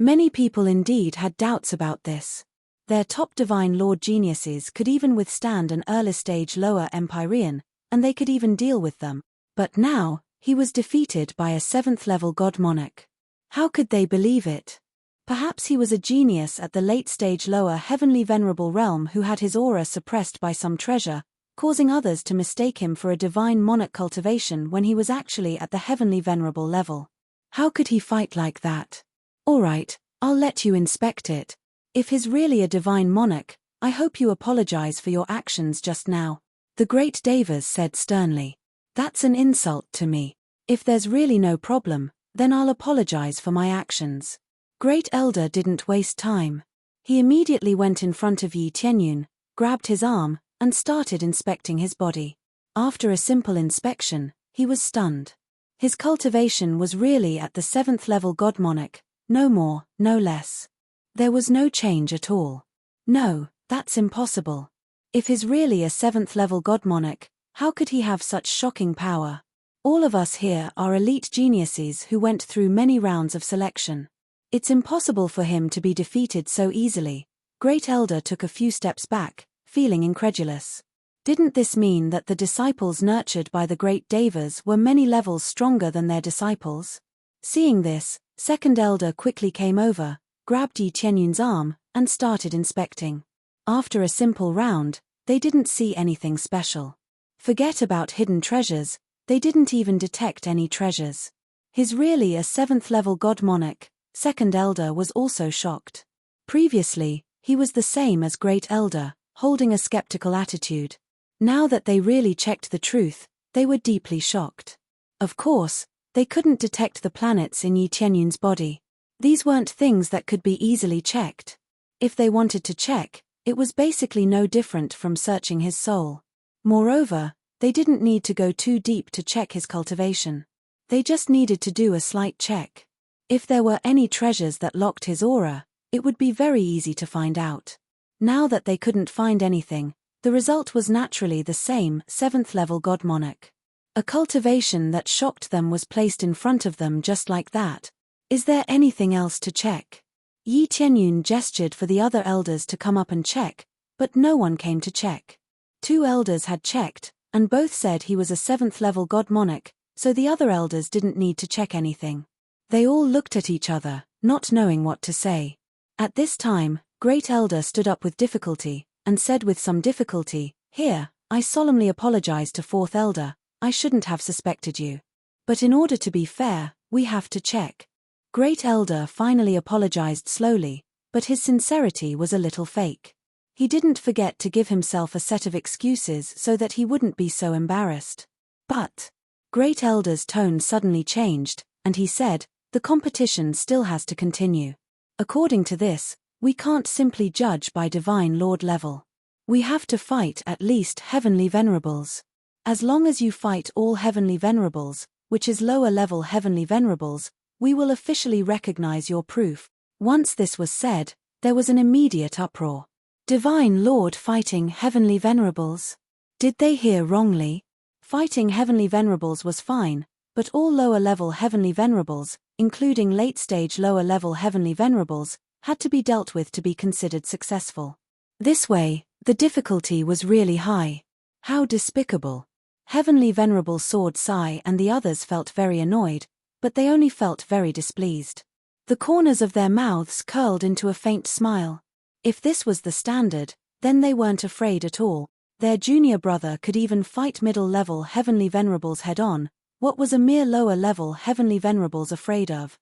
Many people indeed had doubts about this. Their top divine lord geniuses could even withstand an early stage lower Empyrean, and they could even deal with them. But now, he was defeated by a 7th level god monarch. How could they believe it? Perhaps he was a genius at the late stage lower heavenly venerable realm who had his aura suppressed by some treasure, causing others to mistake him for a divine monarch cultivation when he was actually at the heavenly venerable level. How could he fight like that? Alright, I'll let you inspect it. If he's really a divine monarch, I hope you apologize for your actions just now. The great Devas said sternly. That's an insult to me. If there's really no problem, then I'll apologize for my actions. Great Elder didn't waste time. He immediately went in front of Yi Tianyun, grabbed his arm, and started inspecting his body. After a simple inspection, he was stunned. His cultivation was really at the 7th level god monarch, no more, no less. There was no change at all. No, that's impossible. If he's really a 7th level god monarch, how could he have such shocking power? All of us here are elite geniuses who went through many rounds of selection. It's impossible for him to be defeated so easily. Great Elder took a few steps back, feeling incredulous. Didn't this mean that the disciples nurtured by the great Devas were many levels stronger than their disciples? Seeing this, 2nd Elder quickly came over, grabbed Yi Tianyun's arm, and started inspecting. After a simple round, they didn't see anything special. Forget about hidden treasures, they didn't even detect any treasures. He's really a 7th level god monarch. 2nd Elder was also shocked. Previously, he was the same as Great Elder, holding a skeptical attitude. Now that they really checked the truth, they were deeply shocked. Of course, they couldn't detect the planets in Yi Tianyun's body. These weren't things that could be easily checked. If they wanted to check, it was basically no different from searching his soul. Moreover, they didn't need to go too deep to check his cultivation. They just needed to do a slight check. If there were any treasures that locked his aura, it would be very easy to find out. Now that they couldn't find anything, the result was naturally the same 7th level god monarch. A cultivation that shocked them was placed in front of them just like that. Is there anything else to check? Yi Tianyun gestured for the other elders to come up and check, but no one came to check. 2 elders had checked, and both said he was a 7th level god monarch, so the other elders didn't need to check anything. They all looked at each other, not knowing what to say. At this time, Great Elder stood up with difficulty, and said with some difficulty, "Here, I solemnly apologize to 4th Elder. I shouldn't have suspected you. But in order to be fair, we have to check. Great Elder finally apologized slowly, but his sincerity was a little fake. He didn't forget to give himself a set of excuses so that he wouldn't be so embarrassed. But Great Elder's tone suddenly changed, and he said, the competition still has to continue. According to this, we can't simply judge by Divine Lord level. We have to fight at least Heavenly Venerables. As long as you fight all Heavenly Venerables, which is lower level Heavenly Venerables, we will officially recognize your proof. Once this was said, there was an immediate uproar. Divine Lord fighting Heavenly Venerables? Did they hear wrongly? Fighting Heavenly Venerables was fine, but all lower-level Heavenly Venerables, including late-stage lower-level Heavenly Venerables, had to be dealt with to be considered successful. This way, the difficulty was really high. How despicable. Heavenly Venerable Sword Sai and the others felt very annoyed, but they only felt very displeased. The corners of their mouths curled into a faint smile. If this was the standard, then they weren't afraid at all. Their junior brother could even fight middle-level Heavenly Venerables head-on. What was a mere lower-level Heavenly Venerables afraid of?